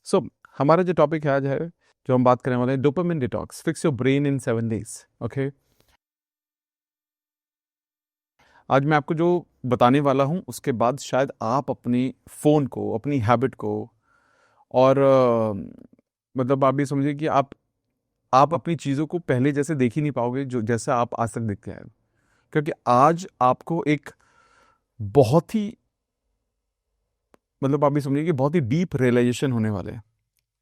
सो हमारा जो टॉपिक है आज है, जो हम बात करने वाले हैं, dopamine detox, fix your brain in 7 days। Okay, आज मैं आपको जो बताने वाला हूँ उसके बाद शायद आप अपनी फ़ोन को, अपनी हैबिट को और मतलब आप ये समझिए कि आप अपनी चीज़ों को पहले जैसे देख ही नहीं पाओगे जो जैसा आप आज तक देखते हैं। क्योंकि आज आपको एक बहुत ही मतलब आप ये समझिए कि बहुत ही डीप रियलाइजेशन होने वाले हैं।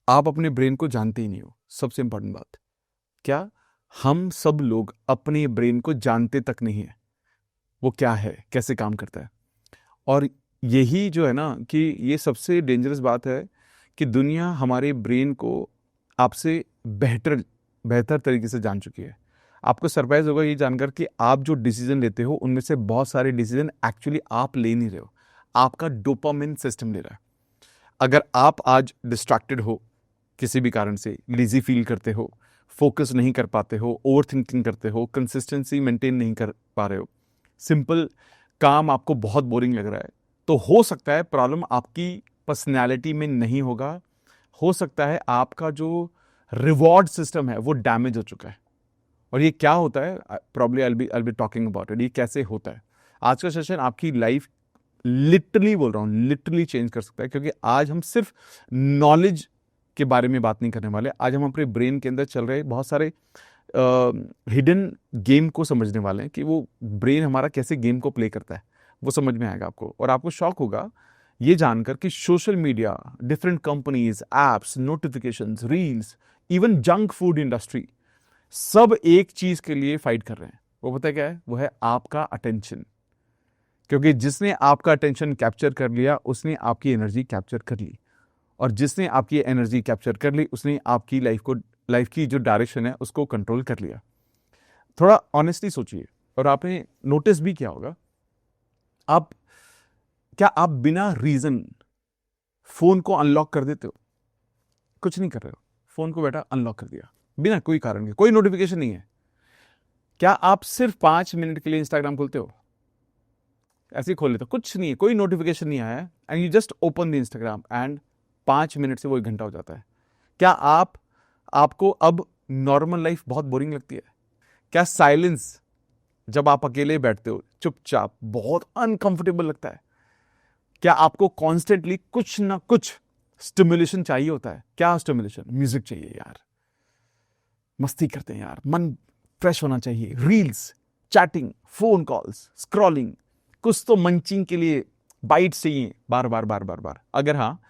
आप अपने ब्रेन को जानते ही नहीं हो। सबसे इंपॉर्टेंट बात क्या, हम सब लोग अपने ब्रेन को जानते तक नहीं है, वो क्या है, कैसे काम करता है। और यही जो है ना कि ये सबसे डेंजरस बात है कि दुनिया हमारे ब्रेन को आपसे बेहतर बेहतर तरीके से जान चुकी है। आपको सरप्राइज होगा ये जानकर कि आप जो डिसीजन लेते हो उनमें से बहुत सारे डिसीजन एक्चुअली आप ले नहीं रहे हो, आपका डोपामिन सिस्टम ले रहा है। अगर आप आज डिस्ट्रैक्टेड हो, किसी भी कारण से लेजी फील करते हो, फोकस नहीं कर पाते हो, ओवर थिंकिंग करते हो, कंसिस्टेंसी मेंटेन नहीं कर पा रहे हो, सिंपल काम आपको बहुत बोरिंग लग रहा है, तो हो सकता है प्रॉब्लम आपकी पर्सनैलिटी में नहीं होगा। हो सकता है आपका जो रिवॉर्ड सिस्टम है वो डैमेज हो चुका है। और ये क्या होता है, probably I be talking about it. ये कैसे होता है, आज का सेशन आपकी लाइफ लिटरली बोल रहा हूँ, लिटरली चेंज कर सकता है। क्योंकि आज हम सिर्फ नॉलेज के बारे में बात नहीं करने वाले, आज हम अपने ब्रेन के अंदर चल रहे बहुत सारे हिडन गेम को समझने वाले हैं कि वो ब्रेन हमारा कैसे गेम को प्ले करता है, वो समझ में आएगा आपको। और आपको शॉक होगा ये जानकर कि social media, different companies, apps, notifications, reels, even junk food industry, सब एक चीज के लिए फाइट कर रहे हैं। वो पता है क्या है? वो है आपका अटेंशन। क्योंकि जिसने आपका अटेंशन कैप्चर कर लिया उसने आपकी एनर्जी कैप्चर कर ली, और जिसने आपकी एनर्जी कैप्चर कर ली उसने आपकी लाइफ की जो डायरेक्शन है उसको कंट्रोल कर लिया। थोड़ा ऑनेस्टली सोचिए, और आपने नोटिस भी किया होगा, आप बिना रीजन फोन को अनलॉक कर देते हो? कुछ नहीं कर रहे हो, फोन को बेटा अनलॉक कर दिया बिना कोई कारण के, कोई नोटिफिकेशन नहीं है। क्या आप सिर्फ 5 मिनट के लिए इंस्टाग्राम खोलते हो? ऐसे ही खोल लेते हो, कुछ नहीं है, कोई नोटिफिकेशन नहीं आया है, and you just open the Instagram and 5 minute से वो 1 घंटा हो जाता है। क्या आपको अब नॉर्मल लाइफ बहुत बोरिंग लगती है? क्या साइलेंस, जब आप अकेले बैठते हो चुपचाप, बहुत अनकंफर्टेबल लगता है? क्या आपको कॉन्स्टेंटली कुछ ना कुछ स्टिमुलेशन चाहिए होता है? क्या स्टिमुलेशन? म्यूजिक चाहिए यार, मस्ती करते हैं यार, मन फ्रेश होना चाहिए, reels, chatting, phone calls, scrolling, कुछ तो मंचिंग के लिए बाइट चाहिए बार बार बार बार बार। अगर हाँ,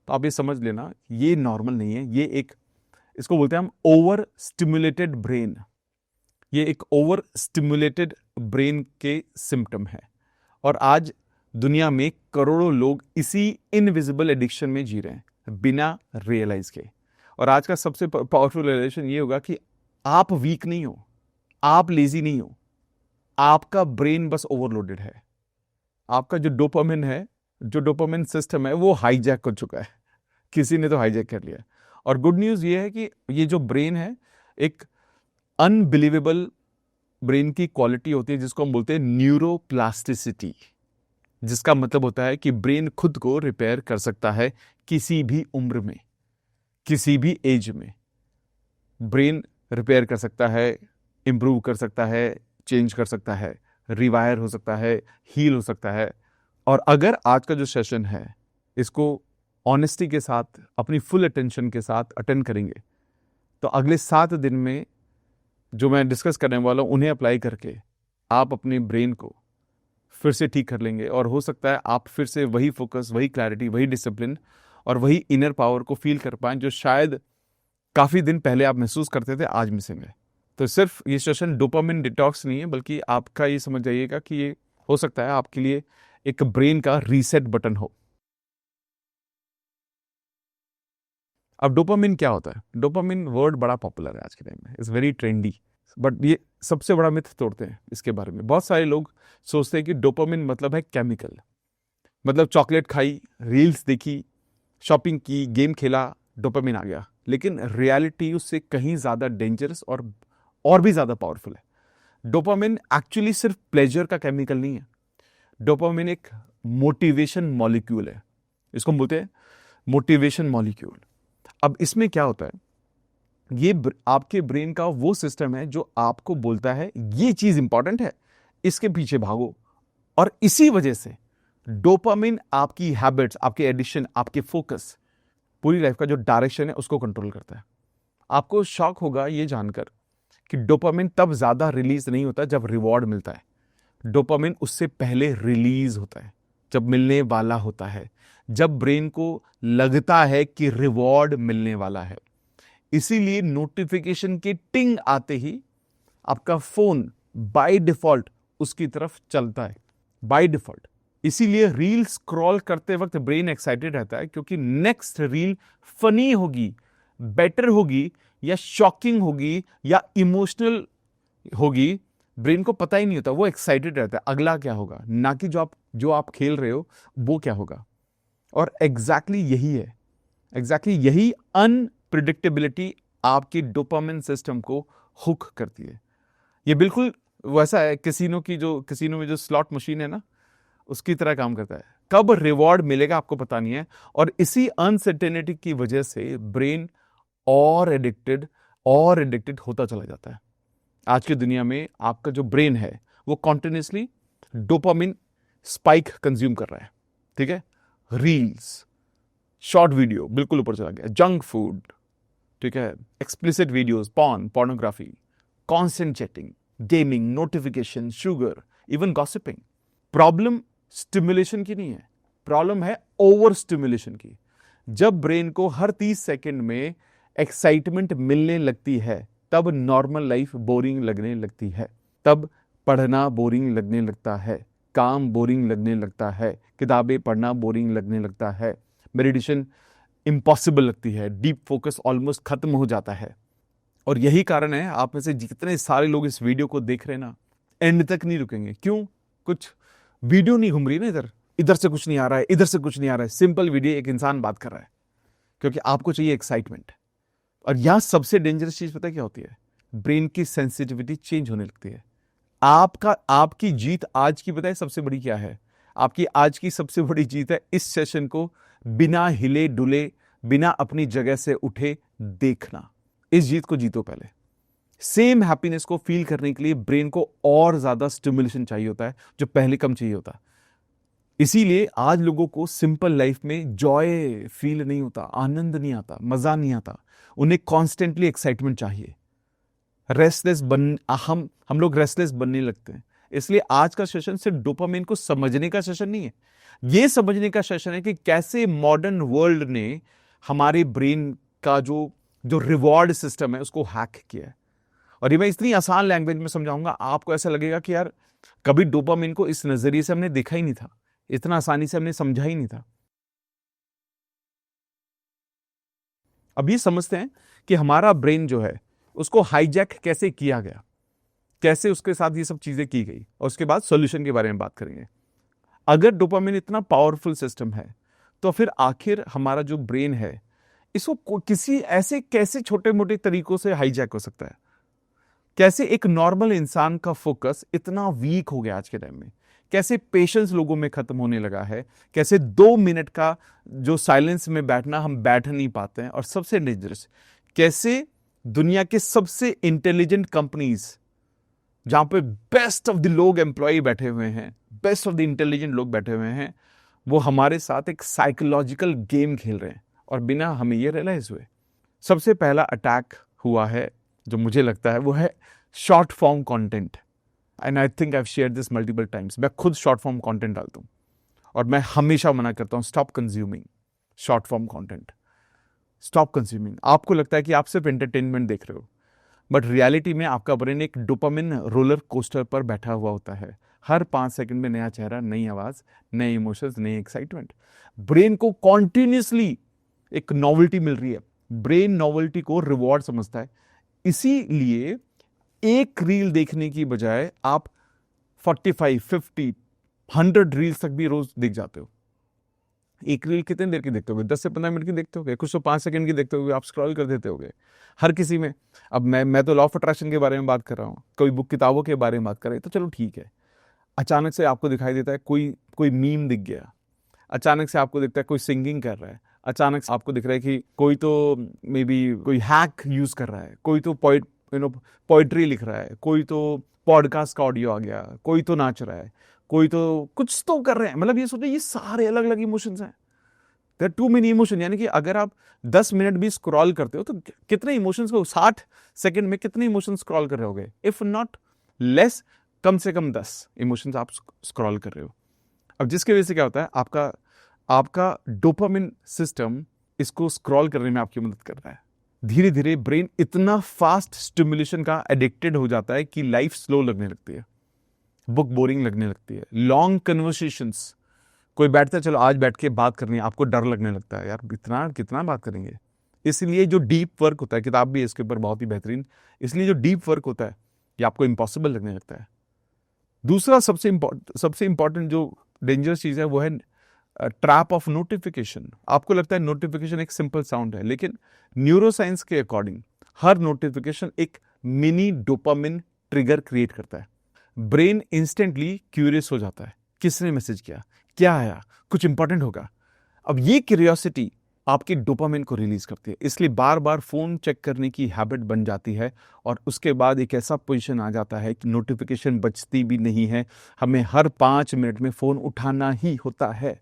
तो आप ये समझ लेना ये नॉर्मल नहीं है, ये एक, इसको बोलते हैं हम ओवर स्टिमुलेटेड ब्रेन। ये एक ओवर स्टिमुलेटेड ब्रेन के सिम्टम है। और आज दुनिया में करोड़ों लोग इसी इनविजिबल एडिक्शन में जी रहे हैं बिना रियलाइज के। और आज का सबसे पावरफुल रियलाइजेशन ये होगा कि आप वीक नहीं हो, आप लेजी नहीं हो, आपका ब्रेन बस ओवरलोडेड है। आपका जो डोपामिन है, जो डोपामिन सिस्टम है, वो हाईजैक हो चुका है, किसी ने तो हाईजैक कर लिया। और गुड न्यूज ये है कि ये जो ब्रेन है, एक अनबिलीवेबल ब्रेन की क्वालिटी होती है जिसको हम बोलते हैं न्यूरोप्लास्टिसिटी, जिसका मतलब होता है कि ब्रेन खुद को रिपेयर कर सकता है किसी भी उम्र में, किसी भी एज में। ब्रेन रिपेयर कर सकता है, इंप्रूव कर सकता है, चेंज कर सकता है, रिवायर हो सकता है, हील हो सकता है। और अगर आज का जो सेशन है इसको ऑनेस्टी के साथ, अपनी फुल अटेंशन के साथ अटेंड करेंगे, तो अगले 7 दिन में जो मैं डिस्कस करने वाला हूं उन्हें अप्लाई करके आप अपने ब्रेन को फिर से ठीक कर लेंगे। और हो सकता है आप फिर से वही फोकस, वही क्लैरिटी, वही डिसिप्लिन और वही इनर पावर को फील कर पाएं जो शायद काफी दिन पहले आप महसूस करते थे, आज मिसिंग है। तो सिर्फ ये सेशन डोपामिन डिटॉक्स नहीं है, बल्कि आपका ये समझ जाइएगा कि ये हो सकता है आपके लिए एक ब्रेन का रीसेट बटन हो। अब डोपामिन क्या होता है? डोपामिन वर्ड बड़ा पॉपुलर है आज के टाइम में, इट्स वेरी ट्रेंडी। बट ये सबसे बड़ा मिथ तोड़ते हैं इसके बारे में। बहुत सारे लोग सोचते हैं कि डोपामिन मतलब है केमिकल, मतलब चॉकलेट खाई, रील्स देखी, शॉपिंग की, गेम खेला, डोपामिन आ गया। लेकिन रियलिटी उससे कहीं ज्यादा डेंजरस और भी ज्यादा पावरफुल है। डोपामिन एक्चुअली सिर्फ प्लेजर का केमिकल नहीं है। डोपामिन एक मोटिवेशन मॉलिक्यूल है, इसको हम बोलते हैं मोटिवेशन मॉलिक्यूल। अब इसमें क्या होता है, ये आपके ब्रेन का वो सिस्टम है जो आपको बोलता है ये चीज इंपॉर्टेंट है, इसके पीछे भागो। और इसी वजह से डोपामिन आपकी हैबिट्स, आपके एडिशन, आपके फोकस, पूरी लाइफ का जो डायरेक्शन है उसको कंट्रोल करता है। आपको शॉक होगा ये जानकर कि डोपामिन तब ज्यादा रिलीज नहीं होता जब रिवॉर्ड मिलता है। डोपामिन उससे पहले रिलीज होता है, जब मिलने वाला होता है, जब ब्रेन को लगता है कि रिवॉर्ड मिलने वाला है। इसीलिए नोटिफिकेशन के टिंग आते ही आपका फोन बाय डिफॉल्ट उसकी तरफ चलता है, बाय डिफॉल्ट। इसीलिए रील स्क्रॉल करते वक्त ब्रेन एक्साइटेड रहता है, क्योंकि नेक्स्ट रील फनी होगी, बेटर होगी, या शॉकिंग होगी, या इमोशनल होगी। ब्रेन को पता ही नहीं होता, वो एक्साइटेड रहता है अगला क्या होगा, ना कि जो आप खेल रहे हो वो क्या होगा। और एग्जैक्टली यही है, एग्जैक्टली यही अनप्रिडिक्टेबिलिटी आपकी डोपामिन सिस्टम को हुक करती है। ये बिल्कुल वैसा है कैसीनो में जो स्लॉट मशीन है ना, उसकी तरह काम करता है। कब रिवॉर्ड मिलेगा आपको पता नहीं है, और इसी अनसर्टेनिटी की वजह से ब्रेन और एडिक्टेड होता चला जाता है। आज की दुनिया में आपका जो ब्रेन है वो कॉन्टिन्यूसली डोपामिन स्पाइक कंज्यूम कर रहा है, ठीक है। रील्स, शॉर्ट वीडियो बिल्कुल ऊपर चला गया, जंक फूड, ठीक है, explicit videos, pornography, constant chatting, gaming, notification, sugar, even gossiping. Problem stimulation की नहीं है, प्रॉब्लम है ओवर स्टिमुलेशन की। जब ब्रेन को हर 30 सेकंड में एक्साइटमेंट मिलने लगती है, तब नॉर्मल लाइफ बोरिंग लगने लगती है, तब पढ़ना बोरिंग लगने लगता है, काम बोरिंग लगने लगता है, किताबें पढ़ना बोरिंग लगने लगता है, मेडिटेशन इम्पॉसिबल लगती है, डीप फोकस ऑलमोस्ट खत्म हो जाता है। और यही कारण है आप में से जितने सारे लोग इस वीडियो को देख रहे हैं ना, एंड तक नहीं रुकेंगे। क्यों? कुछ वीडियो नहीं घूम रही ना, इधर से कुछ नहीं आ रहा है, इधर से कुछ नहीं आ रहा है, सिंपल वीडियो, एक इंसान बात कर रहा है, क्योंकि आपको चाहिए एक्साइटमेंट। और यहां सबसे डेंजरस चीज पता है क्या होती है? ब्रेन की सेंसिटिविटी चेंज होने लगती है। आपकी जीत आज की बताए सबसे बड़ी क्या है? आपकी आज की सबसे बड़ी जीत है इस सेशन को बिना हिले डुले, बिना अपनी जगह से उठे देखना। इस जीत को जीतो पहले। सेम हैप्पीनेस को फील करने के लिए ब्रेन को और ज्यादा स्टिमुलेशन चाहिए होता है, जो पहले कम चाहिए होता है। इसीलिए आज लोगों को सिंपल लाइफ में जॉय फील नहीं होता, आनंद नहीं आता, मजा नहीं आता। उन्हें कॉन्स्टेंटली एक्साइटमेंट चाहिए। हम लोग रेस्टलेस बनने लगते हैं। इसलिए आज का सेशन सिर्फ डोपामिन को समझने का सेशन नहीं है, यह समझने का सेशन है कि कैसे मॉडर्न वर्ल्ड ने हमारे ब्रेन का जो रिवॉर्ड सिस्टम है उसको हैक किया है। और ये मैं इतनी आसान लैंग्वेज में समझाऊंगा, आपको ऐसा लगेगा कि यार कभी डोपामिन को इस नजरिए से हमने देखा ही नहीं था, इतना आसानी से हमने समझा ही नहीं था। अब ये समझते हैं कि हमारा ब्रेन जो है उसको हाईजैक कैसे किया गया, कैसे उसके साथ ये सब चीजें की गई, और उसके बाद सॉल्यूशन के बारे में बात करेंगे। अगर डोपामिन इतना पावरफुल सिस्टम है, तो फिर आखिर हमारा जो ब्रेन है इसको किसी ऐसे कैसे छोटे मोटे तरीकों से हाईजैक हो सकता है? कैसे एक नॉर्मल इंसान का फोकस इतना वीक हो गया आज के टाइम में? कैसे पेशेंस लोगों में खत्म होने लगा है? कैसे 2 मिनट का जो साइलेंस में बैठना हम बैठ नहीं पाते हैं? और सबसे डेंजरस, कैसे दुनिया के सबसे इंटेलिजेंट कंपनीज, जहां पे बेस्ट ऑफ द लोग एम्प्लॉय बैठे हुए हैं, बेस्ट ऑफ द इंटेलिजेंट लोग बैठे हुए हैं, वो हमारे साथ एक साइकोलॉजिकल गेम खेल रहे हैं और बिना हमें ये रियलाइज हुए। सबसे पहला अटैक हुआ है जो मुझे लगता है वो है short form content. And I think I have shared this multiple times. मैं खुद शॉर्ट फॉर्म कंटेंट डालता हूं और मैं हमेशा मना करता हूं, stop consuming short form content, stop consuming. आपको लगता है कि आप सिर्फ एंटरटेनमेंट देख रहे हो, बट रियलिटी में आपका ब्रेन एक डोपामिन रोलर कोस्टर पर बैठा हुआ होता है। हर 5 सेकंड में नया चेहरा, नई आवाज, नए इमोशंस, नई एक्साइटमेंट। ब्रेन को कॉन्टिन्यूसली एक नॉवेल्टी मिल रही है। ब्रेन नॉवेल्टी को रिवॉर्ड समझता है। इसीलिए एक रील देखने की बजाय आप 45, 50, 100 रील्स तक भी रोज देख जाते हो। एक रील कितने देर की देखते होगे? 10 से 15 मिनट की देखते होगे, कुछ तो 5 सेकंड की देखते होगे, आप स्क्रॉल कर देते होगे। हर किसी में। अब मैं तो लॉ ऑफ अट्रैक्शन के बारे में बात कर रहा हूँ, कोई बुक किताबों के बारे में बात कर रहे हैं, तो चलो ठीक है। अचानक से आपको दिखाई देता है कोई मीम दिख गया, अचानक से आपको दिखता है कोई सिंगिंग कर रहा है, अचानक से आपको दिख रहा है कि कोई तो मे बी कोई हैक यूज कर रहा है, कोई तो पोइट्री लिख रहा है, कोई तो पॉडकास्ट का ऑडियो आ गया, कोई तो नाच रहा है, कोई तो कुछ तो कर रहे हैं। मतलब ये सोचो, ये सारे अलग अलग इमोशंस हैं। There too many emotion. यानी कि अगर आप 10 मिनट भी स्क्रॉल करते हो तो कितने इमोशंस को 60 सेकंड में कितने इमोशन स्क्रॉल कर रहे होगे? इफ नॉट लेस, कम से कम 10 इमोशंस आप स्क्रॉल कर रहे हो। अब जिसकी वजह से क्या होता है, आपका डोपामिन सिस्टम इसको स्क्रॉल करने में आपकी मदद कर रहा है। धीरे धीरे ब्रेन इतना फास्ट स्टिमुलेशन का एडिक्टेड हो जाता है कि लाइफ स्लो लगने लगती है, बुक बोरिंग लगने लगती है। लॉन्ग कन्वर्सेशंस, कोई बैठता है, चलो आज बैठ के बात करनी है, आपको डर लगने लगता है, यार इतना कितना बात करेंगे। इसलिए जो डीप वर्क होता है, किताब भी है इसके ऊपर बहुत ही बेहतरीन, इसलिए जो डीप वर्क होता है ये आपको इम्पॉसिबल लगने लगता है। दूसरा सबसे इंपॉर्टेंट जो डेंजरस चीज है वो है ट्रैप ऑफ नोटिफिकेशन। आपको लगता है नोटिफिकेशन एक सिंपल साउंड है, लेकिन न्यूरोसाइंस के अकॉर्डिंग हर नोटिफिकेशन एक मिनी डोपामिन ट्रिगर क्रिएट करता है। ब्रेन इंस्टेंटली क्यूरियस हो जाता है, किसने मैसेज किया, क्या आया, कुछ इंपॉर्टेंट होगा। अब ये क्यूरियोसिटी आपकी डोपामिन को रिलीज करती है, इसलिए बार बार फोन चेक करने की हैबिट बन जाती है। और उसके बाद एक ऐसा पोजीशन आ जाता है कि नोटिफिकेशन बचती भी नहीं है, हमें हर 5 मिनट में फोन उठाना ही होता है।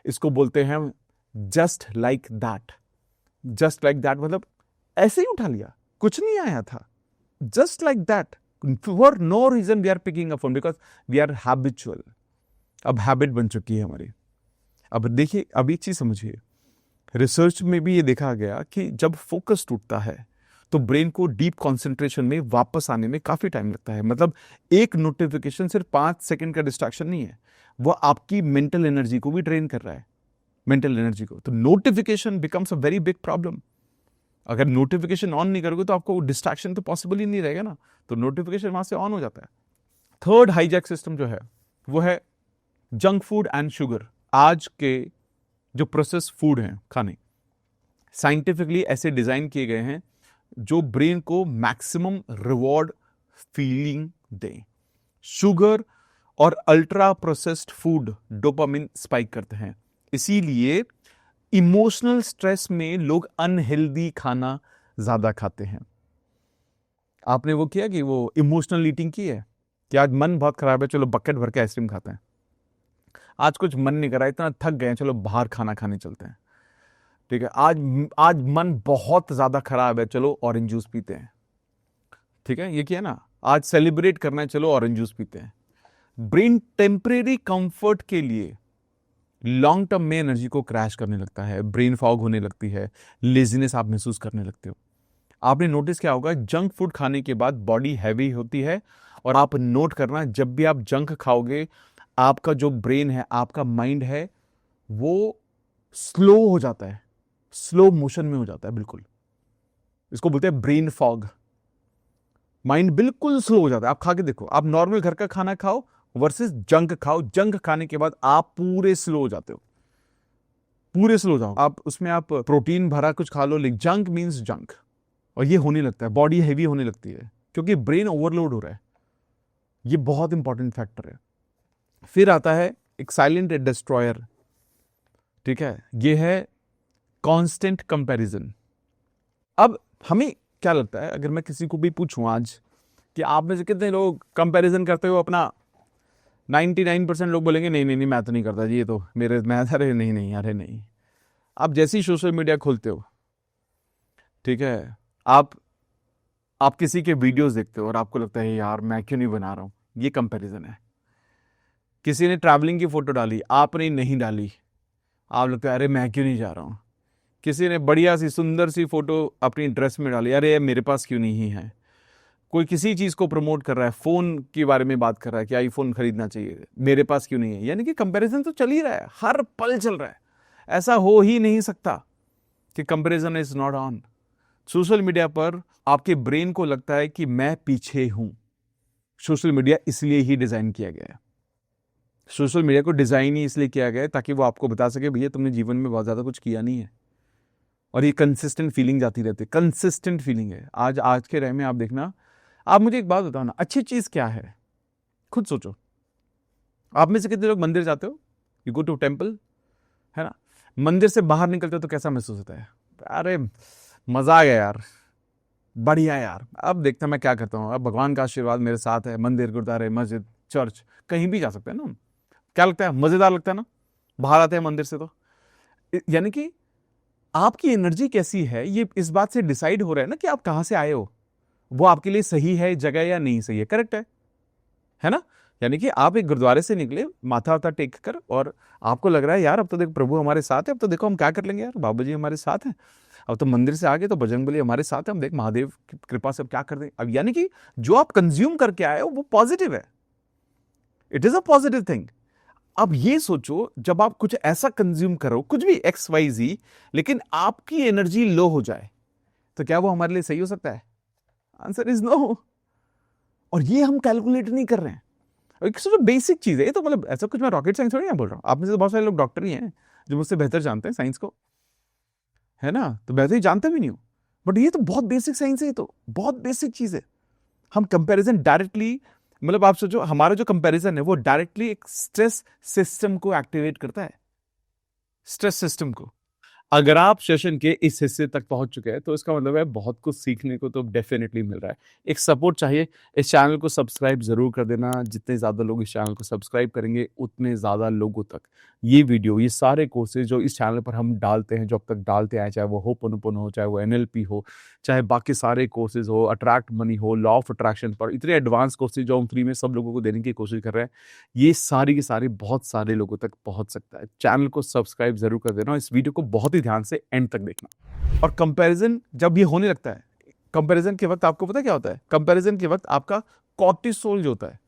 इसको बोलते हैं just like that. Just like that मतलब ऐसे ही उठा लिया, कुछ नहीं आया था, just like that, for no reason we are picking a phone, because we are habitual. अब हैबिट बन चुकी है हमारी। अब देखिए, अब एक चीज समझिए, रिसर्च में भी ये देखा गया कि जब फोकस टूटता है तो ब्रेन को डीप कंसंट्रेशन में वापस आने में काफी टाइम लगता है। मतलब एक नोटिफिकेशन सिर्फ 5 सेकंड का डिस्ट्रैक्शन नहीं है, वो आपकी मेंटल एनर्जी को भी ड्रेन कर रहा है, मेंटल एनर्जी को। तो notification becomes a very big problem. अगर नोटिफिकेशन ऑन नहीं करोगे तो आपको डिस्ट्रैक्शन तो पॉसिबल ही नहीं रहेगा ना, तो नोटिफिकेशन वहां से ऑन हो जाता है। थर्ड हाईजैक सिस्टम जो है वो है जंक फूड एंड शुगर। आज के जो प्रोसेस फूड हैं खाने, साइंटिफिकली ऐसे डिजाइन किए गए हैं जो ब्रेन को मैक्सिमम रिवॉर्ड फीलिंग दें। शुगर और ultra processed food dopamine spike करते हैं, इसीलिए इमोशनल स्ट्रेस में लोग अनहेल्दी खाना ज्यादा खाते हैं। आपने वो किया कि वो इमोशनल ईटिंग की है कि आज मन बहुत खराब है, चलो बकेट भर के आइसक्रीम खाते हैं। आज कुछ मन नहीं कर रहा, इतना थक गए, चलो बाहर खाना खाने चलते हैं। ठीक है, आज मन बहुत ज्यादा खराब है, चलो ऑरेंज जूस पीते हैं। ठीक है, ये किया ना, आज सेलिब्रेट करना है, चलो ऑरेंज जूस पीते हैं। ब्रेन टेम्परेरी कंफर्ट के लिए लॉन्ग टर्म में एनर्जी को क्रैश करने लगता है, ब्रेन फॉग होने लगती है, लेजीनेस आप महसूस करने लगते हो। आपने नोटिस किया होगा, जंक फूड खाने के बाद बॉडी हैवी होती है। और आप नोट करना, जब भी आप जंक खाओगे, आपका जो ब्रेन है, आपका माइंड है, वो स्लो हो जाता है, स्लो मोशन में हो जाता है बिल्कुल। इसको बोलते हैं ब्रेन फॉग। माइंड बिल्कुल स्लो हो जाता है। आप खा के देखो, आप नॉर्मल घर का खाना खाओ वर्सेस जंक खाओ, जंक खाने के बाद आप पूरे स्लो हो जाते हो, पूरे स्लो हो जाओ। आप उसमें आप प्रोटीन भरा कुछ खा लो, लेकिन जंक मीन्स जंक, और ये होने लगता है, बॉडी हैवी होने लगती है क्योंकि ब्रेन ओवरलोड हो रहा है। ये बहुत इंपॉर्टेंट फैक्टर है। फिर आता है एक साइलेंट डिस्ट्रॉयर। ठीक है, ये है कांस्टेंट कंपैरिजन। अब हमें क्या लगता है, अगर मैं किसी को भी पूछूं आज कि आप में से कितने लोग कंपैरिजन करते हो अपना, 99% लोग बोलेंगे नहीं नहीं नहीं, मैं तो नहीं करता जी, ये तो मेरे मैं, अरे नहीं नहीं, अरे नहीं। आप जैसे ही सोशल मीडिया खोलते हो, ठीक है, आप किसी के वीडियोस देखते हो और आपको लगता है यार मैं क्यों नहीं बना रहा हूं, ये कंपैरिजन है। किसी ने ट्रैवलिंग की फोटो डाली, आपने नहीं डाली, आप लगता है अरे मैं क्यों नहीं जा रहा हूं। किसी ने बढ़िया सी सुंदर सी फोटो अपनी ड्रेस में डाली, अरे मेरे पास क्यों नहीं है। कोई किसी चीज को प्रमोट कर रहा है, फोन के बारे में बात कर रहा है कि आईफोन खरीदना चाहिए, मेरे पास क्यों नहीं है। यानी कि कंपैरिजन तो चल ही रहा है, हर पल चल रहा है। ऐसा हो ही नहीं सकता कि comparison is not on. Social media पर आपके ब्रेन को लगता है कि मैं पीछे हूं। सोशल मीडिया इसलिए ही डिजाइन किया गया है, सोशल मीडिया को डिजाइन ही इसलिए किया गया है ताकि वो आपको बता सके भैया तुमने जीवन में बहुत ज्यादा कुछ किया नहीं है। और ये कंसिस्टेंट फीलिंग जाती रहती है, कंसिस्टेंट फीलिंग है। आज के रह में आप देखना, आप मुझे एक बात बताओ ना, अच्छी चीज क्या है, खुद सोचो। आप में से कितने लोग मंदिर जाते हो, यू गो टू टेम्पल, है ना। मंदिर से बाहर निकलते हो तो कैसा महसूस होता है? अरे मजा आ गया यार, बढ़िया यार, अब देखते हैं मैं क्या करता हूँ, अब भगवान का आशीर्वाद मेरे साथ है, मंदिर, गुरुद्वारे, मस्जिद, चर्च, कहीं भी जा सकते हैं ना हम। क्या लगता है? मजेदार लगता है ना? बाहर आते हैं मंदिर से तो यानी कि आपकी एनर्जी कैसी है ये इस बात से डिसाइड हो रहा है ना कि आप कहां से आए हो, वो आपके लिए सही है जगह या नहीं सही है। करेक्ट है ना? यानी कि आप एक गुरुद्वारे से निकले माथा वाथा टेक कर और आपको लग रहा है यार अब तो देखो प्रभु हमारे साथ है, अब तो देखो हम क्या कर लेंगे यार, बाबा जी हमारे साथ हैं, अब तो मंदिर से आगे तो बजरंगबली हमारे साथ है, हम देख महादेव की कृपा से अब क्या कर दें। अब यानी कि जो आप कंज्यूम करके आए हो वो पॉजिटिव है, it is a positive thing. अब ये सोचो जब आप कुछ ऐसा कंज्यूम करो, कुछ भी XYZ, लेकिन आपकी एनर्जी लो हो जाए तो क्या वो हमारे लिए सही हो सकता है? Answer is no. और ये हम कैलकुलेट नहीं कर रहे हैं। एक जो बेसिक चीज है ये, तो मतलब ऐसा कुछ मैं रॉकेट साइंस थोड़ी ना बोल रहा हूँ। आप में से तो बहुत सारे लोग डॉक्टर ही हैं जो मुझसे बेहतर जानते हैं साइंस को, है ना? तो बेहतर ही जानते भी नहीं हूँ, बट ये तो बहुत बेसिक साइंस है, ये तो बहुत बेसिक चीज है। हम कंपैरिजन डायरेक्टली, मतलब आप सोचो हमारा जो कंपैरिजन है वो डायरेक्टली एक स्ट्रेस सिस्टम को एक्टिवेट करता है, स्ट्रेस सिस्टम को। अगर आप सेशन के इस हिस्से तक पहुंच चुके हैं तो इसका मतलब है बहुत कुछ सीखने को तो डेफिनेटली मिल रहा है। एक सपोर्ट चाहिए, इस चैनल को सब्सक्राइब जरूर कर देना। जितने ज़्यादा लोग इस चैनल को सब्सक्राइब करेंगे उतने ज़्यादा लोगों तक ये वीडियो, ये सारे कोर्सेज जो इस चैनल पर हम डालते हैं, जो अब तक डालते आए, चाहे वो होपनोपोनो हो, चाहे वो NLP हो, चाहे बाकी सारे कोर्सेज हो, अट्रैक्ट मनी हो, लॉ ऑफ अट्रैक्शन पर, इतने एडवांस कोर्सेज जो हम फ्री में सब लोगों को देने की कोशिश कर रहे हैं, ये सारी की सारी बहुत सारे लोगों तक पहुंच सकता है। चैनल को सब्सक्राइब जरूर कर देना और इस वीडियो को बहुत ही ध्यान से एंड तक देखना। और कंपैरिजन जब ये होने लगता है, कंपैरिजन के वक्त आपको पता क्या होता है? कंपैरिजन के वक्त आपका कॉर्टिसोल जो होता है,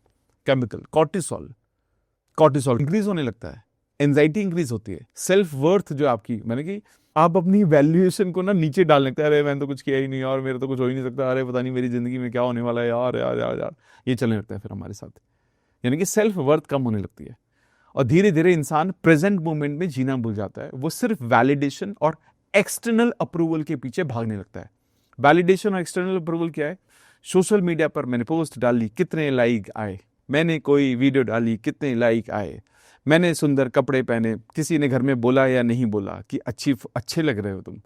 केमिकल कॉर्टिसोल इंक्रीज होने लगता है, एंजाइटी इंक्रीज होती है, सेल्फ वर्थ जो आपकी, मैंने कि आप अपनी वैल्यूएशन को ना नीचे डालने लगता है। अरे मैंने तो कुछ किया ही नहीं यार, मेरे तो कुछ हो ही नहीं सकता, अरे पता नहीं मेरी जिंदगी में क्या होने वाला है यार यार यार यार, ये चलने लगता है फिर हमारे साथ। यानी कि सेल्फ वर्थ कम होने लगती है और धीरे धीरे इंसान प्रेजेंट मोमेंट में जीना भूल जाता है। वो सिर्फ वैलिडेशन और एक्सटर्नल अप्रूवल के पीछे भागने लगता है। वैलिडेशन और एक्सटर्नल अप्रूवल क्या है? सोशल मीडिया पर मैंने पोस्ट डाली, कितने लाइक आए, मैंने कोई वीडियो डाली, कितने लाइक आए, मैंने सुंदर कपड़े पहने, किसी ने घर में बोला या नहीं बोला कि अच्छे लग रहे हो तुम,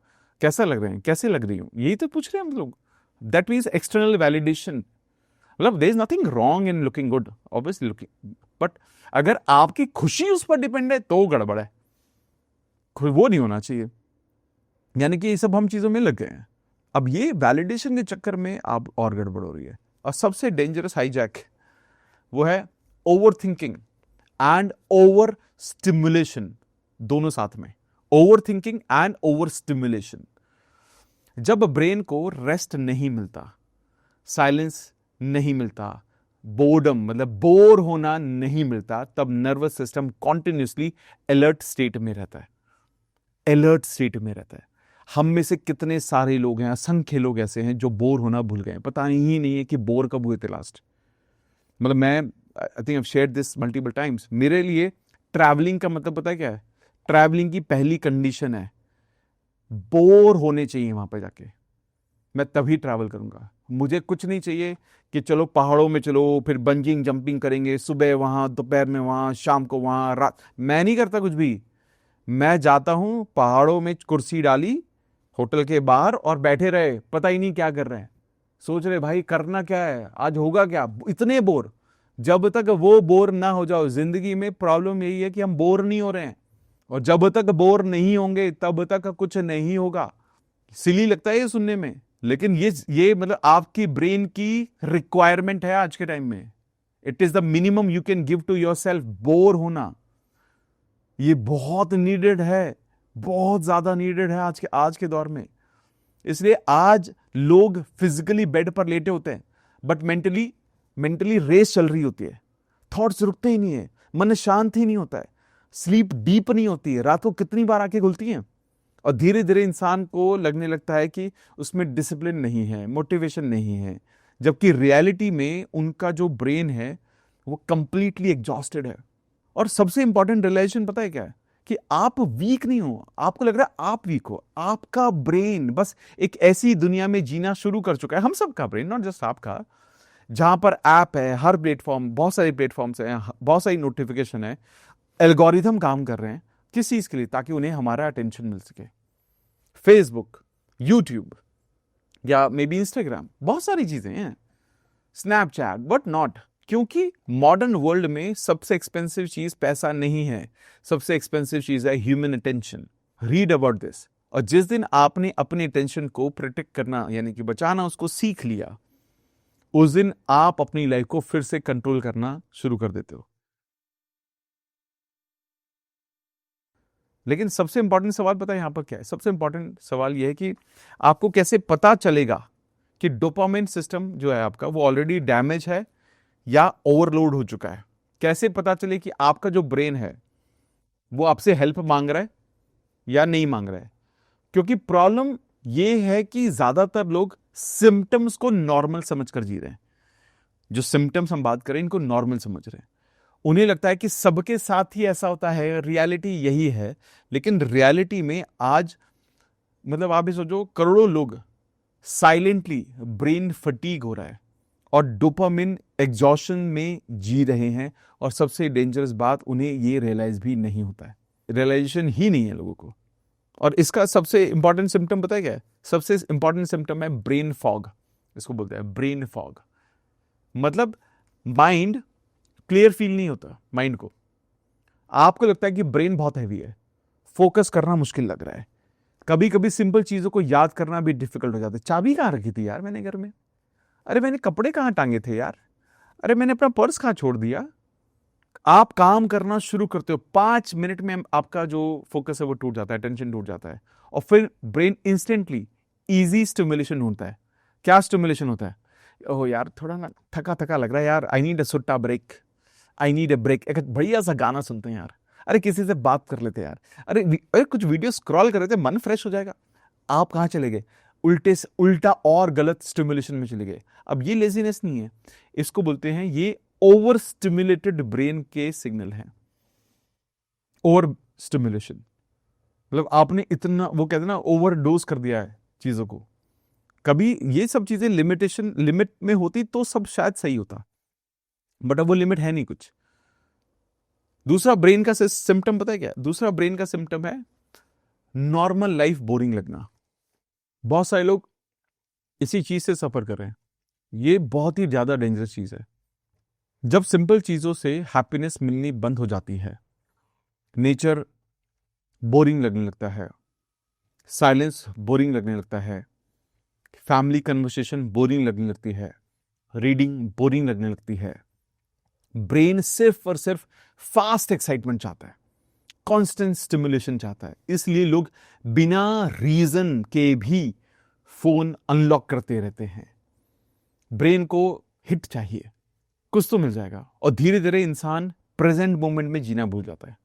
कैसा लग रहे हैं, कैसे लग रही हो, यही तो पूछ रहे हैं हम लोग। That means external validation. मतलब there is nothing wrong in looking good, obviously looking, but अगर आपकी खुशी उस पर डिपेंड है तो गड़बड़ है, वो नहीं होना चाहिए। यानी कि ये सब हम चीजों में लग गए हैं। अब ये वैलिडेशन के चक्कर में आप और गड़बड़ हो रही है। और सबसे डेंजरस हाईजैक वो है over thinking and over stimulation, दोनों साथ में, over thinking and over stimulation. जब ब्रेन को रेस्ट नहीं मिलता, साइलेंस नहीं मिलता, बोर्डम मतलब बोर होना नहीं मिलता, तब nervous system continuously alert state में रहता है, अलर्ट स्टेट में रहता है। हम में से कितने सारे लोग हैं, असंख्य लोग ऐसे हैं जो बोर होना भूल गए, पता ही नहीं है कि बोर कब हुए थे लास्ट। मतलब मैं आई think I have shared this multiple times. मेरे लिए ट्रैवलिंग का मतलब पता है क्या है? ट्रैवलिंग की पहली कंडीशन है बोर होने चाहिए। वहां पर जाके मैं तभी ट्रैवल करूंगा। मुझे कुछ नहीं चाहिए कि चलो पहाड़ों में चलो, फिर बंजिंग जंपिंग करेंगे, सुबह वहां, दोपहर में वहां, शाम को वहां, रात। मैं नहीं करता कुछ भी। मैं जाता हूं पहाड़ों में, कुर्सी डाली होटल के बाहर और बैठे रहे, पता ही नहीं क्या कर रहे हैं, सोच रहे भाई करना क्या है, आज होगा क्या, इतने बोर। जब तक वो बोर ना हो जाओ, जिंदगी में प्रॉब्लम यही है कि हम बोर नहीं हो रहे हैं, और जब तक बोर नहीं होंगे तब तक कुछ नहीं होगा। सिली लगता है ये सुनने में, लेकिन ये मतलब आपकी ब्रेन की रिक्वायरमेंट है आज के टाइम में। It is the minimum you can give to yourself. Bore होना ये बहुत नीडेड है, बहुत ज्यादा नीडेड है आज के दौर में। इसलिए आज लोग फिजिकली बेड पर लेटे होते हैं, बट मेंटली रेस चल रही होती है, थॉट्स रुकते ही नहीं है, मन शांत ही नहीं होता है, स्लीप डीप नहीं होती है, रात को कितनी बार आंखें खुलती हैं। और धीरे धीरे इंसान को लगने लगता है कि उसमें डिसिप्लिन नहीं है, मोटिवेशन नहीं है, जबकि रियलिटी में उनका जो ब्रेन है वो कंप्लीटली एग्जॉस्टेड है। और सबसे इंपॉर्टेंट रियलाइजेशन पता है क्या है? कि आप वीक नहीं हो। आपको लग रहा है आप वीक हो, आपका ब्रेन बस एक ऐसी दुनिया में जीना शुरू कर चुका है, हम सबका ब्रेन, नॉट जस्ट आपका, जहां पर ऐप है, हर प्लेटफॉर्म, बहुत सारे प्लेटफॉर्म्स हैं, बहुत सारी नोटिफिकेशन है, एल्गोरिथम काम कर रहे हैं किस चीज के लिए? ताकि उन्हें हमारा अटेंशन मिल सके। फेसबुक, यूट्यूब या मे बी इंस्टाग्राम, बहुत सारी चीजें हैं, स्नैपचैट, बट नॉट, क्योंकि मॉडर्न वर्ल्ड में सबसे एक्सपेंसिव चीज पैसा नहीं है, सबसे एक्सपेंसिव चीज है human attention. Read about this. और जिस दिन आपने अपने अटेंशन को प्रोटेक्ट करना यानी कि बचाना उसको सीख लिया, उस दिन आप अपनी लाइफ को फिर से कंट्रोल करना शुरू कर देते हो। लेकिन सबसे इंपॉर्टेंट सवाल पता है यहां पर क्या है? सबसे इंपॉर्टेंट सवाल यह है कि आपको कैसे पता चलेगा कि डोपामाइन सिस्टम जो है आपका वो ऑलरेडी डैमेज है या ओवरलोड हो चुका है। कैसे पता चले कि आपका जो ब्रेन है वो आपसे हेल्प मांग रहा है या नहीं मांग रहा है? क्योंकि प्रॉब्लम ये है कि ज्यादातर लोग सिम्टम्स को नॉर्मल समझकर जी रहे हैं। जो सिम्टम्स हम बात करें इनको नॉर्मल समझ रहे हैं। उन्हें लगता है कि सबके साथ ही ऐसा होता है, रियलिटी यही है। लेकिन रियलिटी में आज मतलब आप भी सोचो, करोड़ों लोग साइलेंटली ब्रेन फटीग हो रहा है और डोपामिन एग्जॉशन में जी रहे हैं। और सबसे डेंजरस बात, उन्हें ये रियलाइज भी नहीं होता है, रियलाइजेशन ही नहीं है लोगों को। और इसका सबसे इंपॉर्टेंट सिम्टम पता है क्या है? सबसे इंपॉर्टेंट सिम्टम है ब्रेन फॉग। इसको बोलते हैं ब्रेन फॉग। मतलब माइंड क्लियर फील नहीं होता माइंड को। आपको लगता है कि ब्रेन बहुत हैवी है, फोकस करना मुश्किल लग रहा है, कभी कभी सिंपल चीजों को याद करना भी डिफिकल्ट हो जाता है। चाबी कहां रखी थी यार मैंने घर में? अरे मैंने कपड़े कहां टांगे थे यार? अरे मैंने अपना पर्स कहां छोड़ दिया? आप काम करना शुरू करते हो, 5 मिनट में आपका जो फोकस है वो टूट जाता है, टेंशन टूट जाता है। और फिर ब्रेन इंस्टेंटली इजी स्टिमुलेशन ढूंढता है। क्या स्टिमुलेशन होता है? ओह यार थोड़ा ना थका थका लग रहा है यार, आई नीड अ सुट्टा break, I need a break. एक बढ़िया सा गाना सुनते हैं यार, अरे किसी से बात कर लेते यार, अरे कुछ वीडियो स्क्रॉल कर रहे थे, मन फ्रेश हो जाएगा। आप कहां चले गए? उल्टा और गलत स्टिमुलेशन में चले गए। अब ये लेजीनेस नहीं है, इसको बोलते हैं ये ओवर स्टिमुलेटेड ब्रेन के सिग्नल हैं। ओवर स्टिमुलेशन मतलब आपने इतना, वो कहते हैं ना, ओवरडोज कर दिया है चीजों को। कभी ये सब चीजें लिमिट में होती तो सब शायद सही होता, बट अब वो लिमिट है नहीं कुछ। दूसरा ब्रेन का सिम्टम पता है क्या? दूसरा ब्रेन का सिम्टम है नॉर्मल लाइफ बोरिंग लगना। बहुत सारे लोग इसी चीज से सफर कर रहे हैं। ये बहुत ही ज्यादा डेंजरस चीज है। जब सिंपल चीजों से हैप्पीनेस मिलनी बंद हो जाती है, नेचर बोरिंग लगने लगता है, साइलेंस बोरिंग लगने लगता है, फैमिली कन्वर्सेशन बोरिंग लगने लगती है, रीडिंग बोरिंग लगने लगती है, ब्रेन सिर्फ और सिर्फ फास्ट एक्साइटमेंट चाहता है, कांस्टेंट स्टिमुलेशन चाहता है। इसलिए लोग बिना रीजन के भी फोन अनलॉक करते रहते हैं। ब्रेन को हिट चाहिए, कुछ तो मिल जाएगा। और धीरे धीरे इंसान प्रेजेंट मोमेंट में जीना भूल जाता है।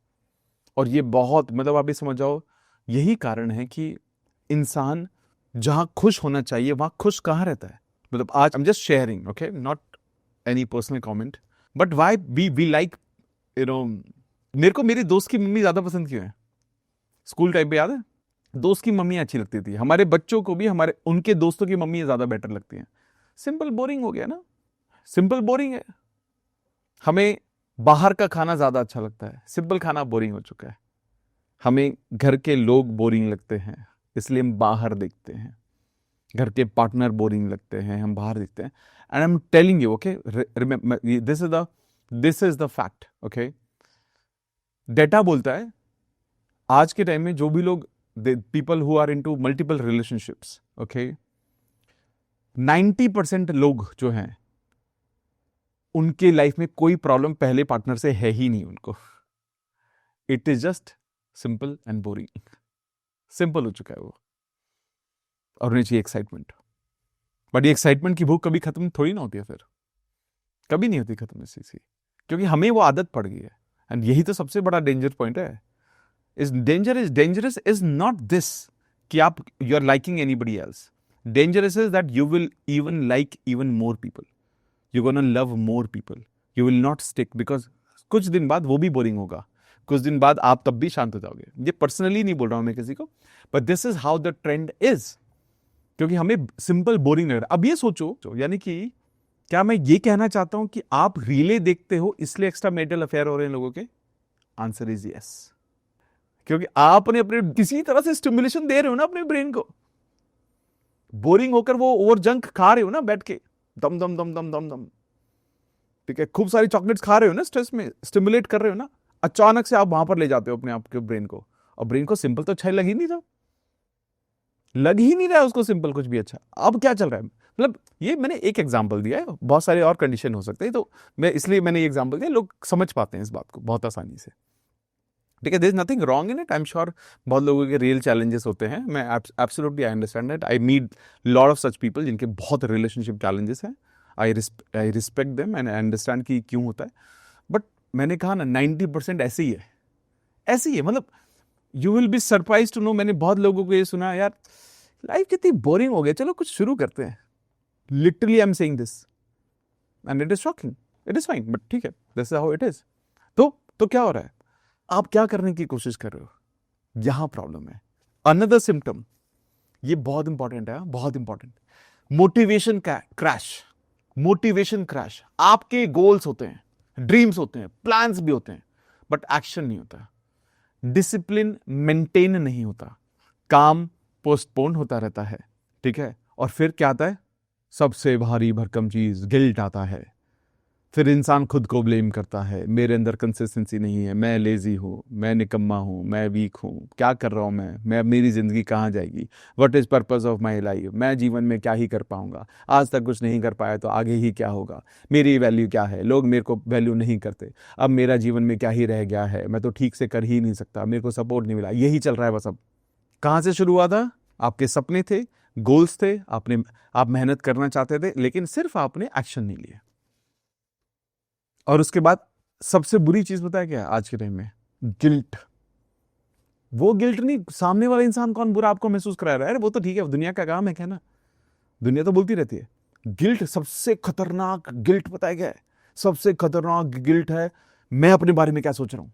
और ये बहुत मतलब आप ये समझ जाओ, यही कारण है कि इंसान जहां खुश होना चाहिए वहां खुश कहां रहता है। मतलब आज I am just sharing, okay, not any personal comment, but why we like, you know, मेरे को मेरे दोस्त की मम्मी ज्यादा पसंद क्यों है? स्कूल टाइम पे याद है, दोस्त की मम्मी अच्छी लगती थी। हमारे बच्चों को भी हमारे उनके दोस्तों की मम्मी ज्यादा बेटर लगती हैं। सिंपल बोरिंग हो गया ना, सिंपल बोरिंग है। हमें बाहर का खाना ज्यादा अच्छा लगता है, सिंपल खाना बोरिंग हो चुका है। हमें घर के लोग बोरिंग लगते हैं, इसलिए हम बाहर देखते हैं। घर के पार्टनर बोरिंग लगते हैं, हम बाहर देखते हैं। And I am telling you, okay, this is the fact, okay. Data बोलता है आज के टाइम में जो भी लोग, people who are into multiple relationships, okay, 90% लोग जो हैं उनके लाइफ में कोई प्रॉब्लम पहले पार्टनर से है ही नहीं उनको। It is just simple and boring. Simple हो चुका है वो, और उन्हें चाहिए एक्साइटमेंट। बट ये एक्साइटमेंट की भूख कभी खत्म थोड़ी ना होती है, फिर कभी नहीं होती खत्म इस चीज की, क्योंकि हमें वो आदत पड़ गई है। एंड यही तो सबसे बड़ा डेंजर पॉइंट है। Is dangerous is not this कि आप you are liking anybody else. Dangerous is that you will even like even more people, you gonna love more people, you will not stick, because कुछ दिन बाद वो भी boring होगा, कुछ दिन बाद आप तब भी शांत हो जाओगे। ये पर्सनली नहीं बोल रहा हूं मैं किसी को, but this is how the trend is, क्योंकि हमें सिंपल बोरिंग लग रहा है। अब ये सोचो, यानी कि क्या मैं ये कहना चाहता हूं कि आप रीले देखते हो इसलिए एक्स्ट्रा मैरिटल अफेयर हो रहे हैं लोगों के? Answer is yes. क्योंकि आपने अपने किसी तरह से स्टिमुलेशन दे रहे हो ना अपने ब्रेन को। बोरिंग होकर वो ओवर जंक खा रहे हो ना बैठ के, दम दम दम दम दम दम, ठीक है, खूब सारी चॉकलेट्स खा रहे हो ना, स्ट्रेस में स्टिमुलेट कर रहे हो ना, अचानक से आप वहां पर ले जाते हो अपने आप के ब्रेन को, और ब्रेन को सिंपल तो अच्छा लग ही नहीं रहा, लग ही नहीं रहा है उसको सिंपल कुछ भी अच्छा। अब क्या चल रहा है, मतलब ये मैंने एक एग्जांपल दिया है, बहुत सारे और कंडीशन हो सकते हैं, तो मैं इसलिए मैंने ये एग्जांपल दिया, लोग समझ पाते हैं इस बात को बहुत आसानी से, ठीक है। There is nothing wrong in it, I am sure बहुत लोगों के रियल चैलेंजेस होते हैं, मैं absolutely I understand that, I meet lot of such people जिनके बहुत रिलेशनशिप चैलेंजेस हैं, I respect them and I understand कि क्यों होता है, बट मैंने कहा ना 90% ऐसे ही है, ऐसे ही है, मतलब you will be surprise to know, मैंने बहुत लोगों को ये सुना, यार लाइफ कितनी बोरिंग हो गई, चलो कुछ शुरू करते हैं, literally I am saying this and it is shocking, it is fine, but ठीक है, this is how it is. तो क्या हो रहा है, आप क्या करने की कोशिश कर रहे हो, यहां प्रॉब्लम है। अनदर सिम्टम, ये बहुत इंपॉर्टेंट है, बहुत important, motivation crash, motivation crash. आपके गोल्स होते हैं, ड्रीम्स होते हैं, प्लान्स भी होते हैं, बट एक्शन नहीं होता, डिसिप्लिन मेंटेन नहीं होता, काम पोस्टपोन होता रहता है, ठीक है, और फिर क्या आता है, सबसे भारी भरकम चीज गिल्ट आता है, फिर इंसान खुद को ब्लेम करता है, मेरे अंदर कंसिस्टेंसी नहीं है, मैं लेजी हूँ, मैं निकम्मा हूँ, मैं वीक हूँ, क्या कर रहा हूँ मैं मेरी जिंदगी कहाँ जाएगी, what is purpose of my life, मैं जीवन में क्या ही कर पाऊंगा, आज तक कुछ नहीं कर पाया तो आगे ही क्या होगा, मेरी वैल्यू क्या है, लोग मेरे को वैल्यू नहीं करते, अब मेरा जीवन में क्या ही रह गया है, मैं तो ठीक से कर ही नहीं सकता, मेरे को सपोर्ट नहीं मिला, यही चल रहा है बस। अब कहाँ से शुरू हुआ था, आपके सपने थे, गोल्स थे, आप मेहनत करना चाहते थे, लेकिन सिर्फ आपने एक्शन नहीं लिया, और उसके बाद सबसे बुरी चीज पता है क्या है आज के टाइम में, गिल्ट। वो गिल्ट नहीं, सामने वाला इंसान कौन बुरा आपको महसूस करा रहा है, वो तो ठीक है, दुनिया का काम है, कहना, दुनिया तो बोलती रहती है। गिल्ट, सबसे खतरनाक गिल्ट पता है क्या है, सबसे खतरनाक गिल्ट है, मैं अपने बारे में क्या सोच रहा हूं।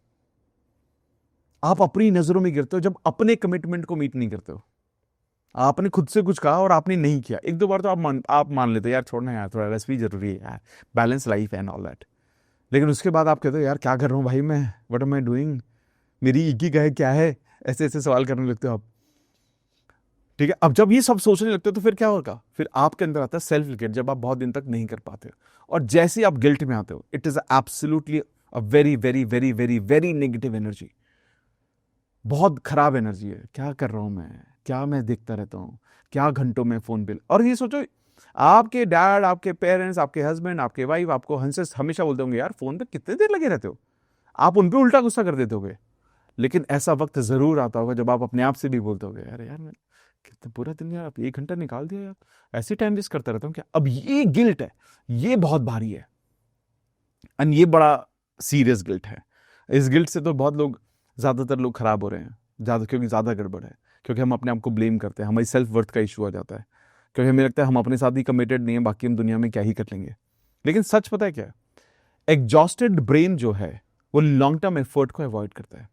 आप अपनी नजरों में गिरते हो जब अपने कमिटमेंट को मीट नहीं करते हो, आपने खुद से कुछ कहा और आपने नहीं किया, एक दो बार तो आप मान लेते हो यार छोड़ना यार, थोड़ा रेस्ट भी जरूरी है यार, balance life and all that, लेकिन उसके बाद आप कहते हो यार क्या कर रहा हूँ भाई मैं, व्हाट एम आई डूइंग, मेरी इकिगाई क्या है, ऐसे ऐसे सवाल करने लगते हो आप, ठीक है। अब जब ये सब सोचने लगते हो तो फिर क्या होगा, फिर आपके अंदर आता है सेल्फ गिल्ट, जब आप बहुत दिन तक नहीं कर पाते हो, और जैसे ही आप गिल्ट में आते हो, it is absolutely a very very very very very negative energy, बहुत खराब एनर्जी है, क्या कर रहा हूं मैं, क्या मैं देखता रहता हूं, क्या घंटों में फोन पे, और ये सोचो आपके डैड, आपके पेरेंट्स, आपके हस्बैंड, आपके वाइफ आपको हमेशा बोलते होंगे यार फोन पे कितने देर लगे रहते हो, आप उन पे उल्टा गुस्सा कर देते होगे, लेकिन ऐसा वक्त जरूर आता होगा जब आप अपने आप से भी बोलते होगे यार यार मैं कितना पूरा दिन यार आप 1 घंटा निकाल दिया यार, ऐसे टाइम वेस्ट करता रहता हूँ क्या। अब ये गिल्ट है, ये बहुत भारी है, एंड ये बड़ा सीरियस गिल्ट है, इस गिल्ट से तो बहुत लोग, ज्यादातर लोग खराब हो रहे हैं, ज्यादा, क्योंकि ज्यादा गड़बड़ है, क्योंकि हम अपने आप को ब्लेम करते हैं, हमारी सेल्फ वर्थ का इशू आ जाता है, क्योंकि हमें लगता है हम अपने साथ ही कमिटेड नहीं है, बाकी हम दुनिया में क्या ही कर लेंगे। लेकिन सच पता है क्या, एग्जॉस्टेड ब्रेन जो है वो लॉन्ग टर्म एफर्ट को अवॉइड करता है,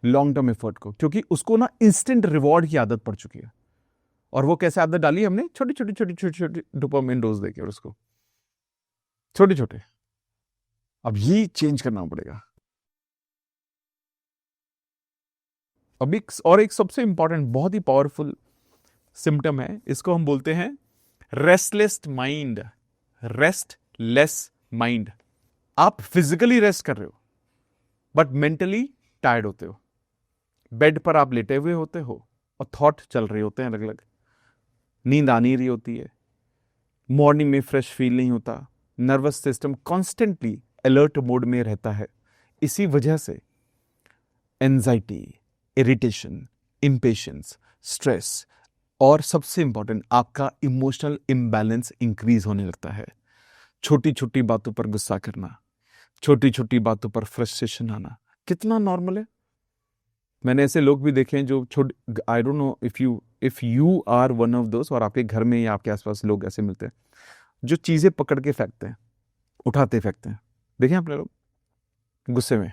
लॉन्ग टर्म एफर्ट को, क्योंकि उसको ना इंस्टेंट रिवॉर्ड की आदत पड़ चुकी है, और वो कैसे आदत डाली हमने, छोटी छोटी छोटी छोटी छोटी डोपामिन डोज देके, और उसको छोटे छोटे, अब ये चेंज करना पड़ेगा। अब एक सबसे इंपॉर्टेंट, बहुत ही पावरफुल सिम्टम है, इसको हम बोलते हैं रेस्टलेस माइंड, रेस्टलेस माइंड। आप फिजिकली रेस्ट कर रहे हो बट मेंटली टायर्ड होते हो, बेड पर आप लेटे हुए होते हो और थॉट चल रहे होते हैं अलग अलग, नींद आ नहीं रही होती है, मॉर्निंग में फ्रेश फील नहीं होता, nervous system constantly alert mode में रहता है, इसी वजह से एंजाइटी, इरिटेशन, इम्पेशंस, स्ट्रेस, और सबसे इंपॉर्टेंट आपका इमोशनल इम्बैलेंस इंक्रीज होने लगता है। छोटी छोटी बातों पर गुस्सा करना, छोटी छोटी बातों पर फ्रस्ट्रेशन आना कितना नॉर्मल है। मैंने ऐसे लोग भी देखे हैं जो I don't know if you are one of those, और आपके घर में या आपके आसपास लोग ऐसे मिलते हैं जो चीजें पकड़ के फेंकते हैं, उठाते फेंकते हैं, देखें आपने लोग, गुस्से में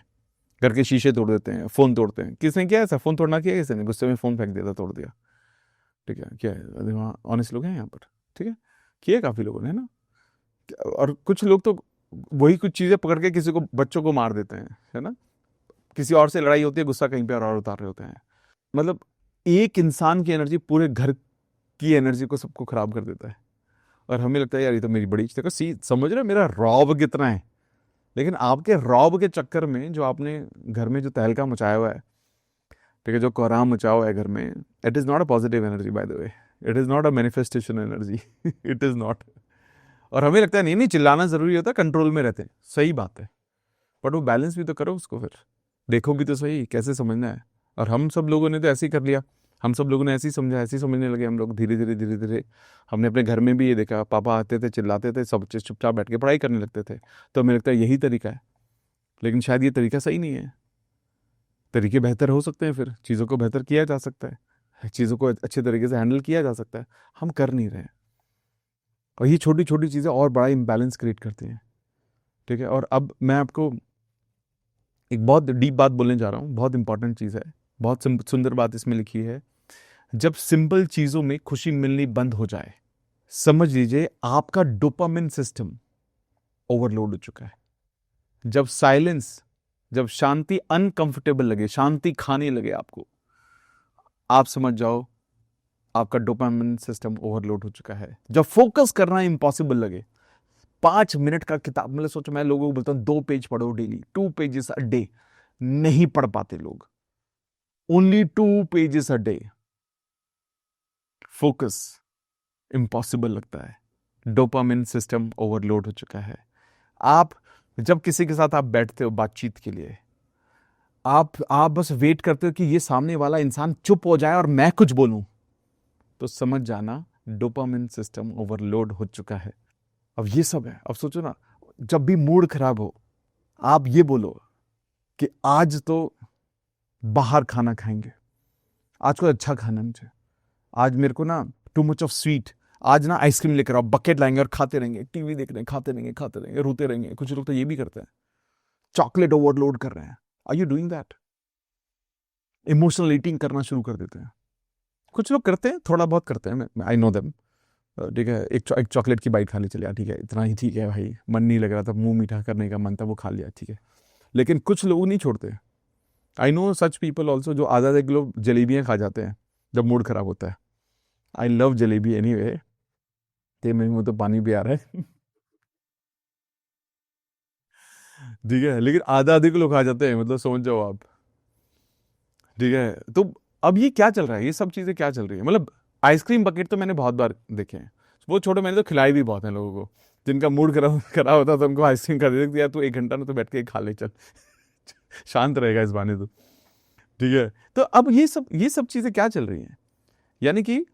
घर के शीशे तोड़ देते हैं, फोन तोड़ते हैं, किसने किया ऐसा, फोन तोड़ना किया किसने, गुस्से में फोन फेंक दिया था, तोड़ दिया, ठीक है, क्या है, ऑनेस्ट लोग हैं यहाँ पर, ठीक है, किए काफी लोगों ने, है ना। और कुछ लोग तो वही कुछ चीजें पकड़ के किसी को, बच्चों को मार देते हैं, है ना, किसी और से लड़ाई होती है, गुस्सा कहीं पे और उतार रहे होते हैं। मतलब एक इंसान की एनर्जी पूरे घर की एनर्जी को, सबको खराब कर देता है। और हमें लगता है यार ये तो मेरी बड़ी देखो, समझ रहे हो मेरा रौब कितना है। लेकिन आपके रौब के चक्कर में जो आपने घर में जो तहलका मचाया हुआ है, ठीक है, जो कोहराम मचाया हुआ है घर में, it is not a positive energy by the way, it is not a manifestation energy, it is not. और हमें लगता है नहीं नहीं चिल्लाना ज़रूरी होता है, कंट्रोल में रहते हैं, सही बात है, बट वो बैलेंस भी तो करो उसको, फिर देखो भी तो सही कैसे समझना है। और हम सब लोगों ने तो ऐसे ही कर लिया, हम सब लोगों ने ऐसे ही समझा, ऐसे ही समझने लगे हम लोग, धीरे धीरे धीरे धीरे। हमने अपने घर में भी ये देखा, पापा आते थे, चिल्लाते थे, सब चुपचाप बैठ के पढ़ाई करने लगते थे। तो हमें लगता है यही तरीका है, लेकिन शायद ये तरीका सही नहीं है। तरीके बेहतर हो सकते हैं, फिर चीज़ों को बेहतर किया जा सकता है, चीज़ों को अच्छे तरीके से हैंडल किया जा सकता है, हम कर नहीं रहे हैं। और ये छोटी छोटी चीज़ें और बड़ा इम्बैलेंस क्रिएट करती हैं, ठीक है। और अब मैं आपको एक बहुत डीप बात बोलने जा रहा हूँ, बहुत इंपॉर्टेंट चीज़ है, बहुत सुंदर बात इसमें लिखी है। जब सिंपल चीज़ों में खुशी मिलनी बंद हो जाए, समझ लीजिए आपका डोपामिन सिस्टम ओवरलोड हो चुका है। जब साइलेंस, जब शांति अनकंफर्टेबल लगे, शांति खाने लगे आपको, आप समझ जाओ आपका डोपामिन सिस्टम ओवरलोड हो चुका है। जब फोकस करना इम्पॉसिबल लगे, 5 मिनट का किताब, मतलब सोचो मैं लोगों को बोलता हूं 2 पेज पढ़ो डेली, 2 पेजेस अ डे, नहीं पढ़ पाते लोग, only 2 pages a day, focus impossible लगता है, डोपामिन सिस्टम ओवरलोड हो चुका है। आप जब किसी के साथ आप बैठते हो बातचीत के लिए, आप बस वेट करते हो कि ये सामने वाला इंसान चुप हो जाए और मैं कुछ बोलूं, तो समझ जाना डोपामिन सिस्टम ओवरलोड हो चुका है। अब ये सब है। अब सोचो ना, जब भी मूड खराब हो, आप ये बोलो कि आज तो बाहर खाना खाएंगे, आज को अच्छा खाना मुझे, आज मेरे को ना टू मच ऑफ स्वीट, आज ना आइसक्रीम लेकर आओ, बकेट लाएंगे और खाते रहेंगे, टीवी देख रहे हैं, खाते रहेंगे, रोते रहेंगे। कुछ लोग तो ये भी करते हैं, चॉकलेट ओवरलोड कर रहे हैं। Are you doing that? Emotional eating करना शुरू कर देते हैं। कुछ लोग करते हैं, थोड़ा बहुत करते हैं, आई नो देम, ठीक है। एक चॉकलेट की बाइट खा ली, चलिए ठीक है, इतना ही ठीक है भाई, मन नहीं लग रहा था, मुंह मीठा करने का मन था, वो खा लिया, ठीक है। लेकिन कुछ लोग नहीं छोड़ते। I know such people also, जो आधा आधा किलो जलेबियाँ खा जाते हैं जब मूड खराब होता है। I love jalebi any way, ते मेरे मुंह तो पानी भी आ रहा है ठीक है, लेकिन आधा आधे किलो खा जाते हैं, मतलब समझ जाओ आप, ठीक है। तो अब ये क्या चल रहा है, ये सब चीज़ें क्या चल रही है? मतलब आइसक्रीम बकेट तो मैंने बहुत बार देखे हैं, वो छोटे, मैंने तो खिलाई भी बहुत है लोगों को, जिनका मूड खराब खराब होता तो उनको आइसक्रीम खा देते, यार तू 1 घंटा ना तो बैठ के खा ले चल शांत रहेगा इस बहाने तो, ठीक है। तो अब ये सब चीज़ें क्या चल रही हैं? यानी कि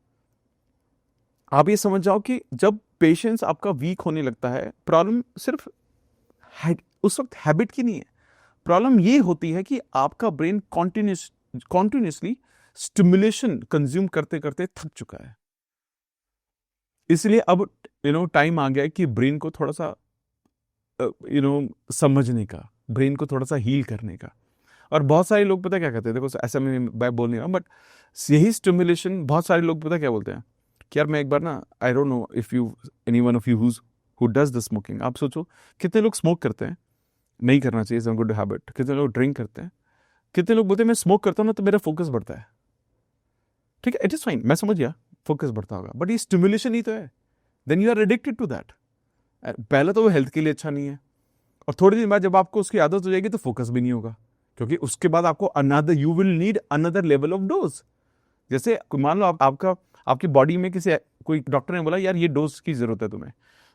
आप ये समझ जाओ कि जब पेशेंस आपका वीक होने लगता है, प्रॉब्लम सिर्फ उस वक्त हैबिट की नहीं है, प्रॉब्लम ये होती है कि आपका ब्रेन कॉन्टिन्यूसली स्टिमुलेशन कंज्यूम करते करते थक चुका है। इसलिए अब टाइम आ गया है कि ब्रेन को थोड़ा सा समझने का, ब्रेन को थोड़ा सा हील करने का। और बहुत सारे लोग पता क्या कहते हैं, देखो ऐसा मैं बोल नहीं रहा, बट यही स्टिमुलेशन, बहुत सारे लोग पता क्या बोलते हैं कि यार मैं एक बार ना, आई don't know if you any one of you who does the smoking, आप सोचो कितने लोग स्मोक करते हैं, नहीं करना चाहिए, इट्स अ गुड हैबिट। कितने लोग ड्रिंक करते हैं, कितने लोग बोलते हैं मैं स्मोक करता हूँ ना तो मेरा फोकस बढ़ता है, ठीक है, इट इज फाइन, मैं समझ गया फोकस बढ़ता होगा, बट ये स्टिमुलेशन ही तो है, then you are addicted to that. पहले तो वो हेल्थ के लिए अच्छा नहीं है, और थोड़ी दिन बाद जब आपको उसकी आदत हो जाएगी तो फोकस भी नहीं होगा, क्योंकि उसके बाद आपको another, you will need another level of dose. जैसे मान लो आपकी बॉडी में कोई डॉक्टर ने बोला यार ये डोज की जरूरत है तुम्हें,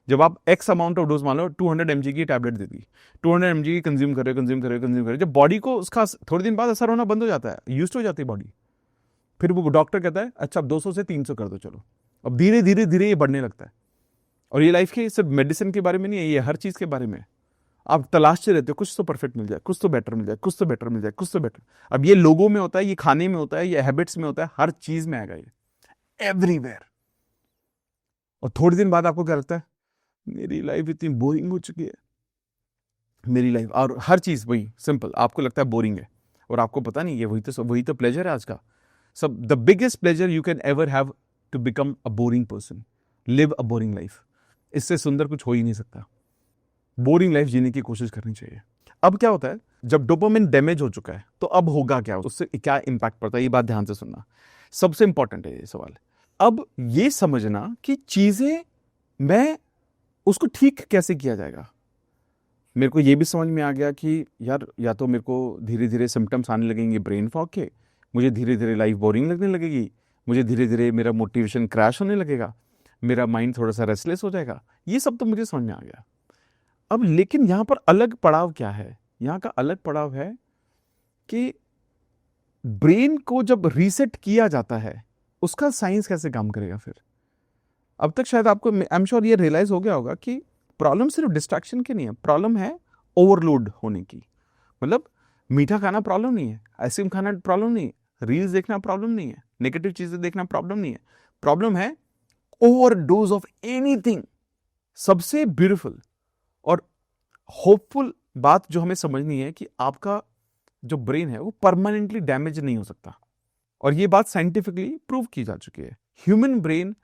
जब आप एक्स अमाउंट ऑफ डोज, मान लो 200 mg की टैबलेट दे दी, 200 mg की कंज्यूम करे, जब बॉडी को उसका थोड़े दिन बाद असर होना बंद हो जाता है, यूज्ड हो जाती है बॉडी, फिर वो डॉक्टर कहता है अच्छा अब 200 से 300 कर दो, चलो। अब धीरे धीरे धीरे ये बढ़ने लगता है। और ये लाइफ के सिर्फ मेडिसिन के बारे में नहीं है, ये हर चीज के बारे में है। आप तलाशते रहते हो कुछ तो परफेक्ट मिल जाए, कुछ तो बेटर मिल जाए, कुछ तो बेटर मिल जाए, कुछ तो बेटर। अब ये लोगों में होता है, ये खाने में होता है, ये हैबिट्स में होता है, हर चीज में आएगा ये, एवरीवेयर। और थोड़े दिन बाद आपको क्या लगता है, मेरी लाइफ इतनी बोरिंग हो चुकी है, मेरी लाइफ, और हर चीज वही सिंपल आपको लगता है बोरिंग है, और आपको पता नहीं ये वही तो प्लेजर है आज का। सब the biggest pleasure you can ever have to become a boring person, live a boring life. इससे सुंदर कुछ हो ही नहीं सकता। बोरिंग लाइफ जीने की कोशिश करनी चाहिए। अब क्या होता है, जब डोपामिन डैमेज हो चुका है तो अब होगा क्या, उससे क्या इंपैक्ट पड़ता है, ये बात ध्यान से सुनना, सबसे इंपॉर्टेंट है ये सवाल। अब ये समझना कि चीजें मैं उसको ठीक कैसे किया जाएगा। मेरे को ये भी समझ में आ गया कि यार या तो मेरे को धीरे धीरे सिम्टम्स आने लगेंगे ब्रेन फॉग के, मुझे धीरे धीरे लाइफ बोरिंग लगने लगेगी, मुझे धीरे धीरे मेरा मोटिवेशन क्रैश होने लगेगा, मेरा माइंड थोड़ा सा रेस्टलेस हो जाएगा, ये सब तो मुझे समझ में आ गया। अब लेकिन यहां पर अलग पड़ाव क्या है, यहां का अलग पड़ाव है कि ब्रेन को जब रीसेट किया जाता है उसका साइंस कैसे काम करेगा फिर। अब तक शायद आपको आई एम श्योर ये रियलाइज हो गया होगा कि प्रॉब्लम सिर्फ डिस्ट्रैक्शन की नहीं है, प्रॉब्लम है ओवरलोड होने की। मतलब मीठा खाना प्रॉब्लम नहीं है, आइसक्रीम खाना प्रॉब्लम नहीं है, रील्स देखना प्रॉब्लम नहीं है, नेगेटिव चीजें देखना प्रॉब्लम नहीं है, प्रॉब्लम है ओवरडोज ऑफ एनीथिंग। सबसे ब्यूटीफुल और होपफुल बात जो हमें समझनी है कि आपका जो ब्रेन है वो परमानेंटली डैमेज नहीं हो सकता, और ये बात साइंटिफिकली प्रूव की जा चुकी है। ह्यूमन ब्रेन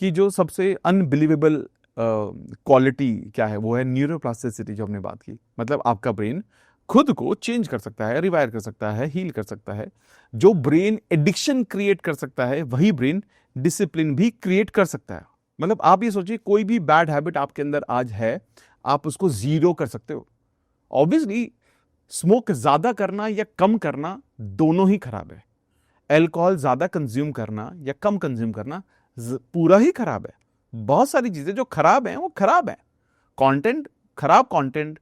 की जो सबसे अनबिलीवेबल क्वालिटी क्या है, वो है न्यूरोप्लास्टिसिटी, जो हमने बात की। मतलब आपका ब्रेन खुद को चेंज कर सकता है, रिवायर कर सकता है, हील कर सकता है। जो ब्रेन एडिक्शन क्रिएट कर सकता है वही ब्रेन डिसिप्लिन भी क्रिएट कर सकता है। मतलब आप ये सोचिए, कोई भी बैड हैबिट आपके अंदर आज है, आप उसको जीरो कर सकते हो। ऑब्वियसली स्मोक ज्यादा करना या कम करना दोनों ही खराब है। अल्कोहल ज्यादा कंज्यूम करना या कम कंज्यूम करना पूरा ही खराब है। बहुत सारी चीजें जो खराब हैं वो खराब है। कंटेंट, खराब कंटेंट,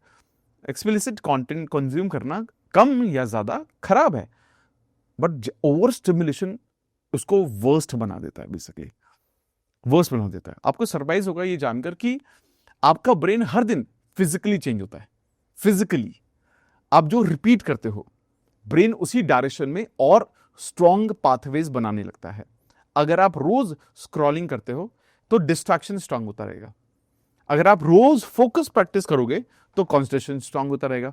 एक्सप्लिसिट कंटेंट कंज्यूम करना कम या ज्यादा खराब है, बट ओवर स्टिमुलेशन उसको वर्स्ट बना देता है, बेसिकली वर्स्ट बना देता है। आपको सरप्राइज होगा ये जानकर कि आपका ब्रेन हर दिन फिजिकली चेंज होता है। फिजिकली आप जो रिपीट करते हो, ब्रेन उसी डायरेक्शन में और स्ट्रॉन्ग पाथवेज बनाने लगता है। अगर आप रोज स्क्रॉलिंग करते हो तो डिस्ट्रैक्शन स्ट्रांग होता रहेगा। अगर आप रोज फोकस प्रैक्टिस करोगे तो कॉन्सेंट्रेशन स्ट्रांग होता रहेगा।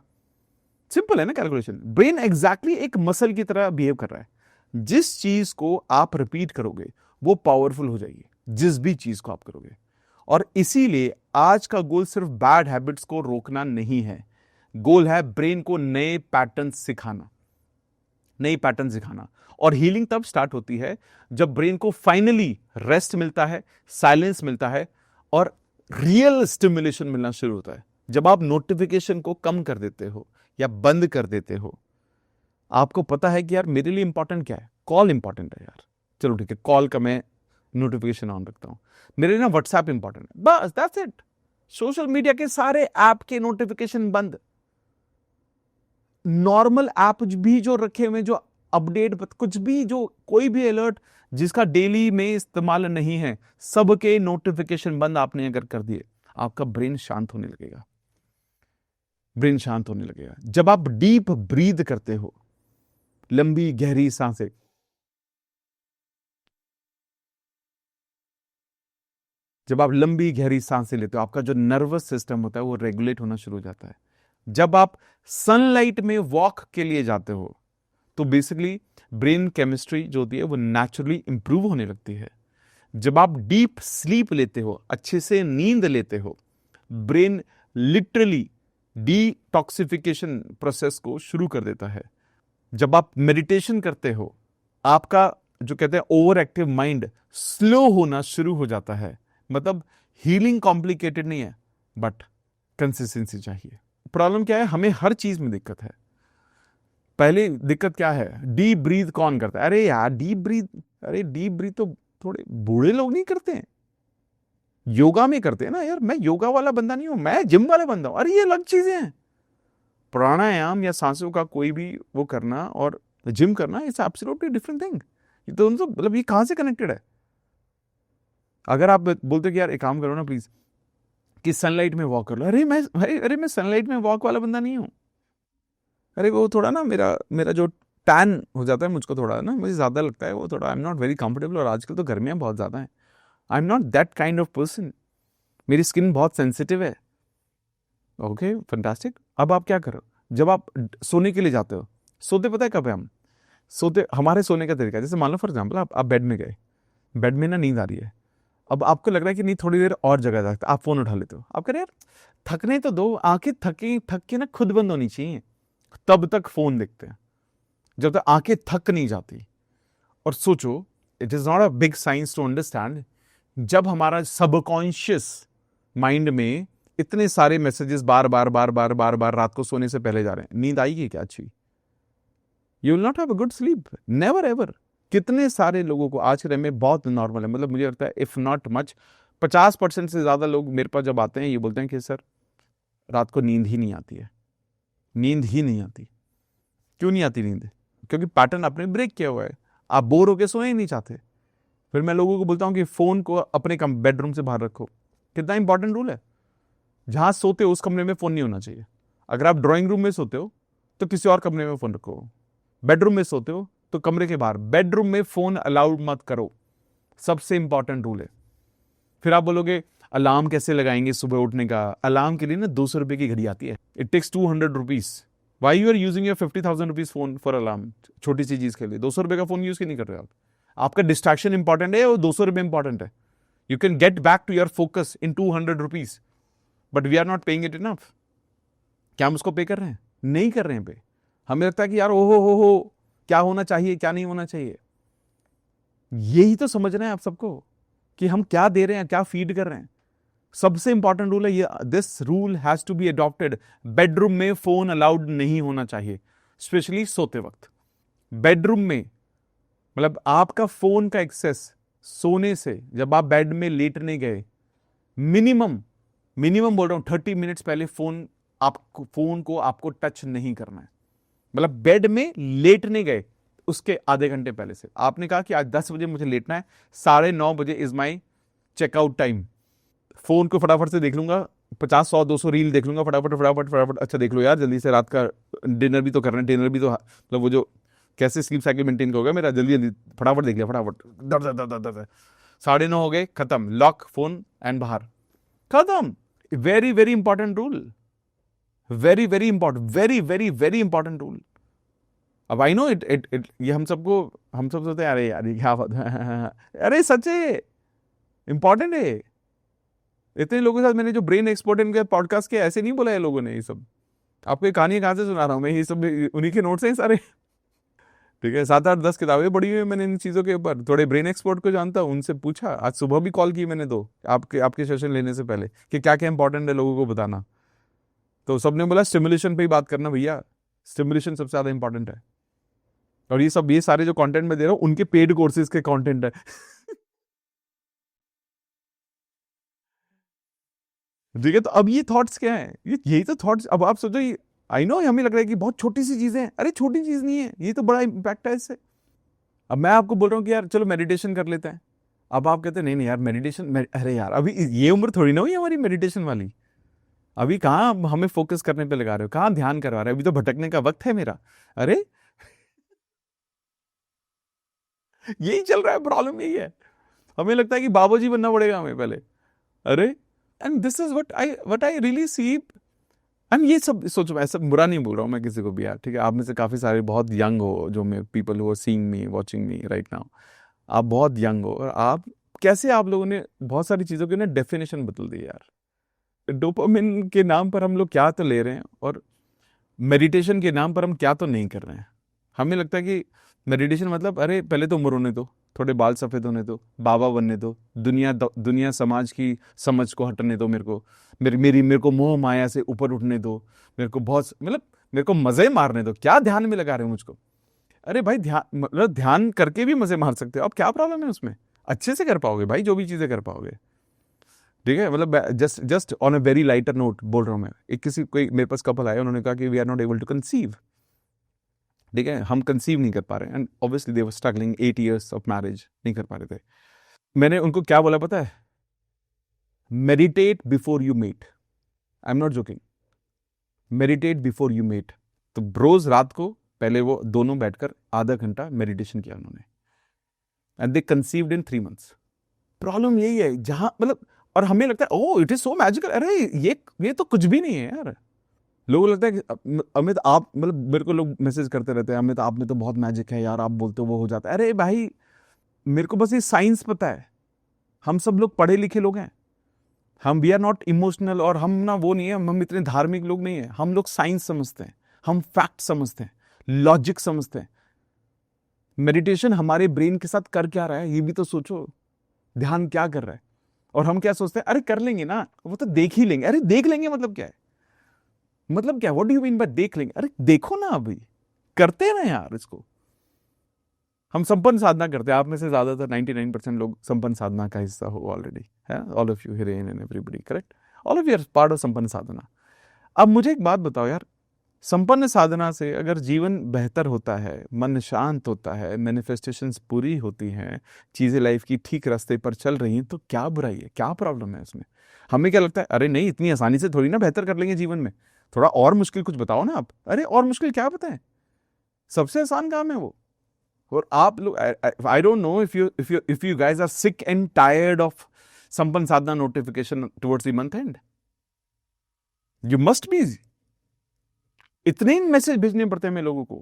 सिंपल है ना कैलकुलेशन। ब्रेन एग्जैक्टली एक मसल की तरह बिहेव कर रहा है। जिस चीज को आप रिपीट करोगे वो पावरफुल हो जाएगी, जिस भी चीज को आप करोगे। और इसीलिए आज का गोल सिर्फ बैड हैबिट्स को रोकना नहीं है, गोल है ब्रेन को नए पैटर्न सिखाना, नई पैटर्न सिखाना। और हीलिंग तब स्टार्ट होती है जब ब्रेन को फाइनली रेस्ट मिलता है, साइलेंस मिलता है और रियल स्टिमुलेशन मिलना शुरू होता है। जब आप नोटिफिकेशन को कम कर देते हो या बंद कर देते हो, आपको पता है कि यार मेरे लिए इंपॉर्टेंट क्या है, कॉल इंपॉर्टेंट है यार, चलो ठीक है कॉल का मैं नोटिफिकेशन ऑन रखता हूं, मेरे लिए ना व्हाट्सएप इंपॉर्टेंट है, बस दैट्स इट। सोशल मीडिया के सारे ऐप के नोटिफिकेशन बंद। नॉर्मल ऐप भी जो रखे हुए, जो अपडेट कुछ भी, जो कोई भी अलर्ट जिसका डेली में इस्तेमाल नहीं है, सबके नोटिफिकेशन बंद आपने अगर कर दिए, आपका ब्रेन शांत होने लगेगा। ब्रेन शांत होने लगेगा जब आप डीप ब्रीद करते हो, लंबी गहरी सांसें। जब आप लंबी गहरी सांसें लेते हो, आपका जो नर्वस सिस्टम होता है वो रेगुलेट होना शुरू हो जाता है। जब आप सनलाइट में वॉक के लिए जाते हो तो बेसिकली ब्रेन केमिस्ट्री जो होती है वो नेचुरली इंप्रूव होने लगती है। जब आप डीप स्लीप लेते हो, अच्छे से नींद लेते हो, ब्रेन लिटरली डिटॉक्सिफिकेशन प्रोसेस को शुरू कर देता है। जब आप मेडिटेशन करते हो, आपका जो कहते हैं ओवर एक्टिव माइंड स्लो होना शुरू हो जाता है। मतलब हीलिंग कॉम्प्लिकेटेड नहीं है, बट कंसिस्टेंसी चाहिए। प्रॉब्लम क्या है, हमें हर चीज में दिक्कत है। पहले दिक्कत क्या है, डीप ब्रीथ कौन करता है? अरे यार डीप ब्रीथ, अरे डीप ब्रीथ तो थोड़े बूढ़े लोग नहीं करते हैं, योगा में करते हैं ना यार। मैं योगा वाला बंदा नहीं हूं, मैं जिम वाला बंदा हूं। अरे ये अलग चीजें हैं। प्राणायाम या सांसों का कोई भी वो करना और जिम करना, इट्स एब्सोल्युटली डिफरेंट थिंग। ये तो उनको मतलब ये कहां से कनेक्टेड है? अगर आप बोलते कि यार एक काम करो ना प्लीज, कि सनलाइट में वॉक कर लो, अरे मैं सनलाइट में वॉक वाला बंदा नहीं हूं। अरे वो थोड़ा ना मेरा मेरा जो टैन हो जाता है, मुझको थोड़ा ना, मुझे ज्यादा लगता है वो थोड़ा, आई एम नॉट वेरी कंफर्टेबल। और आजकल तो गर्मियां बहुत ज्यादा हैं, आई am not that kind of person, मेरी स्किन बहुत सेंसिटिव है। Okay fantastic. अब आप क्या करो, जब आप सोने के लिए जाते हो, सोते पता है कब है हम सोते? हमारे सोने का तरीका, जैसे मान लो फॉर एग्जाम्पल आप बेड में गए, बेड में ना नींद आ रही है, अब आपको लग रहा है कि नहीं थोड़ी देर और जगह जाता, आप फोन उठा लेते हो। आप कह रहे यार थकने तो दो, आंखें थक के ना खुद बंद होनी चाहिए। तब तक फोन देखते हैं, जब तक आंखें थक नहीं जाती। और सोचो, it is not a big science to understand, जब हमारा सबकॉन्शियस माइंड में इतने सारे मैसेजेस बार बार बार बार बार बार रात को सोने से पहले जा रहे हैं, नींद आएगी क्या अच्छी? You will not have a good sleep, never ever. कितने सारे लोगों को आज के टाइम में बहुत नॉर्मल है, मतलब मुझे लगता है इफ नॉट मच 50% से ज्यादा लोग मेरे पास जब आते हैं ये बोलते हैं कि सर रात को नींद ही नहीं आती है, नींद ही नहीं आती। क्यों नहीं आती नींद? क्योंकि पैटर्न आपने ब्रेक किया हुआ है, आप बोर होकर सोए ही नहीं चाहते। फिर मैं लोगों को बोलता हूं कि फोन को अपने बेडरूम से बाहर रखो। कितना इंपॉर्टेंट रूल है, जहां सोते हो उस कमरे में फोन नहीं होना चाहिए। अगर आप ड्राइंग रूम में सोते हो तो किसी और कमरे में फोन रखो, बेडरूम में सोते हो तो कमरे के बाहर, बेडरूम में फोन अलाउड मत करो, सबसे इंपॉर्टेंट रूल है। फिर आप बोलोगे अलार्म कैसे लगाएंगे सुबह उठने का? अलार्म के लिए ना 200 रुपए की घड़ी आती है, it takes 200 rupees. Why you are using your 50,000 rupees phone for alarm? छोटी सी चीज के लिए 200 रुपए का फोन यूज क्यों नहीं कर रहे आप? आपका डिस्ट्रैक्शन इंपॉर्टेंट है और 200 रुपए इंपॉर्टेंट है? You can get back to your focus in 200 rupees, but we are not paying it enough. क्या हम उसको पे कर रहे हैं? नहीं कर रहे हैं पे। हमें लगता है कि यार ओहो हो क्या होना चाहिए क्या नहीं होना चाहिए। यही तो समझ रहे हैं आप सबको कि हम क्या दे रहे हैं, क्या फीड कर रहे हैं। सबसे इंपॉर्टेंट रूल है ये, this rule has to be adopted. Bedroom में फोन अलाउड नहीं होना चाहिए, स्पेशली सोते वक्त। बेडरूम में मतलब आपका फोन का एक्सेस सोने से, जब आप बेड में लेटने गए, मिनिमम बोल रहा हूं 30 मिनट्स पहले फोन को आपको टच नहीं करना है। मतलब बेड में लेटने गए उसके आधे घंटे पहले से आपने कहा कि आज 10 बजे मुझे लेटना है, 9:30 बजे is my checkout time. Phone को फटाफट से देख लूंगा, 50 100 200 रील देख लूंगा, फटाफट फटाफट फटाफट। अच्छा देख लो यार जल्दी से, रात का डिनर भी तो करना है, डिनर भी तो मतलब वो जो कैसे स्लीप साइकिल मेंटेन होगा मेरा, जल्दी जल्दी फटाफट देख लिया, फटाफट 9:30 हो गए, खत्म, लॉक फोन एंड बाहर, खत्म। Very very important rule, very very important, very very very important rule. अब आई नो इट ये हम सब सोचते हैं अरे यार क्या बात है, अरे सच है, इंपॉर्टेंट है। इतने लोगों के साथ मैंने जो ब्रेन एक्सपर्ट इनके पॉडकास्ट के, ऐसे नहीं बोला है लोगों ने ये सब। आपको ये कहानी कहां से सुना रहा हूं मैं, ये सब उन्हीं के नोट्स हैं सारे। ठीक है, 7 8 10 किताबें पढ़ी हुई है मैंने इन चीजों के ऊपर, थोड़े ब्रेन एक्सपर्ट को जानता हूं, उनसे पूछा। आज सुबह भी कॉल की मैंने दो आपके सेशन लेने से पहले कि क्या क्या इंपॉर्टेंट है लोगों को बताना। तो सबने बोला स्टिमुलेशन पे ही बात करना भैया, स्टिमुलेशन सबसे ज्यादा इंपॉर्टेंट है। और ये सारे जो कंटेंट मैं दे रहा हूं उनके पेड कोर्सेज के कंटेंट है। ठीक है, तो अब ये थॉट्स क्या है, यही तो थॉट्स। अब आप सोचो, आई नो हमें लग रहा है कि बहुत छोटी सी चीजें हैं, अरे छोटी चीज नहीं है, ये तो बड़ा इंपैक्ट है इससे। अब मैं आपको बोल रहा हूँ कि यार चलो मेडिटेशन कर लेते हैं, अब आप कहते हैं नहीं नहीं यार मेडिटेशन, अरे यार अभी ये उम्र थोड़ी ना हुई हमारी मेडिटेशन वाली, अभी कहाँ हमें फोकस करने पे लगा रहे हो, कहाँ ध्यान करवा रहे हो, अभी तो भटकने का वक्त है मेरा। अरे यही चल रहा है, प्रॉब्लम यही है। हमें लगता है कि बाबूजी बनना पड़ेगा हमें पहले। अरे and this is what I really see. And ये सब सोचो, ऐसा बुरा नहीं बोल रहा हूँ मैं किसी को भी यार, ठीक है, आप में से काफी सारे बहुत यंग हो, जो मैं people who are seeing me watching me right now, आप बहुत यंग हो, और आप कैसे, आप लोगों ने बहुत सारी चीजों की ना डेफिनेशन बदल दी यार। डोपामिन के नाम पर हम लोग क्या तो ले रहे हैं, और मेडिटेशन के नाम पर हम क्या तो नहीं कर रहे हैं। हमें लगता है कि मेडिटेशन मतलब अरे पहले तो उम्र होने दो, थोड़े बाल सफेद होने दो, बाबा बनने दो, दुनिया समाज की समझ को हटने दो, मेरे को मोह माया से ऊपर उठने दो, मेरे को बहुत मतलब मेरे को मजे मारने दो। क्या ध्यान में लगा रहे हो मुझको? अरे भाई ध्यान मतलब ध्यान करके भी मजे मार सकते हो, अब क्या प्रॉब्लम है उसमें? अच्छे से कर पाओगे भाई, जो भी चीजें कर पाओगे। ठीक है, मतलब just on a very lighter note बोल रहा हूँ मैं। कोई मेरे पास कपल आया, उन्होंने कहा कि we are not able to conceive. ठीक है, हम कंसीव नहीं कर पा रहे, and obviously they were struggling 8 years of marriage, नहीं कर पा रहे थे। मैंने उनको क्या बोला पता है? Meditate before you mate. I am not joking, meditate before you mate. तो रोज रात को पहले वो दोनों बैठकर आधा घंटा मेडिटेशन किया उन्होंने, and they conceived in 3 months। Problem यही है जहां मतलब, और हमें लगता है oh it is so magical, अरे ये तो कुछ भी नहीं है यार। लोगों को लगता है कि अमित आप मतलब, मेरे को लोग मैसेज करते रहते हैं, अमित आप में तो बहुत मैजिक है यार, आप बोलते हो वो हो जाता है। अरे भाई मेरे को बस ये साइंस पता है, हम सब लोग पढ़े लिखे लोग हैं, हम वी आर नॉट इमोशनल, और हम ना वो नहीं है, हम इतने धार्मिक लोग नहीं है, हम लोग साइंस समझते हैं, हम फैक्ट समझते हैं, लॉजिक समझते हैं। मेडिटेशन हमारे ब्रेन के साथ कर क्या रहा है ये भी तो सोचो, ध्यान क्या कर रहा है। और हम क्या सोचते हैं, अरे कर लेंगे ना, वो तो देख ही लेंगे। अरे देख लेंगे मतलब क्या है, मतलब क्या, what do you mean by देख लेंगे? अरे देखो ना, अभी करते हैं ना यार इसको। हम संपन्न साधना करते हैं, आप में से ज्यादातर 99% लोग संपन्न साधना का हिस्सा हो ऑलरेडी, है all of you Hiren and everybody, correct? All of you are part of Sampann Sadhana. अब मुझे एक बात बताओ यार, संपन्न साधना से अगर जीवन बेहतर होता है, मन शांत होता है, मैनिफेस्टेशंस पूरी होती हैं, चीजें लाइफ की ठीक रास्ते पर चल रही हैं, तो क्या बुराई है, क्या प्रॉब्लम है इसमें? हमें क्या लगता है, अरे नहीं इतनी आसानी से थोड़ी ना बेहतर कर लेंगे जीवन में, थोड़ा और मुश्किल कुछ बताओ ना आप। अरे और मुश्किल क्या बताएं, सबसे आसान काम है वो। और आप लोग, I don't know if you guys are sick and tired of Sampann Sadhana notification towards the month end, you must be. इतने ही मैसेज भेजने पड़ते हैं मैं लोगों को,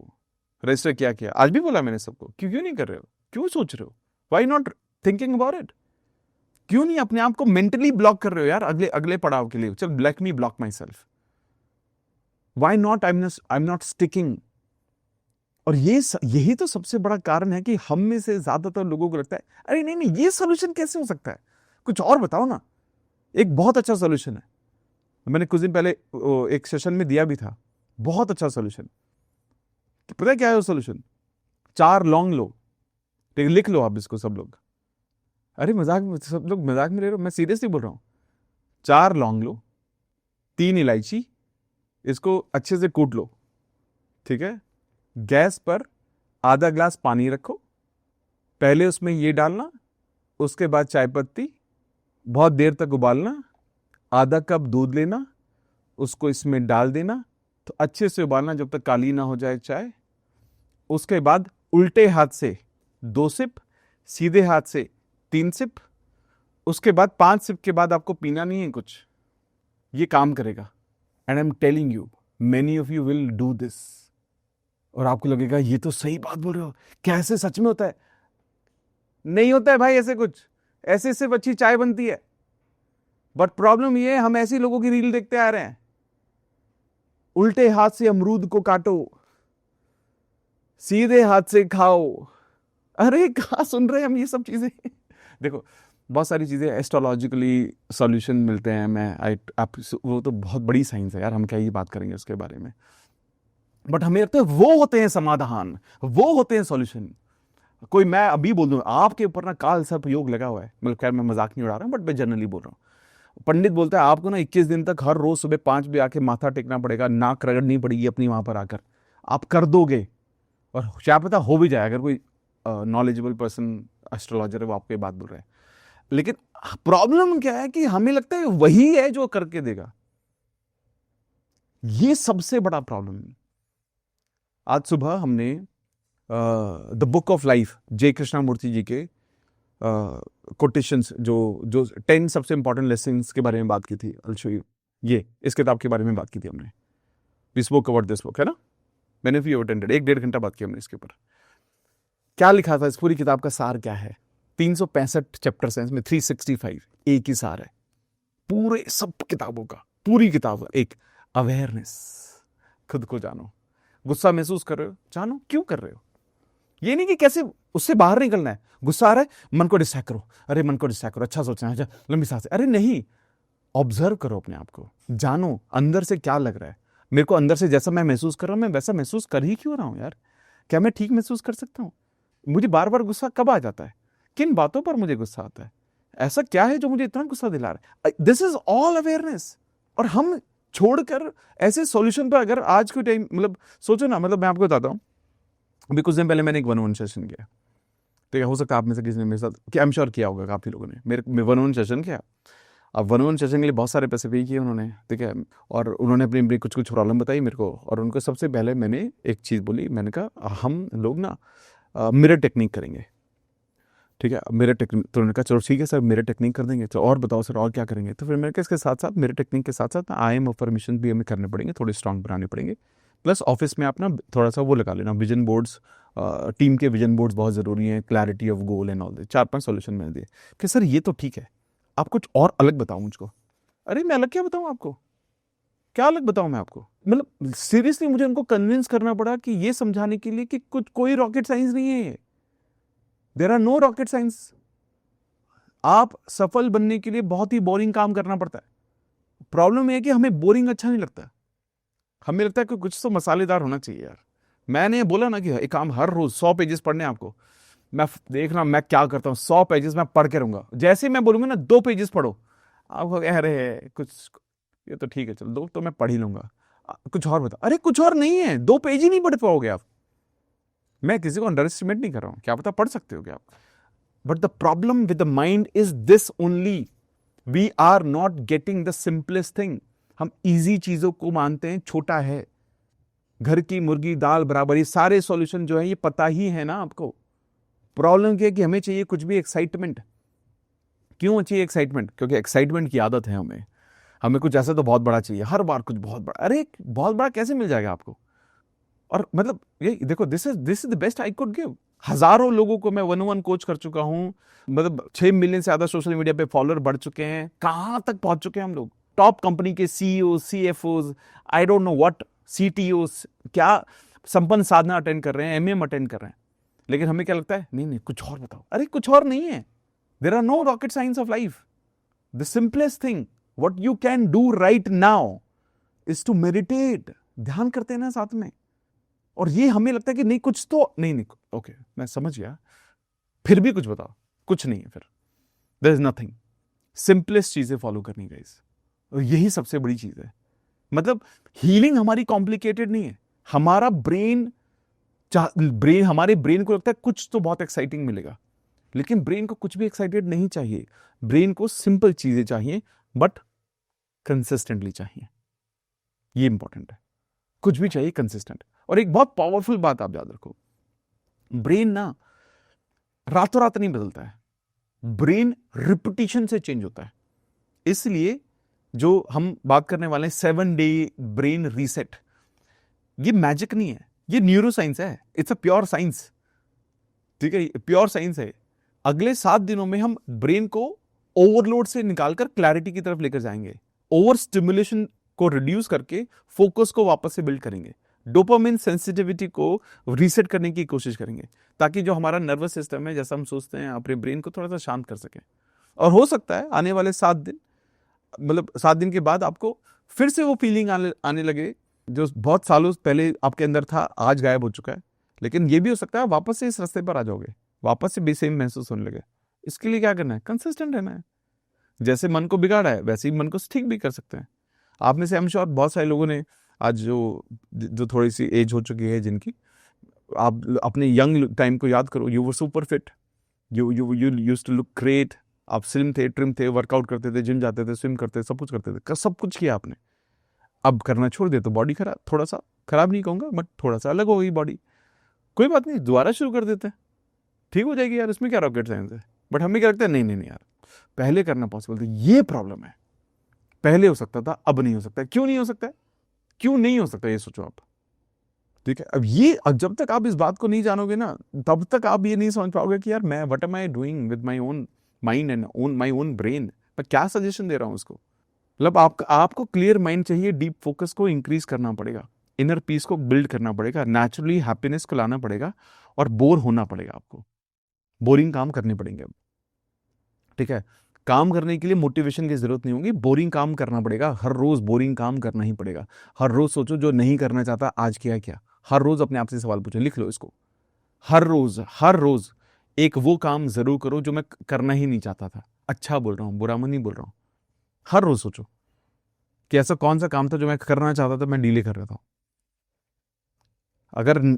रजिस्टर क्या किया, आज भी बोला मैंने सबको, क्यों नहीं कर रहे हो, क्यों सोच रहे हो, why not thinking about it? क्यों नहीं अपने आप को मेंटली ब्लॉक कर रहे हो यार अगले अगले पड़ाव के लिए? चल black me block myself, why not? I am not sticking. और यही तो सबसे बड़ा कारण है कि हम में से ज्यादातर लोगों को लगता है, अरे नहीं नहीं ये सोल्यूशन कैसे हो सकता है, कुछ और बताओ ना। एक बहुत अच्छा सोल्यूशन है, मैंने कुछ दिन पहले एक सेशन में दिया भी था, बहुत अच्छा सोल्यूशन। पता है क्या है वो सोल्यूशन? 4 लौंग लो, ठीक, लिख लो आप इसको सब लोग। अरे मजाक में, सब लोग मजाक में ले रहे हो, मैं सीरियसली बोल रहा हूं। 4 लौंग लो, 3 इलायची, इसको अच्छे से कूट लो, ठीक है। गैस पर आधा ग्लास पानी रखो, पहले उसमें ये डालना, उसके बाद चाय पत्ती, बहुत देर तक उबालना, आधा कप दूध लेना, उसको इसमें डाल देना, तो अच्छे से उबालना जब तक काली ना हो जाए चाय। उसके बाद उल्टे हाथ से 2 सिप, सीधे हाथ से 3 सिप, उसके बाद 5 सिप के बाद आपको पीना नहीं है कुछ। ये काम करेगा, and I am telling you many of you will do this. और आपको लगेगा ये तो सही बात बोल रहे हो, क्या ऐसे सच में होता है? नहीं होता है भाई ऐसे कुछ, ऐसे सिर्फ अच्छी चाय बनती है। बट प्रॉब्लम ये है, हम ऐसे लोगों की रील देखते आ रहे हैं, उल्टे हाथ से अमरूद को काटो, सीधे हाथ से खाओ। अरे कहां सुन रहे हैं हम ये सब चीजें? देखो बहुत सारी चीजें एस्ट्रोलॉजिकली सॉल्यूशन मिलते हैं, वो तो बहुत बड़ी साइंस है यार, हम क्या ही बात करेंगे उसके बारे में। बट हमें लगता है वो होते हैं समाधान, वो होते हैं सॉल्यूशन। कोई मैं अभी बोल दूं आपके ऊपर ना काल सर्प योग लगा हुआ है, मतलब खैर मैं मजाक नहीं उड़ा रहा हूं, बट मैं जनरली बोल रहा हूं। पंडित बोलता है आपको ना 21 दिन तक हर रोज सुबह 5 बजे आके माथा टेकना पड़ेगा, नाक रगड़नी पड़ेगी अपनी वहां पर आकर, आप कर दोगे और क्या पता हो भी जाए, अगर कोई नॉलेजेबल पर्सन एस्ट्रोलॉजर है वो आपको ये बात बोल रहा है। लेकिन प्रॉब्लम क्या है कि हमें लगता है वही है जो करके देगा, ये सबसे बड़ा प्रॉब्लम है। आज सुबह हमने द बुक ऑफ लाइफ जय कृष्णामूर्ति जी के कोटेशंस, जो 10 सबसे इंपॉर्टेंट लेसन्स के बारे में बात की थी, I'll show you। ये इस किताब के बारे में बात की थी हमने, we spoke about this book, है ना। मैंने भी अटेंडेड, 1-1.5 घंटा बात की हमने इसके ऊपर। क्या लिखा था, इस पूरी किताब का सार क्या है? 365 चैप्टर्स हैं इसमें, 365 एक ही सार है पूरे सब किताबों का। पूरी किताब एक, अवेयरनेस, खुद को जानो। गुस्सा महसूस कर रहे हो, जानो क्यों कर रहे हो। ये नहीं कि कैसे उससे बाहर निकलना है, गुस्सा आ रहा है मन को डिस्ट्रैक्ट करो, अरे मन को डिस्ट्रैक्ट करो, अच्छा सोचना है, अच्छा लंबी सांस, अरे नहीं, ऑब्जर्व करो अपने आप को, जानो अंदर से क्या लग रहा है। मेरे को अंदर से जैसा मैं महसूस कर रहा हूं, मैं वैसा महसूस कर ही क्यों रहा हूं यार? क्या मैं ठीक महसूस कर सकता हूं? मुझे बार बार गुस्सा कब आ जाता है, किन बातों पर मुझे गुस्सा आता है, ऐसा क्या है जो मुझे इतना गुस्सा दिला रहा है? This is all awareness. और हम छोड़कर ऐसे सॉल्यूशन पर, अगर आज के टाइम, मतलब सोचो ना, मतलब मैं आपको बताता हूं, अभी कुछ दिन पहले मैंने एक 1-on-1 सेशन किया, ठीक है। हो सकता है आप में से किसी ने मेरे साथ, कि आई एम श्योर किया होगा काफी लोगों ने, मेरे 1-on-1 सेशन किया। अब 1-on-1 सेशन के लिए बहुत सारे पैसे पे किए उन्होंने, ठीक है। और उन्होंने अपनी कुछ कुछ प्रॉब्लम बताई मेरे को, और उनको सबसे पहले मैंने एक चीज़ बोली, मैंने कहा हम लोग ना मिरर टेक्निक करेंगे, ठीक है। मिरर टेक्निक, तो उन्होंने कहा चलो ठीक है सर मिरर टेक्निक कर देंगे, तो और बताओ सर और क्या करेंगे। तो फिर मैंने कहा इसके साथ साथ मिरर टेक्निक के साथ साथ IM अफर्मेशन भी हमें करने पड़ेंगे, थोड़े स्ट्रांग बनाने पड़ेंगे। प्लस ऑफिस में आप ना थोड़ा सा वो लगा लेना, विजन बोर्ड्स, टीम के विजन बोर्ड्स बहुत ज़रूरी हैं, clarity of goal and all, 4-5 solution मैंने दिए कि सर ये तो ठीक है, आप कुछ और अलग बताओ मुझको। अरे मैं अलग क्या बताऊँ आपको, क्या अलग बताऊँ मैं आपको? मतलब सीरियसली मुझे उनको कन्विंस करना पड़ा कि ये समझाने के लिए कि कुछ कोई रॉकेट साइंस नहीं है ये। There are no rocket science. आप सफल बनने के लिए बहुत ही बोरिंग काम करना पड़ता है। प्रॉब्लम यह है कि हमें बोरिंग अच्छा नहीं लगता, हमें लगता है कि कुछ तो मसालेदार होना चाहिए यार। मैंने बोला ना कि एक काम हर रोज 100 पेजेस पढ़ने आपको, मैं देखना मैं क्या करता हूँ, 100 पेजेस मैं पढ़ के रहूंगा। जैसे ही मैं बोलूंगा ना 2 पेजेस पढ़ो, आपको अरे कुछ ये तो ठीक है चलो 2 तो मैं पढ़ ही लूंगा, कुछ और बताओ। अरे कुछ और नहीं है, 2 पेज ही नहीं पढ़ पाओगे आप। मैं किसी को अंडर एस्टिमेट नहीं कर रहा हूं, क्या पता पढ़ सकते हो क्या आप। But the problem with the mind is this only, we are not getting the simplest thing. हम इजी चीजों को मानते हैं, छोटा है, घर की मुर्गी दाल बराबर, ये सारे सॉल्यूशन जो है ये पता ही है ना आपको। प्रॉब्लम क्या है कि हमें चाहिए कुछ भी एक्साइटमेंट। क्यों चाहिए एक्साइटमेंट? क्योंकि एक्साइटमेंट की आदत है हमें। हमें कुछ ऐसा तो बहुत बड़ा चाहिए, हर बार कुछ बहुत बड़ा। अरे बहुत बड़ा कैसे मिल जाएगा आपको? और मतलब ये देखो, this is the best I could give. हजारों लोगों को मैं 1-on-1 कोच कर चुका हूं, मतलब 6 मिलियन से ज्यादा सोशल मीडिया पे फॉलोअर बढ़ चुके हैं। कहां तक पहुंच चुके हैं हम लोग? टॉप कंपनी के CEO, CFO, I don't know what, CTO, क्या संपन्न साधना अटेंड कर रहे हैं, एमएम अटेंड कर रहे हैं। लेकिन हमें क्या लगता है, नहीं नहीं कुछ और बताओ। अरे कुछ और नहीं है। There are no rocket science of life. The simplest thing what you can do right now is to meditate. ध्यान करते हैं ना साथ में, और ये हमें लगता है कि नहीं कुछ तो नहीं, ओके मैं समझ गया, फिर भी कुछ बताओ। कुछ नहीं है फिर, देयर इज नथिंग। सिंपलेस्ट चीजें फॉलो करनी गाइस, और यही सबसे बड़ी चीज है। मतलब हीलिंग हमारी कॉम्प्लिकेटेड नहीं है। हमारा ब्रेन हमारे ब्रेन को लगता है कुछ तो बहुत एक्साइटिंग मिलेगा, लेकिन ब्रेन को कुछ भी एक्साइटेड नहीं चाहिए। ब्रेन को सिंपल चीजें चाहिए, बट कंसिस्टेंटली चाहिए। ये इंपॉर्टेंट है, कुछ भी चाहिए कंसिस्टेंट। और एक बहुत पावरफुल बात आप याद रखो, ब्रेन ना रातों रात नहीं बदलता है, ब्रेन रिपीटिशन से चेंज होता है। इसलिए जो हम बात करने वाले हैं 7 डे ब्रेन रीसेट, ये मैजिक नहीं है, ये न्यूरो साइंस है। इट्स अ प्योर साइंस, ठीक है, प्योर साइंस है। अगले 7 दिनों में हम ब्रेन को ओवरलोड से निकालकर क्लैरिटी की तरफ लेकर जाएंगे। ओवर स्टिमुलेशन को रिड्यूस करके फोकस को वापस से बिल्ड करेंगे। डोपामिन सेंसिटिविटी को रीसेट करने की कोशिश करेंगे, ताकि जो हमारा नर्वस सिस्टम है, जैसा हम सोचते हैं, अपने ब्रेन को थोड़ा सा शांत कर सके। और हो सकता है आने वाले 7 दिन, मतलब 7 दिन के बाद आपको फिर से वो फीलिंग आने लगे जो बहुत सालों पहले आपके अंदर था, आज गायब हो चुका है। लेकिन ये भी हो सकता है वापस से इस रास्ते पर आ जाओगे, वापस से भी सेम महसूस होने लगे। इसके लिए क्या करना है? कंसिस्टेंट रहना है। जैसे मन को बिगाड़ा है, वैसे ही मन को ठीक भी कर सकते हैं। आप में से आई एम श्योर बहुत सारे लोगों ने आज जो थोड़ी सी एज हो चुकी है जिनकी, आप अपने यंग टाइम को याद करो, you were super fit, you used to look great. आप स्लिम थे, ट्रिम थे, वर्कआउट करते थे, जिम जाते थे, स्विम करते थे, सब कुछ करते थे, सब कुछ किया आपने। अब करना छोड़ दिया तो बॉडी खराब, थोड़ा सा खराब नहीं कहूंगा, बट थोड़ा सा अलग हो गई बॉडी। कोई बात नहीं, दोबारा शुरू कर देते हैं, ठीक हो जाएगी यार, इसमें क्या रॉकेट साइंस है। बट हमें क्या लगता है, नहीं नहीं नहीं यार, पहले करना पॉसिबल था। ये प्रॉब्लम है, पहले हो सकता था, अब नहीं हो सकता। क्यों नहीं हो सकता है? क्यों नहीं हो सकता, ये सोचो आप। ठीक है, अब जब तक आप इस बात को नहीं जानोगे ना, तब तक आप ये नहीं समझ पाओगे कि यार मैं what am I doing with my own mind and my own brain. मैं क्या सजेशन दे रहा हूं उसको। मतलब आपको क्लियर माइंड चाहिए, डीप फोकस को इंक्रीज करना पड़ेगा, इनर पीस को बिल्ड करना पड़ेगा, नेचुरली हैप्पीनेस को लाना पड़ेगा, और बोर होना पड़ेगा आपको, बोरिंग काम करने पड़ेंगे। ठीक है, काम करने के लिए मोटिवेशन की जरूरत नहीं होगी, बोरिंग काम करना पड़ेगा, हर रोज बोरिंग काम करना ही पड़ेगा। हर रोज सोचो जो नहीं करना चाहता आज किया क्या। हर रोज अपने आप से सवाल पूछो, लिख लो इसको। हर रोज एक वो काम जरूर करो जो मैं करना ही नहीं चाहता था। अच्छा बोल रहा हूं, बुरा मन नहीं बोल रहा हूं। हर रोज सोचो कि ऐसा कौन सा काम था जो मैं करना चाहता था, मैं डिले कर रहा था।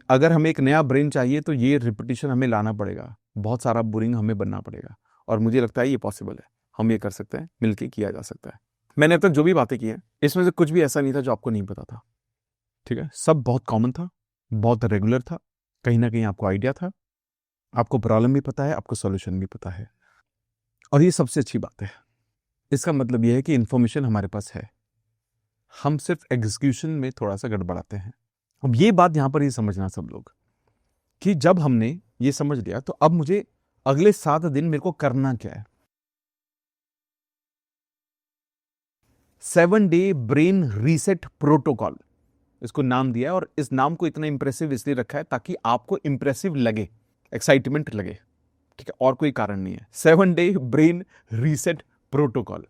अगर हमें एक नया ब्रेन चाहिए तो ये रिपीटिशन हमें लाना पड़ेगा, बहुत सारा बोरिंग हमें बनना पड़ेगा। और मुझे लगता है ये पॉसिबल है, हम ये कर सकते हैं, मिलके किया जा सकता है। मैंने अब तक जो भी बातें की हैं, इसमें से कुछ भी ऐसा नहीं था जो आपको नहीं पता था। ठीक है, सब बहुत कॉमन था, बहुत रेगुलर था। कहीं ना कहीं आपको आइडिया था, आपको प्रॉब्लम भी पता है, आपको सॉल्यूशन भी पता है। और ये सबसे अच्छी बात है। इसका मतलब यह है कि इंफॉर्मेशन हमारे पास है, हम सिर्फ एग्जीक्यूशन में थोड़ा सा गड़बड़ाते हैं। अब ये बात यहां पर ही समझना सब लोग, कि जब हमने ये समझ लिया तो अब मुझे अगले 7 दिन मेरे को करना क्या है। 7 डे ब्रेन रीसेट प्रोटोकॉल, इसको नाम दिया है, और इस नाम को इतना इंप्रेसिव इसलिए रखा है ताकि आपको इंप्रेसिव लगे, एक्साइटमेंट लगे, ठीक है, और कोई कारण नहीं है। 7-day ब्रेन रीसेट प्रोटोकॉल,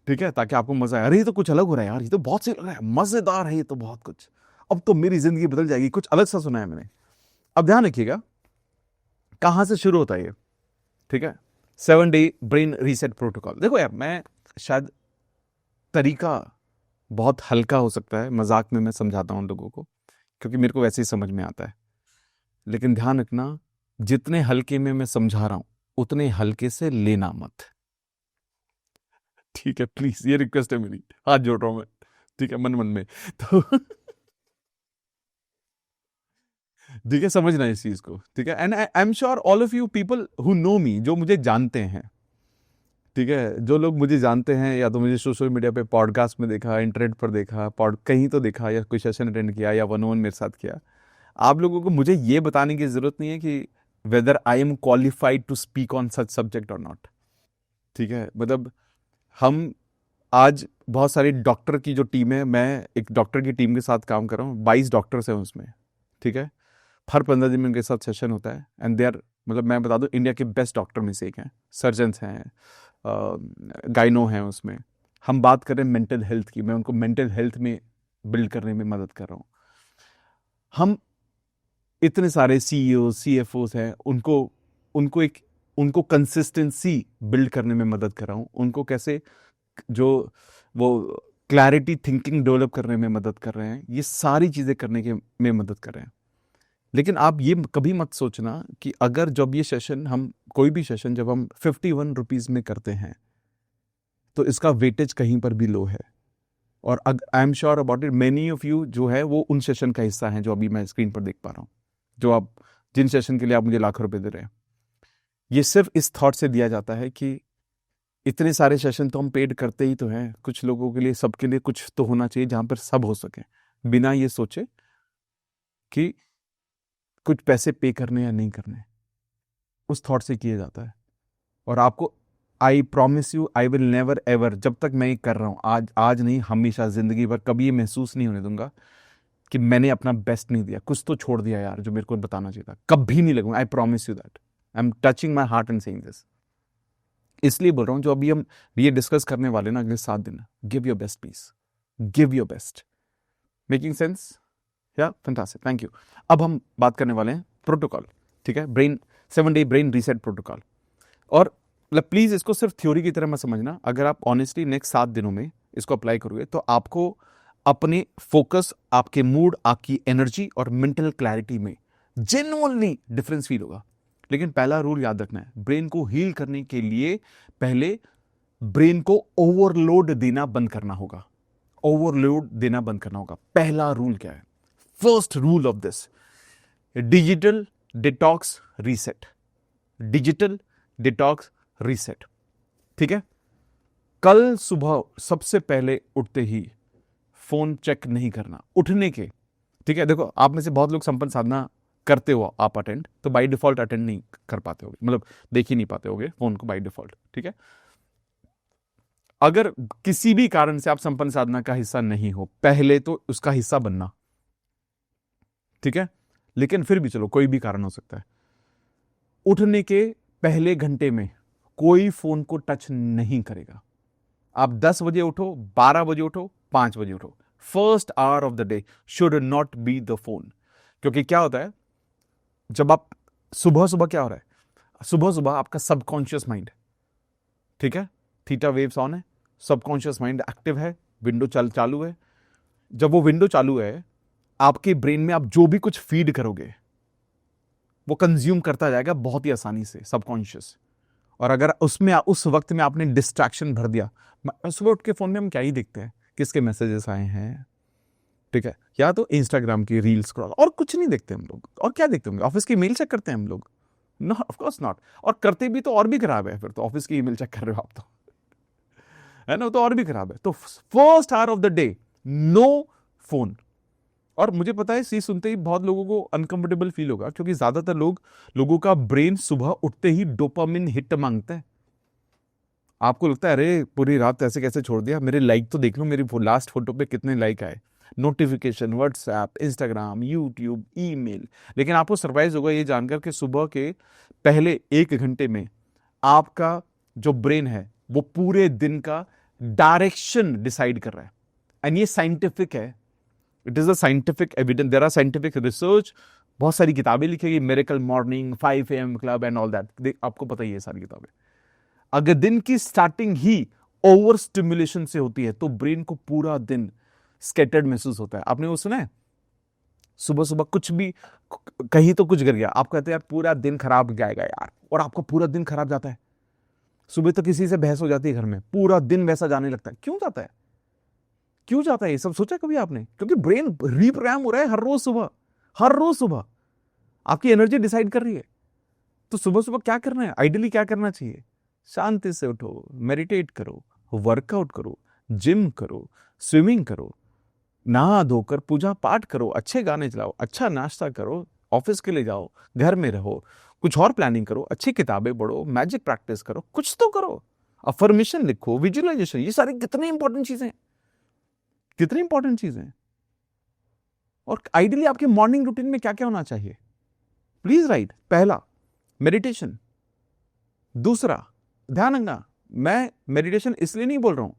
ठीक है, ताकि आपको मजा आए, अरे ये तो कुछ अलग हो रहा है यार, ये तो बहुत सही लग रहा है, मजेदार है ये तो बहुत कुछ, अब तो मेरी जिंदगी बदल जाएगी, कुछ अलग सा सुना है मैंने। अब ध्यान रखिएगा कहां से शुरू होता है ये, ठीक है, 7-day ब्रेन रीसेट प्रोटोकॉल। देखो यार, मैं शायद तरीका बहुत हल्का हो सकता है, मजाक में मैं समझाता हूं लोगों को, क्योंकि मेरे को वैसे ही समझ में आता है, लेकिन ध्यान रखना जितने हल्के में मैं समझा रहा हूं उतने हल्के से लेना मत, ठीक है, प्लीज, ये रिक्वेस्ट है मेरी, हाथ जोड़ रहा हूं मैं, ठीक है, मन मन में तो ठीक है, समझना इस चीज को, ठीक है, and I am sure all of you people who know me, जो मुझे जानते हैं, ठीक है, जो लोग मुझे जानते हैं, या तो मुझे सोशल मीडिया पे पॉडकास्ट में देखा, इंटरनेट पर देखा, कहीं तो देखा, या कोई सेशन अटेंड किया, या 1-on-1 मेरे साथ किया, आप लोगों को मुझे ये बताने की जरूरत नहीं है कि whether I am qualified to speak on such subject और नॉट, ठीक है, मतलब हम आज बहुत सारी डॉक्टर की जो टीम है, मैं एक डॉक्टर की टीम के साथ काम कर रहा हूँ, 22 डॉक्टर्स हैं उसमें, ठीक है, हर 15 दिन में उनके साथ सेशन होता है, एंड दे आर, मतलब मैं बता दूं, इंडिया के बेस्ट डॉक्टर में से एक हैं, सर्जन्स हैं, गाइनो हैं उसमें। हम बात करें मेंटल हेल्थ की, मैं उनको मेंटल हेल्थ में बिल्ड करने में मदद कर रहा हूँ। हम इतने सारे सीईओ सीएफओस हैं, उनको कंसिस्टेंसी बिल्ड करने में मदद कर रहा हूँ, उनको कैसे जो वो क्लैरिटी थिंकिंग डेवलप करने में मदद कर रहे हैं, ये सारी चीजें करने के में मदद कर रहे हैं। लेकिन आप ये कभी मत सोचना कि अगर जब ये सेशन, हम कोई भी सेशन जब हम 51 रुपीज में करते हैं तो इसका वेटेज कहीं पर भी लो है, और आई am sure about it, many of you जो है वो उन सेशन का हिस्सा हैं जो अभी मैं स्क्रीन पर देख पा रहा हूँ, जो आप, जिन सेशन के लिए आप मुझे लाखों रुपए दे रहे हैं। ये सिर्फ इस थॉट से दिया जाता है कि इतने सारे सेशन तो हम पेड करते ही तो हैं, कुछ लोगों के लिए, सबके लिए कुछ तो होना चाहिए जहां पर सब हो सके, बिना ये सोचे कि कुछ पैसे पे करने या नहीं करने, उस थॉट से किया जाता है। और आपको, आई promise you, I will never ever, जब तक मैं ये कर रहा हूं, आज नहीं, हमेशा जिंदगी भर कभी ये महसूस नहीं होने दूंगा कि मैंने अपना बेस्ट नहीं दिया, कुछ तो छोड़ दिया यार जो मेरे को बताना चाहिए था, कभी नहीं लगूंगा, I promise you that, I am touching my heart and saying this. इसलिए बोल रहा हूं, जो अभी हम ये डिस्कस करने वाले ना अगले 7 दिन, give your best please, give your best. Making sense? या फैंटास्टिक, थैंक यू। अब हम बात करने वाले हैं प्रोटोकॉल, ठीक है, 7-day ब्रेन रीसेट प्रोटोकॉल। और मतलब प्लीज इसको सिर्फ थ्योरी की तरह मत समझना, अगर आप ऑनेस्टली नेक्स्ट 7 दिनों में इसको अप्लाई करोगे तो आपको अपने फोकस, आपके मूड, आपकी एनर्जी और मेंटल क्लैरिटी में जेन्युइनली डिफरेंस फील होगा। लेकिन पहला रूल याद रखना है, ब्रेन को हील करने के लिए पहले ब्रेन को ओवरलोड देना बंद करना होगा, ओवरलोड देना बंद करना होगा। पहला रूल क्या है? First rule of this, digital detox reset, digital detox reset, ठीक है। कल सुबह सबसे पहले उठते ही फोन चेक नहीं करना, उठने के, ठीक है। देखो, आप में से बहुत लोग संपन्न साधना करते हो आप अटेंड, तो बाय डिफॉल्ट अटेंड नहीं कर पाते होगे, मतलब देख ही नहीं पाते होगे फोन को बाय डिफॉल्ट, ठीक है। अगर किसी भी कारण से आप संपन्न साधना का हिस्सा नहीं हो, पहले तो उसका हिस्सा बनना, ठीक है। लेकिन फिर भी चलो, कोई भी कारण हो सकता है, उठने के पहले घंटे में कोई फोन को टच नहीं करेगा। आप 10 बजे उठो, 12 बजे उठो, 5 बजे उठो, first hour of the day should not be the phone. क्योंकि क्या होता है, जब आप सुबह सुबह, क्या हो रहा है, सुबह सुबह आपका सबकॉन्शियस माइंड, ठीक है, थीटा वेव्स ऑन है, सबकॉन्शियस माइंड एक्टिव है, विंडो चालू है। जब वो विंडो चालू है, आपके ब्रेन में आप जो भी कुछ फीड करोगे वो कंज्यूम करता जाएगा बहुत ही आसानी से, सबकॉन्शियस। और अगर उसमें उस वक्त में आपने डिस्ट्रैक्शन भर दिया, सुबह उठ के फोन में हम क्या ही देखते हैं, किसके मैसेजेस आए हैं, ठीक है, या तो इंस्टाग्राम की रील्स स्क्रॉल, और कुछ नहीं देखते हम लोग। और क्या देखते होंगे, ऑफिस की ईमेल चेक करते हैं हम लोग? No, of course not. और करते भी तो और भी खराब है, फिर तो ऑफिस की ईमेल चेक कर रहे हो आप तो, है ना, तो और भी खराब है। तो first hour of the day no phone. और मुझे पता है, सी सुनते ही बहुत लोगों को अनकंफर्टेबल फील होगा, क्योंकि ज्यादातर लोगों का ब्रेन सुबह उठते ही डोपामिन हिट मांगता है। आपको लगता है अरे पूरी रात ऐसे कैसे छोड़ दिया, मेरे लाइक तो देख लो, मेरी लास्ट फोटो पे कितने लाइक आए। Notification, WhatsApp, Instagram, YouTube, email. लेकिन आपको सरप्राइज होगा ये जानकर कि सुबह के पहले 1 घंटे में आपका जो ब्रेन है वो पूरे दिन का डायरेक्शन डिसाइड कर रहा है। एंड ये साइंटिफिक है, it is a scientific evidence, there are scientific research, बहुत सारी किताबें लिखी गई, miracle morning, 5 AM club and all that, आपको पता ही है सारी किताबें। अगर दिन की स्टार्टिंग ही ओवर स्टिमुलेशन से होती है तो ब्रेन को पूरा दिन स्कैटर्ड महसूस होता है। आपने वो सुना है, सुबह सुबह कुछ भी कहीं तो कुछ गिर गया, आप कहते हैं यार पूरा दिन खराब जाएगा यार, और आपका पूरा दिन खराब जाता है। सुबह तो किसी से बहस हो जाती है घर में, पूरा दिन वैसा जाने लगता है। क्यों जाता है, क्यों जाता है ये सब सोचा कभी आपने? क्योंकि ब्रेन रीप्रोग्राम हो रहा है हर रोज सुबह, हर रोज सुबह आपकी एनर्जी डिसाइड कर रही है। तो सुबह सुबह क्या करना है, आइडियली क्या करना चाहिए? शांति से उठो, मेडिटेट करो, वर्कआउट करो, जिम करो, स्विमिंग करो, नहा धोकर पूजा पाठ करो, अच्छे गाने चलाओ, अच्छा नाश्ता करो, ऑफिस के लिए जाओ, घर में रहो, कुछ और प्लानिंग करो, अच्छी किताबें पढ़ो, मैजिक प्रैक्टिस करो, कुछ तो करो, अफर्मेशन लिखो, विजुअलाइजेशन, ये सारी कितनी इंपॉर्टेंट चीजें हैं, कितनी इंपॉर्टेंट चीजें हैं। और आइडियली आपके मॉर्निंग रूटीन में क्या क्या होना चाहिए? Please right. पहला, मेडिटेशन। दूसरा, ध्यान रखना, मैं मेडिटेशन इसलिए नहीं बोल रहा हूं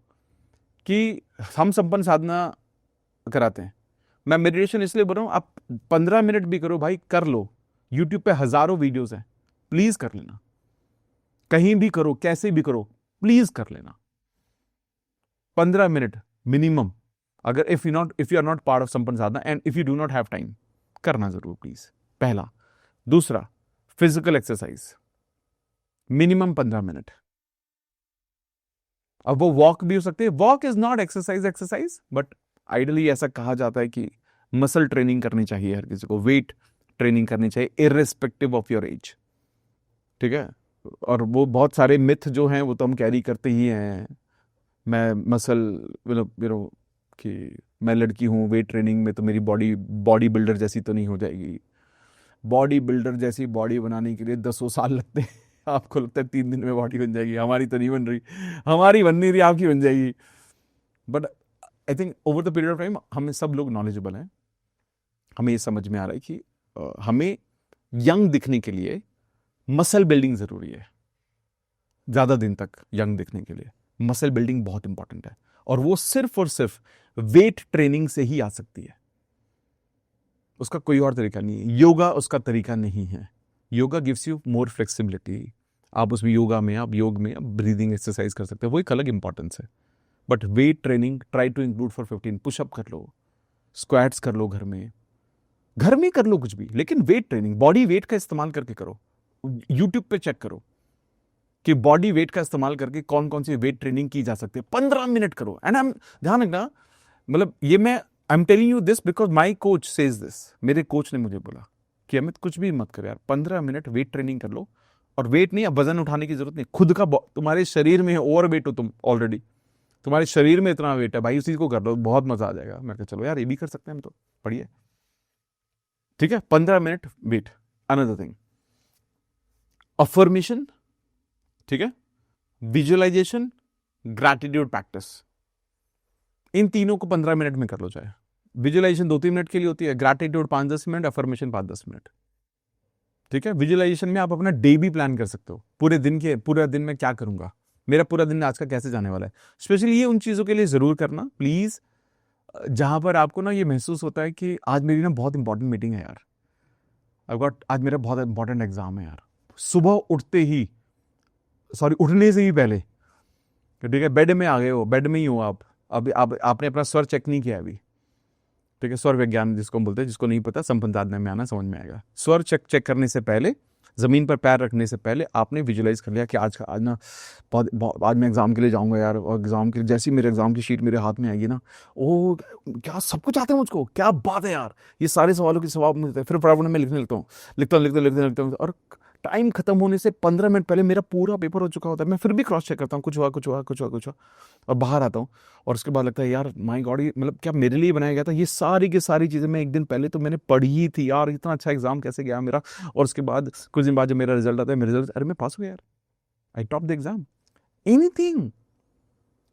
कि हम संपन्न साधना कराते हैं, मैं मेडिटेशन इसलिए बोल रहा हूं आप 15 मिनट भी करो भाई, कर लो। यूट्यूब पे हजारों वीडियोस हैं, प्लीज कर लेना, कहीं भी करो, कैसे भी करो, प्लीज कर लेना। 15 मिनट मिनिमम, अगर if you are not part of Sampann Sadhana and if you do not have time, करना जरूर प्लीज, पहला। दूसरा, फिजिकल एक्सरसाइज मिनिमम 15 मिनट। अब वो वॉक भी हो सकती है, walk is not exercise, but ideally ऐसा कहा जाता है कि मसल ट्रेनिंग करनी चाहिए हर किसी को, वेट ट्रेनिंग करनी चाहिए इररिस्पेक्टिव ऑफ योर एज, ठीक है। और वो बहुत सारे मिथ जो हैं वो तो हम कैरी करते ही हैं, मैं मसल कि मैं लड़की हूँ, वेट ट्रेनिंग में तो मेरी बॉडी बिल्डर जैसी तो नहीं हो जाएगी। बॉडी बिल्डर जैसी बॉडी बनाने के लिए 10 साल लगते हैं, आपको लगता है 3 दिन में बॉडी बन जाएगी, हमारी तो नहीं बन रही, हमारी बन नहीं रही, आपकी बन जाएगी। But I think over the period of time हमें सब लोग नॉलेजेबल हैं, हमें ये समझ में आ रहा है कि हमें यंग दिखने के लिए मसल बिल्डिंग जरूरी है। ज्यादा दिन तक यंग दिखने के लिए मसल बिल्डिंग बहुत इंपॉर्टेंट है, और वो सिर्फ और सिर्फ वेट ट्रेनिंग से ही आ सकती है, उसका कोई और तरीका नहीं है। योगा उसका तरीका नहीं है। Yoga gives you more flexibility, आप उसमें योग में आप ब्रीदिंग एक्सरसाइज कर सकते हैं, वो एक अलग इंपॉर्टेंस है। But weight training try to include for 15, pushup कर लो, स्क्वाट्स कर लो, घर में कर लो कुछ भी, लेकिन वेट ट्रेनिंग बॉडी वेट का इस्तेमाल करके करो। यूट्यूब पे चेक करो कि बॉडी वेट का इस्तेमाल करके कौन कौन सी वेट ट्रेनिंग की जा सकती है। 15 मिनट करो। एंड ध्यान रखना, मतलब ये मैं आई am telling you this because my coach says this, मेरे कोच ने मुझे बोला कि अमित कुछ भी मत कर यार, 15 मिनट वेट ट्रेनिंग कर लो। और वेट नहीं, अब वजन उठाने की जरूरत नहीं, खुद का, तुम्हारे शरीर में ओवर वेट हो तुम ऑलरेडी, तुम्हारे शरीर में इतना वेट है भाई, उसी को कर लो, बहुत मजा आ जाएगा। मैं कहा चलो यार ये भी कर सकते हैं हम तो, पढ़िए, ठीक है। 15 minute weight. Another thing, affirmation, ठीक है, विजुअलाइजेशन, ग्रैटिट्यूड प्रैक्टिस, इन तीनों को 15 मिनट में कर लो। चाहे विजुअलाइजेशन 2-3 मिनट के लिए होती है, ग्रैटिट्यूड 5-10 मिनट, अफर्मेशन 5-10 मिनट, ठीक है। विजुअलाइजेशन में आप अपना डे भी प्लान कर सकते हो, पूरे दिन में क्या करूंगा, मेरा पूरा दिन आज का कैसे जाने वाला है। स्पेशली ये उन चीजों के लिए जरूर करना प्लीज जहां पर आपको ना ये महसूस होता है कि आज मेरी ना बहुत इंपॉर्टेंट मीटिंग है यार, आज मेरा बहुत इंपॉर्टेंट एग्जाम है यार। सुबह उठने से ही पहले, ठीक है, बेड में आ गए हो, बेड में ही हो आप, अभी आपने अपना स्वर चेक नहीं किया अभी, ठीक है। स्वर विज्ञान जिसको हम बोलते हैं, जिसको नहीं पता संपन्न साधना में आना, समझ में आएगा। स्वर चेक करने से पहले, जमीन पर पैर रखने से पहले आपने विजुअलाइज कर लिया कि आज ना आज मैं एग्जाम के लिए जाऊंगा यार, और एग्जाम के लिए जैसे ही मेरे एग्जाम की शीट मेरे हाथ में आएगी ना, ओ क्या सब कुछ आता है मुझको, क्या बात है यार, ये सारे सवालों के जवाब मिलते हैं। फिर फटाफट मैं लिखता हूँ, और टाइम खत्म होने से 15 मिनट पहले मेरा पूरा पेपर हो चुका होता है। मैं फिर भी क्रॉस चेक करता हूँ, कुछ हुआ, और बाहर आता हूँ, और उसके बाद लगता है यार माय गॉड, ये मतलब क्या मेरे लिए बनाया गया था, ये सारी की सारी चीज़ें मैं एक दिन पहले तो मैंने पढ़ी ही थी यार, इतना अच्छा एग्जाम कैसे गया मेरा। और उसके बाद कुछ दिन बाद जब मेरा रिजल्ट आता है, मेरा रिजल्ट, अरे मैं पास हो गया यार, I top the exam. Anything,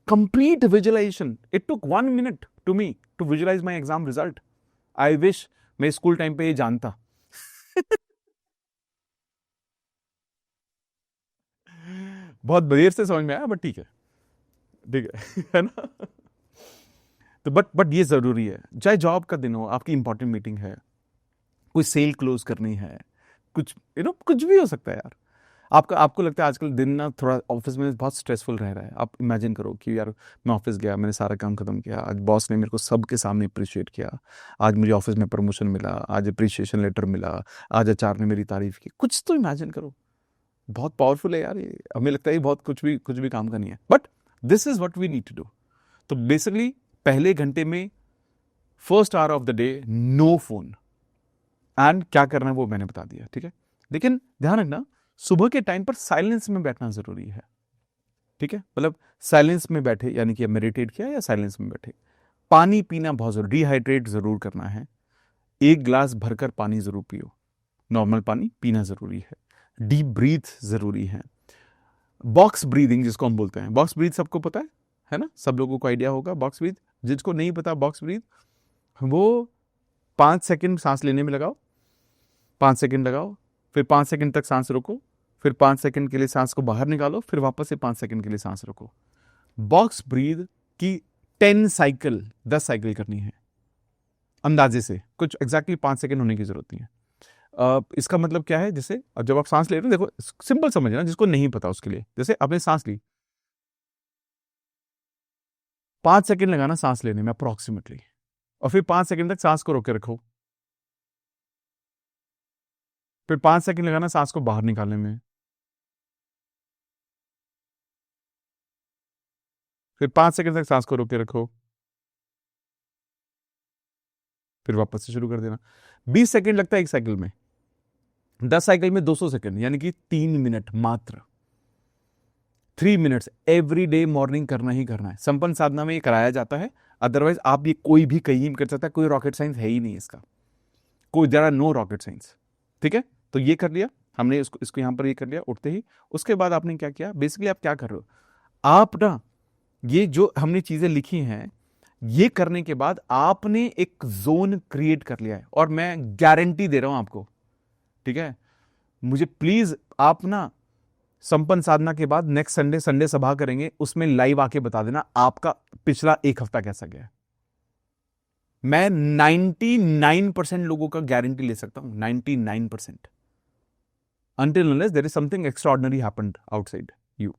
complete visualization. It took 1 minute to me to visualise my exam result. I wish मैं स्कूल टाइम पे ये जानता। बहुत देर से समझ में आया, बट ठीक है, ठीक है, है ना। तो बट ये जरूरी है, चाहे जॉब का दिन हो, आपकी इंपॉर्टेंट मीटिंग है, कोई सेल क्लोज करनी है, कुछ कुछ भी हो सकता है यार। आपको लगता है आजकल दिन ना थोड़ा ऑफिस में बहुत स्ट्रेसफुल रह रहा है। आप इमेजिन करो कि यार मैं ऑफिस गया, मैंने सारा काम खत्म किया, आज बॉस ने मेरे को सबके सामने अप्रिशिएट किया, आज मुझे ऑफिस में प्रमोशन मिला, आज अप्रिशिएशन लेटर मिला, आज एचआर ने मेरी तारीफ की। कुछ तो इमेजिन करो, बहुत पावरफुल है यार ये। हमें लगता है बहुत कुछ भी काम का नहीं है, but this is what we need to do. तो बेसिकली पहले घंटे में, first hour of the day, no phone. And क्या करना है वो मैंने बता दिया, ठीक है। लेकिन ध्यान रखना, सुबह के टाइम पर साइलेंस में बैठना जरूरी है, ठीक है। मतलब साइलेंस में बैठे, यानी कि मेडिटेट किया या साइलेंस में बैठे। पानी पीना बहुत जरूरी, डिहाइड्रेट जरूर करना है, 1 ग्लास भरकर पानी जरूर पियो, नॉर्मल पानी पीना जरूरी है। डीप ब्रीथ जरूरी है। बॉक्स ब्रीदिंग जिसको हम बोलते हैं, बॉक्स ब्रीथ सबको पता है ना, सब लोगों को आइडिया होगा बॉक्स ब्रीथ। जिसको नहीं पता बॉक्स ब्रीथ, वो 5 सेकंड सांस लेने में लगाओ, 5 सेकंड लगाओ, फिर 5 सेकंड तक सांस रोको, फिर 5 सेकंड के लिए सांस को बाहर निकालो, फिर वापस से 5 सेकंड के लिए सांस रोको। बॉक्स ब्रीद की 10 साइकिल करनी है अंदाजे से, कुछ एग्जैक्टली 5 सेकंड होने की जरूरत नहीं है। इसका मतलब क्या है, जैसे अब जब आप सांस ले रहे हो, देखो सिंपल समझना, जिसको नहीं पता उसके लिए, जैसे आपने सांस ली, 5 सेकंड लगाना सांस लेने में अप्रोक्सीमेटली, और फिर 5 सेकंड तक सांस को रोके रखो, फिर 5 सेकंड लगाना सांस को बाहर निकालने में, फिर 5 सेकंड तक सांस को रोके रखो, फिर वापस से शुरू कर देना। 20 सेकंड लगता है एक साइकिल में, 10 साइकिल में 200 सेकंड, यानी कि 3 मिनट मात्र। 3 मिनट्स एवरी डे मॉर्निंग करना ही करना है। संपन्न साधना में ये कराया जाता है, अदरवाइज आप ये कोई भी कहीं भी कर सकता है, कोई रॉकेट साइंस है ही नहीं इसका, कोई there are no rocket science, ठीक है। तो ये कर लिया हमने, इसको यहां पर ये कर लिया उठते ही। उसके बाद आपने क्या किया, बेसिकली आप क्या कर रहे हो, आप ना ये जो हमने चीजें लिखी हैं, ये करने के बाद आपने एक जोन क्रिएट कर लिया है, और मैं गारंटी दे रहा हूं आपको, ठीक है। मुझे प्लीज आप ना संपन्न साधना के बाद नेक्स्ट संडे सभा करेंगे, उसमें लाइव आके बता देना आपका पिछला 1 हफ्ता कैसा गया। मैं 99% लोगों का गारंटी ले सकता हूं, 99%, until unless there is something extraordinary happened outside you,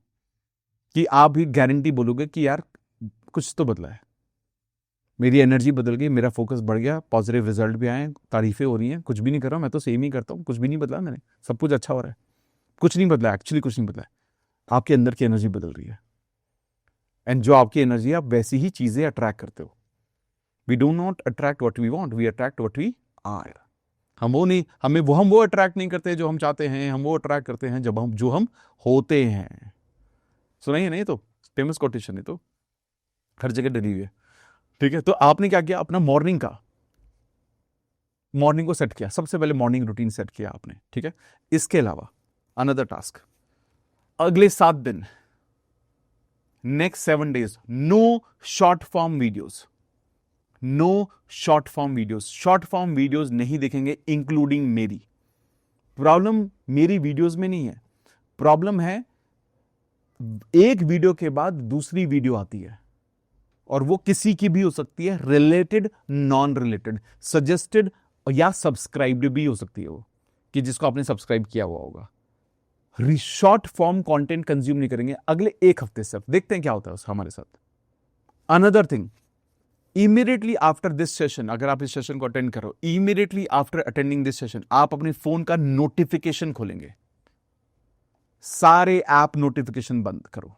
कि आप भी गारंटी बोलोगे कि यार कुछ तो बदला है, मेरी एनर्जी बदल गई, मेरा फोकस बढ़ गया, पॉजिटिव रिजल्ट भी आए, तारीफें हो रही हैं, कुछ भी नहीं कर रहा हूं, मैं तो सेम ही करता हूं, कुछ भी नहीं बदला मैंने, सब कुछ अच्छा हो रहा है, कुछ नहीं बदला, एक्चुअली कुछ नहीं बदला है, आपके अंदर की एनर्जी बदल रही है। एंड जो आपकी एनर्जी, आप वैसी ही चीजें अट्रैक्ट करते हो। We do not attract what we want, we attract what we are. हम वो अट्रैक्ट नहीं करते जो हम चाहते हैं, हम वो अट्रैक्ट करते हैं जो हम होते हैं। सुनाइए नहीं, तो फेमस कोटेशन है, तो हर जगह डली हुई है, ठीक है। तो आपने क्या किया, अपना मॉर्निंग को सेट किया, सबसे पहले मॉर्निंग रूटीन सेट किया आपने, ठीक है। इसके अलावा अनदर टास्क, अगले 7 दिन, next 7 days, no short form videos, no short form videos. Short form videos नहीं देखेंगे, इंक्लूडिंग मेरी। प्रॉब्लम मेरी वीडियोस में नहीं है, प्रॉब्लम है एक वीडियो के बाद दूसरी वीडियो आती है, और वो किसी की भी हो सकती है, रिलेटेड, नॉन रिलेटेड, सजेस्टेड या सब्सक्राइब्ड भी हो सकती है, वो कि जिसको आपने सब्सक्राइब किया हुआ होगा। शॉर्ट फॉर्म कंटेंट कंज्यूम नहीं करेंगे अगले 1 हफ्ते से। देखते हैं क्या होता है हमारे साथ। Another thing, immediately after this session, अगर आप इस सेशन को अटेंड करो, immediately after attending this session, आप अपने फोन का नोटिफिकेशन खोलेंगे, सारे ऐप नोटिफिकेशन बंद करो,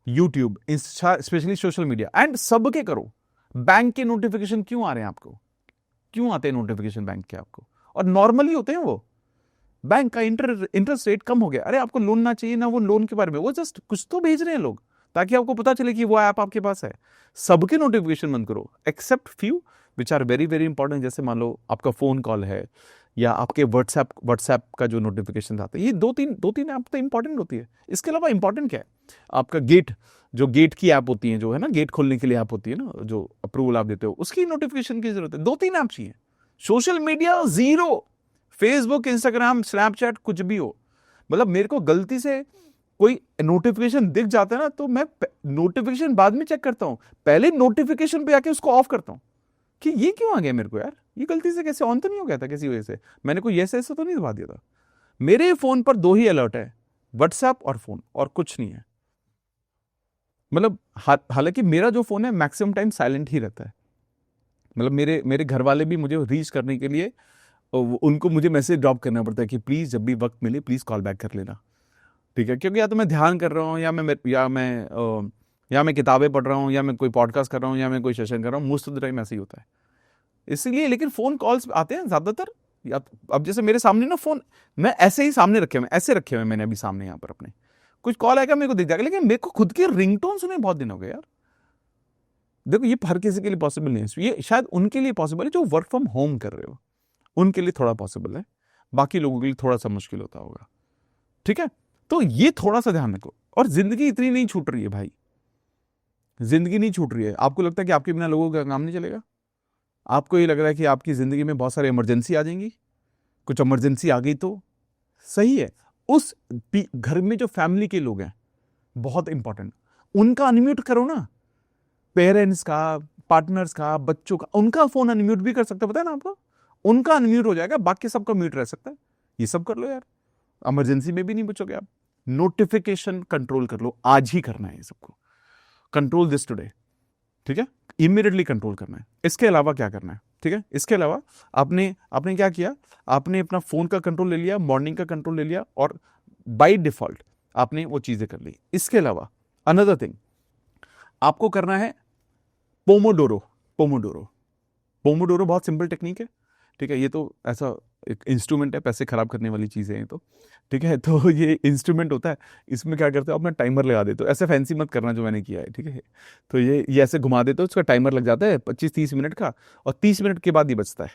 YouTube, Insta, specially social media, and सबके करो। बैंक के नोटिफिकेशन क्यों आ रहे हैं आपको, क्यों आते हैं नोटिफिकेशन बैंक के आपको, और नॉर्मली होते हैं वो, बैंक का इंटरेस्ट रेट कम हो गया, अरे आपको लोन ना चाहिए ना, वो लोन के बारे में, वो जस्ट कुछ तो भेज रहे हैं लोग, ताकि आपको पता चले कि वो ऐप आपके पास है। सबके नोटिफिकेशन बंद करो, except few which are very very important. जैसे मान लो आपका फोन कॉल है, या आपके व्हाट्सएप का जो नोटिफिकेशन आता है, ये दो तीन ऐप तो इंपॉर्टेंट होती है। इसके अलावा इंपॉर्टेंट क्या है, आपका गेट की ऐप होती है, जो है ना गेट खोलने के लिए ऐप होती है ना, जो अप्रूवल आप देते हो, उसकी नोटिफिकेशन की जरूरत है। 2-3 ऐप चाहिए। Social media zero, Facebook, Instagram, Snapchat, कुछ भी हो। मतलब मेरे को गलती से कोई नोटिफिकेशन दिख जाता है ना, तो मैं नोटिफिकेशन बाद में चेक करता हूं, पहले नोटिफिकेशन पे आके उसको ऑफ करता हूं कि ये क्यों आ गया मेरे को यार, ये गलती से कैसे ऑन तो नहीं हो गया था किसी वजह से, मैंने कोई ऐसे तो नहीं दबा दिया था। मेरे फोन पर 2 ही अलर्ट है, व्हाट्सएप और फोन, और कुछ नहीं है। मतलब हालांकि मेरा जो फोन है मैक्सिमम टाइम साइलेंट ही रहता है। मतलब मेरे घर वाले भी मुझे रीच करने के लिए उनको मुझे मैसेज ड्रॉप करना पड़ता है कि प्लीज जब भी वक्त मिले प्लीज कॉल बैक कर लेना, ठीक है, क्योंकि या तो मैं ध्यान कर रहा हूँ, या मैं किताबें पढ़ रहा हूँ, या मैं कोई पॉडकास्ट कर रहा हूँ, या मैं कोई सेशन कर रहा हूँ। मोस्ट ऑफ द टाइम ऐसे ही होता है इसलिए। लेकिन फोन कॉल्स आते हैं ज्यादातर, या अब जैसे मेरे सामने ना फोन, मैं ऐसे ही सामने रखे हुए, ऐसे रखे हुए मैंने अभी सामने यहाँ पर अपने, कुछ कॉल आएगा मेरे को दिख जाएगा, लेकिन मेरे को खुद की रिंगटोन सुने बहुत दिन हो गए यार। देखो ये हर किसी के लिए पॉसिबल नहीं है, ये शायद उनके लिए पॉसिबल है जो वर्क फ्रॉम होम कर रहे हो, उनके लिए थोड़ा पॉसिबल है, बाकी लोगों के लिए थोड़ा सा मुश्किल होता होगा, ठीक है। तो ये थोड़ा सा ध्यान रखो। और जिंदगी इतनी नहीं छूट रही है भाई, जिंदगी नहीं छूट रही है। आपको लगता है कि आपके बिना लोगों का काम नहीं चलेगा? आपको ये लग रहा है कि आपकी जिंदगी में बहुत सारे इमरजेंसी आ जाएंगी? कुछ इमरजेंसी आ गई तो सही है, उस घर में जो फैमिली के लोग हैं बहुत इंपॉर्टेंट, उनका अनम्यूट करो ना, पेरेंट्स का, पार्टनर्स का, बच्चों का, उनका फोन अनम्यूट भी कर सकते हो, पता है ना आपको, उनका अनम्यूट हो जाएगा, बाकी सबका म्यूट रह सकता है। ये सब कर लो यार, इमरजेंसी में भी नहीं बचोगे आप। नोटिफिकेशन कंट्रोल कर लो, आज ही करना है सबको, कंट्रोल दिस टुडे, ठीक है, इमीडिएटली कंट्रोल करना है। इसके अलावा क्या करना है, ठीक है, इसके अलावा आपने क्या किया, आपने अपना फोन का कंट्रोल ले लिया, मॉर्निंग का कंट्रोल ले लिया, और बाय डिफॉल्ट आपने वो चीजें कर ली। इसके अलावा अनदर थिंग आपको करना है, पोमोडोरो। पोमोडोरो पोमोडोरो बहुत सिंपल टेक्निक है, ठीक है। ये तो ऐसा एक इंस्ट्रूमेंट है, पैसे खराब करने वाली चीजें हैं तो, ठीक है। तो ये इंस्ट्रूमेंट होता है, इसमें क्या करते हो, अपना टाइमर लगा देते हो। ऐसे फैंसी मत करना जो मैंने किया है, ठीक है। तो ये ऐसे घुमा देते हो, उसका टाइमर लग जाता है 25-30 मिनट का, और 30 मिनट के बाद ये बचता है।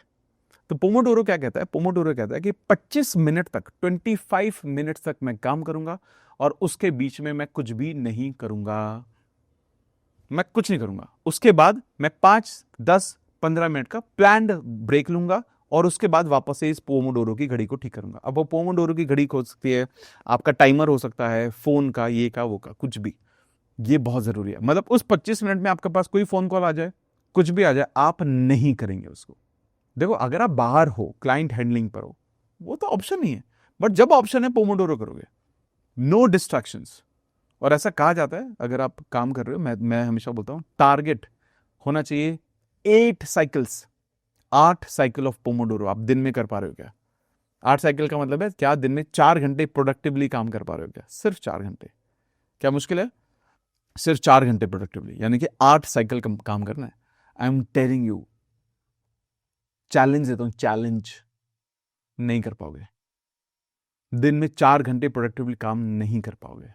तो पोमोडोरो क्या कहता है, पोमोडोरो कहता है कि 25 मिनट तक, 25 मिनट तक मैं काम करूंगा, और उसके बीच में मैं कुछ भी नहीं करूंगा, मैं कुछ नहीं करूंगा। उसके बाद मैं 5-10-15 मिनट का प्लान्ड ब्रेक लूंगा, और उसके बाद वापस से इस पोमोडोरो की घड़ी को ठीक करूंगा। अब वो पोमोडोरो की घड़ी हो सकती है, आपका टाइमर हो सकता है, फोन का, ये का वो का, कुछ भी। ये बहुत जरूरी है। मतलब उस 25 मिनट में आपके पास कोई फोन कॉल आ जाए, कुछ भी आ जाए, आप नहीं करेंगे उसको। देखो अगर आप बाहर हो, क्लाइंट हैंडलिंग पर हो, वो तो ऑप्शन नहीं है, बट जब ऑप्शन है पोमोडोरो करोगे, नो डिस्ट्रैक्शंस। और ऐसा कहा जाता है, अगर आप काम कर रहे हो, मैं हमेशा बोलता हूं, टारगेट होना चाहिए 8 साइकिल्स, 8 साइकिल ऑफ पोमोडोरो। आप दिन में कर पा रहे हो क्या? 8 साइकिल का मतलब है क्या, दिन में 4 घंटे प्रोडक्टिवली काम कर पा रहे हो क्या? सिर्फ 4 घंटे, क्या मुश्किल है? सिर्फ 4 घंटे प्रोडक्टिवली, यानी कि 8 साइकिल काम करना है। आई एम टेलिंग यू, चैलेंज देता हूं, चैलेंज, नहीं कर पाओगे। दिन में 4 घंटे प्रोडक्टिवली काम नहीं कर पाओगे।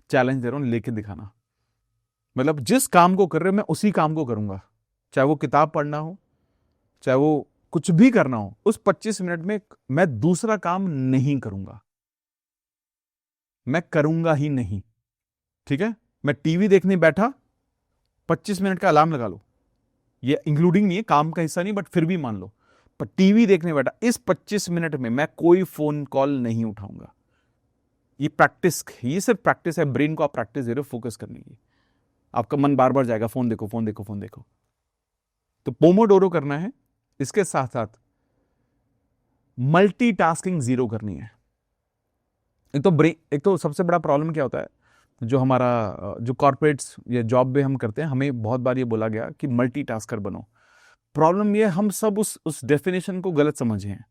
चैलेंज दे रहा हूं, लेके दिखाना। मतलब जिस काम को कर रहे हो मैं उसी काम को करूंगा, चाहे वो किताब पढ़ना हो, चाहे वो कुछ भी करना हो, उस 25 मिनट में मैं दूसरा काम नहीं करूंगा, मैं करूंगा ही नहीं, ठीक है। मैं टीवी देखने बैठा, 25 मिनट का अलार्म लगा लो, ये इंक्लूडिंग नहीं है, काम का हिस्सा नहीं, बट फिर भी मान लो, पर टीवी देखने बैठा, इस 25 मिनट में मैं कोई फोन कॉल नहीं उठाऊंगा। ये सिर्फ प्रैक्टिस है, ब्रेन को आप प्रैक्टिस दे रहे हो फोकस करने की। आपका मन बार बार जाएगा, फोन देखो, फोन देखो, फोन देखो। तो पोमोडोरो करना है, इसके साथ साथ मल्टीटास्किंग जीरो करनी है। एक तो सबसे बड़ा प्रॉब्लम क्या होता है, जो हमारा जो कॉर्पोरेट्स या जॉब में हम करते हैं, हमें बहुत बार ये बोला गया कि मल्टीटास्कर बनो। प्रॉब्लम ये, हम सब उस डेफिनेशन को गलत समझे हैं।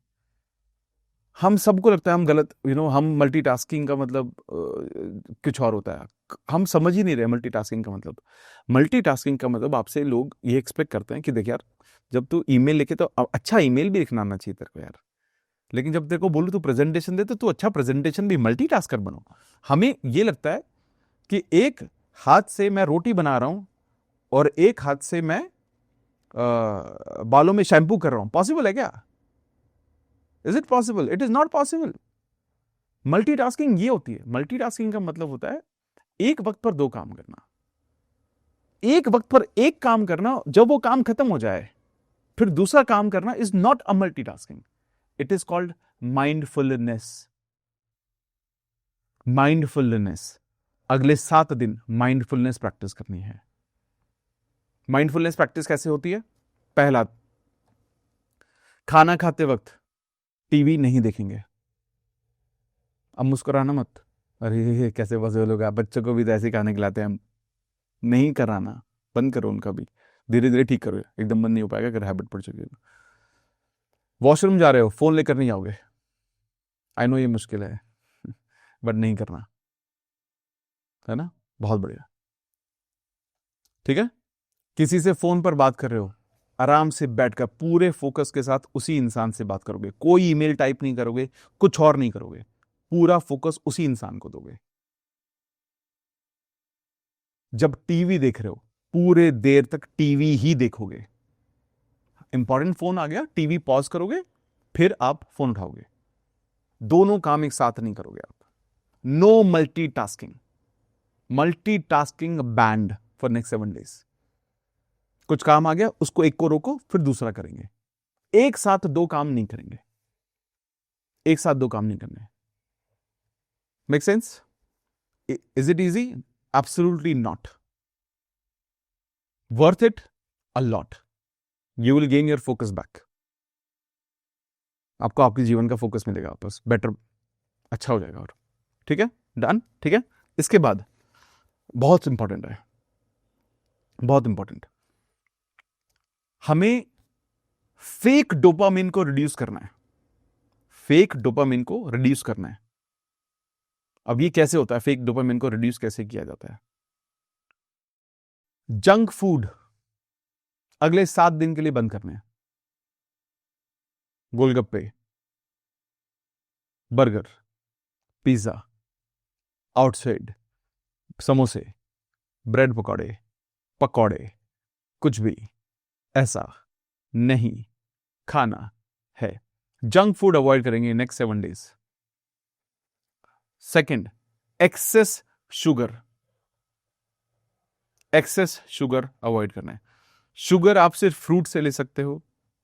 हम सबको लगता है हम गलत, हम मल्टीटास्किंग का मतलब कुछ और होता है। हम समझ ही नहीं रहे मल्टीटास्किंग का मतलब। मल्टीटास्किंग का मतलब आपसे लोग ये एक्सपेक्ट करते हैं कि देख यार, जब तू ईमेल लिखे तो अच्छा ईमेल भी लिखना आना चाहिए तेरे को यार, लेकिन जब तेरे को बोलूं तू प्रेजेंटेशन दे, तो तू अच्छा प्रेजेंटेशन भी, मल्टीटास्कर बनो। हमें ये लगता है कि एक हाथ से मैं रोटी बना रहा हूं और एक हाथ से मैं बालों में शैम्पू कर रहा हूं। पॉसिबल है क्या? Is it possible? It is not possible. Multitasking ये होती है, मल्टीटास्किंग का मतलब होता है एक वक्त पर दो काम करना, एक वक्त पर एक काम करना, जब वो काम खत्म हो जाए फिर दूसरा काम करना is not a multitasking, it is called mindfulness. Mindfulness, अगले 7 दिन माइंडफुलनेस प्रैक्टिस करनी है। माइंडफुलनेस प्रैक्टिस कैसे होती है? पहला, खाना खाते वक्त टीवी नहीं देखेंगे। अब मुस्कुराना मत, अरे कैसे पॉसिबल होगा, बच्चों को भी तो ऐसे खाने खिलाते हैं हम। नहीं कराना, बंद करो उनका भी, धीरे धीरे ठीक करो, एकदम बंद नहीं हो पाएगा अगर हैबिट पड़ चुकी है। वॉशरूम जा रहे हो, फोन लेकर नहीं आओगे। आई नो ये मुश्किल है बट नहीं करना, है ना? बहुत बढ़िया। ठीक है, किसी से फोन पर बात कर रहे हो, आराम से बैठकर पूरे फोकस के साथ उसी इंसान से बात करोगे, कोई ईमेल टाइप नहीं करोगे, कुछ और नहीं करोगे, पूरा फोकस उसी इंसान को दोगे। जब टीवी देख रहे हो, पूरे देर तक टीवी ही देखोगे। इंपॉर्टेंट फोन आ गया, टीवी पॉज करोगे, फिर आप फोन उठाओगे। दोनों काम एक साथ नहीं करोगे आप। No multitasking, multitasking banned for next 7 days. कुछ काम आ गया, उसको एक को रोको, फिर दूसरा करेंगे। एक साथ दो काम नहीं करेंगे, एक साथ दो काम नहीं करने। Make sense? Is it easy? Absolutely not. Worth it a lot. You will gain your focus back. आपको आपके जीवन का फोकस मिलेगा वापस, बेटर, अच्छा हो जाएगा। और ठीक है, डन। ठीक है, इसके बाद बहुत इंपॉर्टेंट है, बहुत इंपॉर्टेंट, हमें फेक डोपामिन को रिड्यूस करना है। फेक डोपामिन को रिड्यूस करना है। अब ये कैसे होता है, फेक डोपामिन को रिड्यूस कैसे किया जाता है? जंक फूड अगले 7 दिन के लिए बंद करने हैं। गोलगप्पे, बर्गर, पिज्जा, आउटसाइड, समोसे, ब्रेड पकौड़े, पकौड़े, कुछ भी ऐसा नहीं खाना है। जंक फूड अवॉइड करेंगे next 7 days. Second, excess sugar, excess sugar avoid करना है। शुगर आप सिर्फ फ्रूट से ले सकते हो,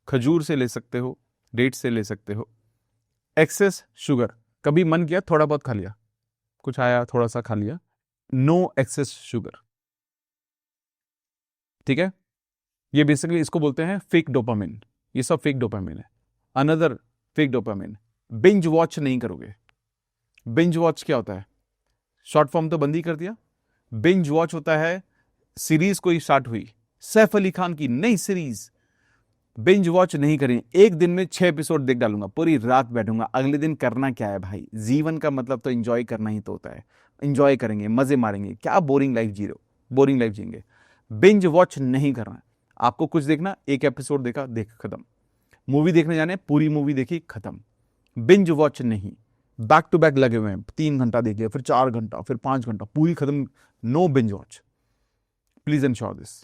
खजूर से ले सकते हो, डेट से ले सकते हो। एक्सेस शुगर, कभी मन किया थोड़ा बहुत खा लिया, कुछ आया थोड़ा सा खा लिया, नो एक्सेस शुगर। ठीक है, ये बेसिकली इसको बोलते हैं फेक डोपामिन। ये सब फेक डोपामिन है। Another fake dopamine, binge watch नहीं करोगे। बिंज वॉच क्या होता है? शॉर्ट फॉर्म तो बंद ही कर दिया। बिंज वॉच होता है, सीरीज कोई स्टार्ट हुई, सैफ अली खान की नई सीरीज, बिंज वॉच नहीं करें। एक दिन में 6 एपिसोड देख डालूंगा, पूरी रात बैठूंगा, अगले दिन करना क्या है भाई? जीवन का मतलब तो एंजॉय करना ही तो होता है। एंजॉय करेंगे, मजे मारेंगे, क्या बोरिंग लाइफ जी रहे हो? बोरिंग लाइफ जिएंगे। बिंज वॉच नहीं करना। आपको कुछ देखना, एक एपिसोड देखा, देख खत्म। मूवी देखने जाने, पूरी मूवी देखी, खत्म। बिंज वॉच नहीं। बैक टू बैक लगे हुए हैं, 3 घंटा देख लिया, फिर 4 घंटा, फिर 5 घंटा, पूरी खत्म। No binge watch, please ensure this.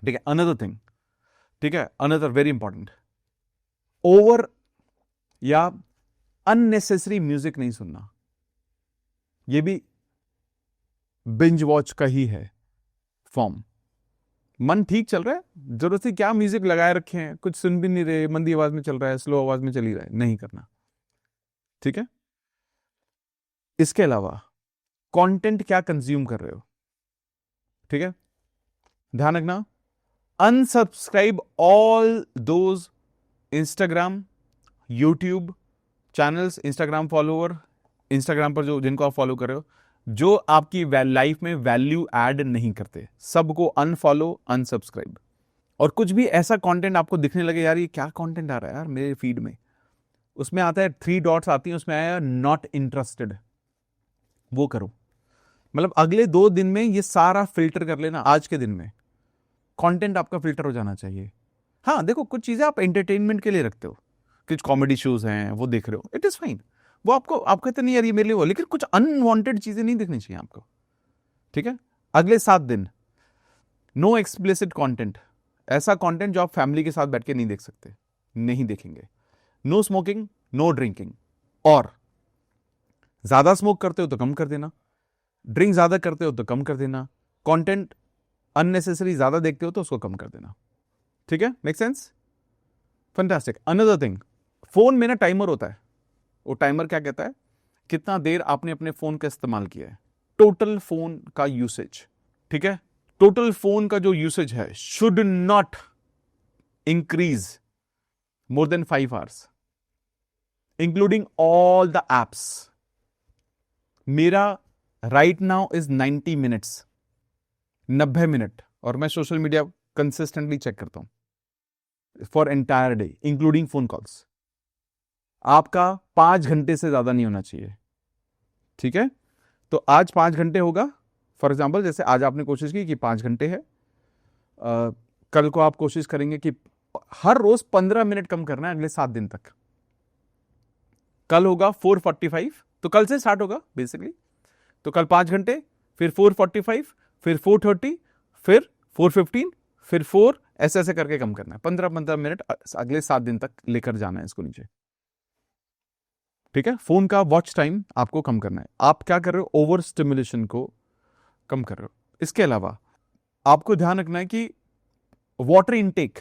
ठीक है, अनदर थिंग, ठीक है, अनदर वेरी इंपॉर्टेंट, ओवर या अननेसेसरी म्यूजिक नहीं सुनना। ये भी बिंज वॉच का ही है फॉर्म। मन ठीक चल रहा है, जरूरत से क्या म्यूजिक लगाए रखे हैं, कुछ सुन भी नहीं रहे, मंदी आवाज में चल रहा है, स्लो आवाज में चल ही रहा है, नहीं करना। ठीक है, इसके अलावा कंटेंट क्या कंज्यूम कर रहे हो, ठीक है, ध्यान रखना। Unsubscribe all those Instagram, YouTube channels, Instagram follower, Instagram पर जो जिनको आप फॉलो कर रहे हो, जो आपकी लाइफ में वैल्यू ऐड नहीं करते, सबको अनफॉलो, अनसब्सक्राइब। और कुछ भी ऐसा कंटेंट आपको दिखने लगे, यार ये क्या कंटेंट आ रहा है यार मेरे फीड में, उसमें आता है 3 डॉट्स आती हैं, उसमें आया नॉट इंटरेस्टेड, वो करो। मतलब अगले 2 दिन में ये सारा फिल्टर कर लेना। आज के दिन में कंटेंट आपका फिल्टर हो जाना चाहिए। हाँ देखो, कुछ चीजें आप एंटरटेनमेंट के लिए रखते हो, कुछ कॉमेडी शोज हैं वो देख रहे हो, इट इज फाइन, वो आप कहते नहीं यार ये मेरे लिए वो, लेकिन कुछ अनवांटेड चीजें नहीं दिखनी चाहिए आपको। ठीक है, अगले 7 दिन नो एक्सप्लिसिट कंटेंट। ऐसा कंटेंट जो आप फैमिली के साथ बैठ के नहीं देख सकते, नहीं देखेंगे। No smoking, no drinking. और ज्यादा स्मोक करते हो तो कम कर देना, ड्रिंक ज्यादा करते हो तो कम कर देना, कंटेंट अननेसेसरी ज्यादा देखते हो तो उसको कम कर देना। ठीक है, make sense? Fantastic. Another thing, phone में ना टाइमर होता है। वो टाइमर क्या कहता है, कितना देर आपने अपने फोन का इस्तेमाल किया है, टोटल फोन का यूसेज। ठीक है, टोटल फोन का जो यूसेज है should not increase more than 5 hours including all the apps. मेरा right now is 90 minutes, 90 minute, और मैं सोशल मीडिया कंसिस्टेंटली चेक करता हूं for entire day including phone calls. आपका 5 घंटे से ज्यादा नहीं होना चाहिए। ठीक है, तो आज 5 घंटे होगा। फॉर एग्जाम्पल, जैसे आज आपने कोशिश की कि 5 घंटे है, कल को आप कोशिश करेंगे कि हर रोज 15 मिनट कम करना है अगले 7 दिन तक। कल होगा 4:45, तो कल से स्टार्ट होगा बेसिकली। तो कल 5 घंटे, फिर 4:45, फिर 4:30, फिर 4:15, फिर 4, ऐसे ऐसे करके कम करना है। 15-15 मिनट अगले 7 दिन तक लेकर जाना है इसको नीचे। ठीक है, फोन का वॉच टाइम आपको कम करना है। आप क्या कर रहे हो, ओवर स्टिमुलेशन को कम कर रहे हो। इसके अलावा आपको ध्यान रखना है कि वाटर इनटेक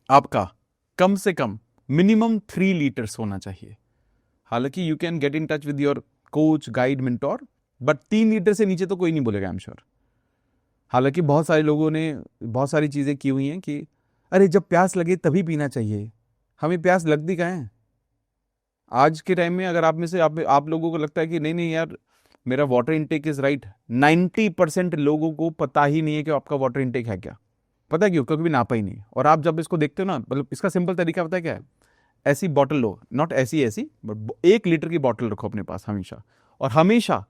आपका कम से कम मिनिमम 3 लीटर्स होना चाहिए। हालांकि you can get in touch with your coach, guide, mentor, but 3 litre से नीचे तो कोई नहीं बोलेगा, आई एम श्योर। हालांकि बहुत सारे लोगों ने बहुत सारी चीजें की हुई हैं कि अरे जब प्यास लगे तभी पीना चाहिए। हमें प्यास लगती कहाँ है? आज के टाइम में अगर आप में से आप लोगों को लगता है कि नहीं नहीं यार मेरा वाटर इनटेक इज राइट, 90% लोगों को पता ही नहीं है कि आपका वाटर इनटेक है क्या। पता है क्यों? क्योंकि भी नापा ही नहीं। और आप जब इसको देखते हो ना, मतलब इसका सिंपल तरीका पता है क्या है? ऐसी बॉटल लो, नॉट ऐसी बट 1 लीटर की बॉटल रखो अपने पास हमेशा, और हमेशा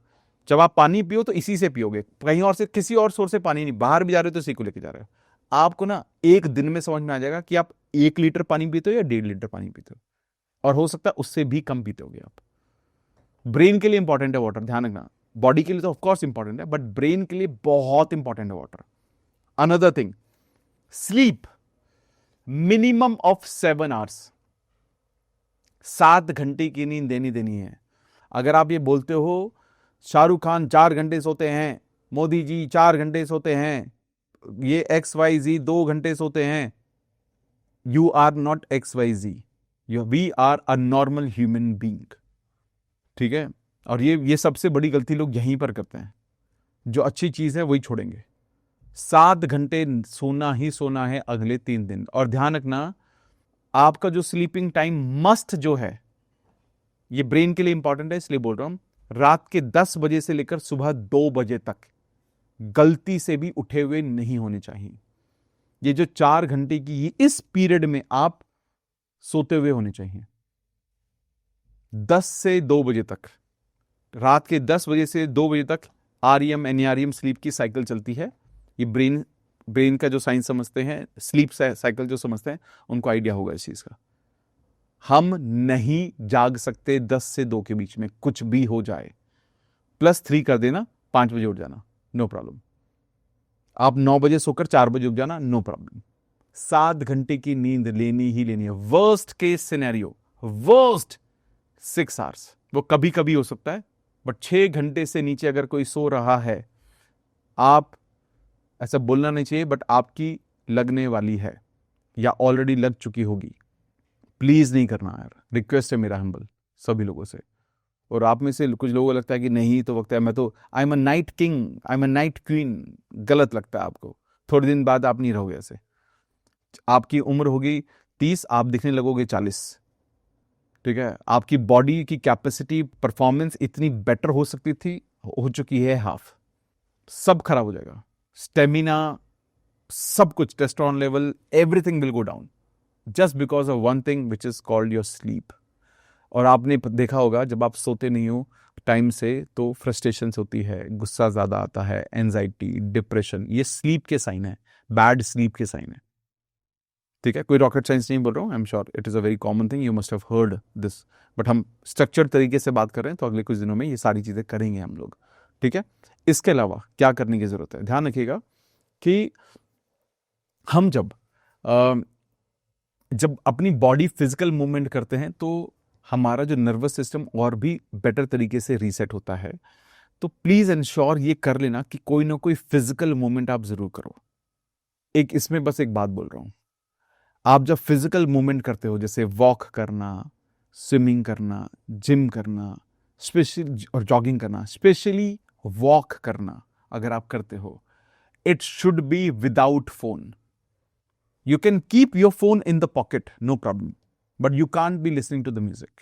जब आप पानी पियो तो इसी से पियोगे, कहीं और से, किसी और सोर्स से पानी नहीं। बाहर भी जा रहे हो तो इसी को लेके जा रहे हो। आपको ना एक दिन में समझ में आ जाएगा कि आप 1 लीटर पानी पीते हो या 1.5 लीटर पानी पीते हो, और हो सकता है उससे भी कम पीते होगे आप। ब्रेन के लिए इंपॉर्टेंट है वाटर, ध्यान रखना। बॉडी के लिए तो ऑफकोर्स इंपॉर्टेंट है, बट ब्रेन के लिए बहुत इंपॉर्टेंट है water. Another thing, sleep minimum of 7 hours, 7 घंटे की नींद देनी है। अगर आप ये बोलते हो शाहरुख खान 4 घंटे सोते हैं, मोदी जी 4 घंटे सोते हैं, ये XYZ 2 घंटे सोते हैं, you are not XYZ, we are a normal human being. ठीक है, और ये सबसे बड़ी गलती लोग यहीं पर करते हैं। जो अच्छी चीज है वही छोड़ेंगे। 7 घंटे सोना ही सोना है अगले 3 दिन। और ध्यान रखना, आपका जो स्लीपिंग टाइम मस्ट जो है, ये ब्रेन के लिए इंपॉर्टेंट है इसलिए बोल रहा हूं, रात के 10 बजे से लेकर सुबह 2 बजे तक गलती से भी उठे हुए नहीं होने चाहिए। ये जो 4 घंटे की इस पीरियड में आप सोते हुए होने चाहिए। 10 से 2 बजे तक, रात के 10 बजे से 2 बजे तक REM NREM स्लीप की साइकिल चलती है। ये ब्रेन का जो साइंस समझते हैं, स्लीप साइकिल जो समझते हैं, उनको आइडिया होगा इस चीज का। हम नहीं जाग सकते 10 से 2 के बीच में, कुछ भी हो जाए। +3 कर देना, 5 बजे उठ जाना, नो प्रॉब्लम। आप 9 बजे सोकर 4 बजे उठ जाना, नो प्रॉब्लम। 7 घंटे की नींद लेनी ही लेनी है। Worst case scenario, worst 6 hours, वो कभी कभी हो सकता है, बट 6 घंटे से नीचे अगर कोई सो रहा है, आप, ऐसा बोलना नहीं चाहिए, बट आपकी लगने वाली है या ऑलरेडी लग चुकी होगी। प्लीज नहीं करना यार, रिक्वेस्ट है मेरा हम्बल सभी लोगों से। और आप में से कुछ लोगों को लगता है कि नहीं तो वक्त है, मैं तो I am a night king, I am a night queen. गलत लगता है आपको। थोड़े दिन बाद आप नहीं रहोगे ऐसे। आपकी उम्र होगी 30, आप दिखने लगोगे 40। ठीक है, आपकी बॉडी की कैपेसिटी, परफॉर्मेंस इतनी बेटर हो सकती थी, हो चुकी है हाफ। सब खराब हो जाएगा, स्टेमिना, सब कुछ, testosterone level, everything will go down just because of one thing which is called your sleep. और आपने देखा होगा जब आप सोते नहीं हो टाइम से तो फ्रस्ट्रेशन होती है, गुस्सा ज्यादा आता है, एंजाइटी, डिप्रेशन, ये स्लीप के साइन है, बैड स्लीप के साइन है। ठीक है, कोई रॉकेट साइंस नहीं बोल रहा हूं, आई am sure it is a very common thing, you must have heard this, but हम स्ट्रक्चर्ड तरीके से बात कर रहे हैं, तो अगले कुछ दिनों में ये सारी चीजें करेंगे हम लोग। ठीक है, इसके अलावा क्या करने की जरूरत है, ध्यान रखिएगा कि हम जब जब अपनी बॉडी फिजिकल मूवमेंट करते हैं तो हमारा जो नर्वस सिस्टम और भी बेटर तरीके से रीसेट होता है। तो प्लीज इंश्योर ये कर लेना कि कोई ना कोई फिजिकल मूवमेंट आप जरूर करो। एक इसमें बस एक बात बोल रहा हूं, आप जब फिजिकल मूवमेंट करते हो, जैसे वॉक करना, स्विमिंग करना, जिम करना, स्पेशली और जॉगिंग करना, स्पेशली वॉक करना अगर आप करते हो, it should be without phone. You can keep your phone in the pocket, no problem, but you can't be listening to the music.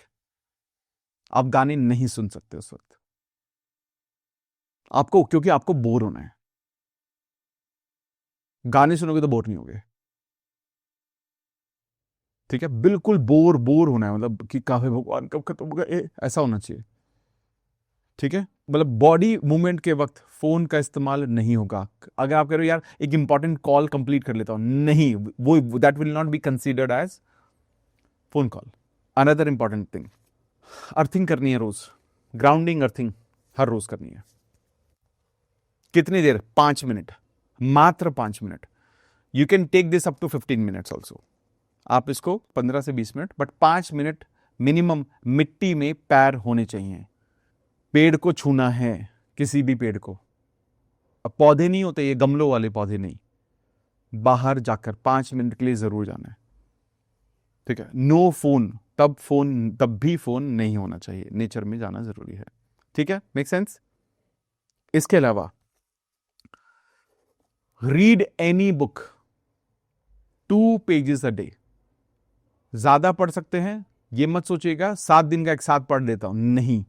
आप गाने नहीं सुन सकते उस वक्त आपको, क्योंकि आपको बोर होना है। गाने सुनोगे तो बोर नहीं होगे, ठीक है? बिल्कुल बोर बोर होना है, मतलब कि काहे भगवान कब खत्म होगा, ऐसा होना चाहिए, ठीक है? मतलब बॉडी मूवमेंट के वक्त फोन का इस्तेमाल नहीं होगा। अगर आप कह रहे हो यार एक इंपॉर्टेंट कॉल कंप्लीट कर लेता हूं, नहीं, वो that will not be considered as phone call. Another important thing, earthing करनी है रोज, ग्राउंडिंग अर्थिंग हर रोज करनी है। कितनी देर? 5 मिनट, मात्र 5 minute. You can take this up to 15 minutes also. आप इसको 15 से 20 मिनट, बट 5 मिनट मिनिमम मिट्टी में पैर होने चाहिए। पेड़ को छूना है, किसी भी पेड़ को, अब पौधे नहीं होते ये गमलों वाले पौधे नहीं, बाहर जाकर 5 मिनट के लिए जरूर जाना है, ठीक है? नो फोन, तब भी फोन नहीं होना चाहिए, नेचर में जाना जरूरी है, ठीक है? Make sense? इसके अलावा read any book 2 pages a day. ज्यादा पढ़ सकते हैं, ये मत सोचिएगा 7 दिन का एक साथ पढ़ लेता हूं, नहीं,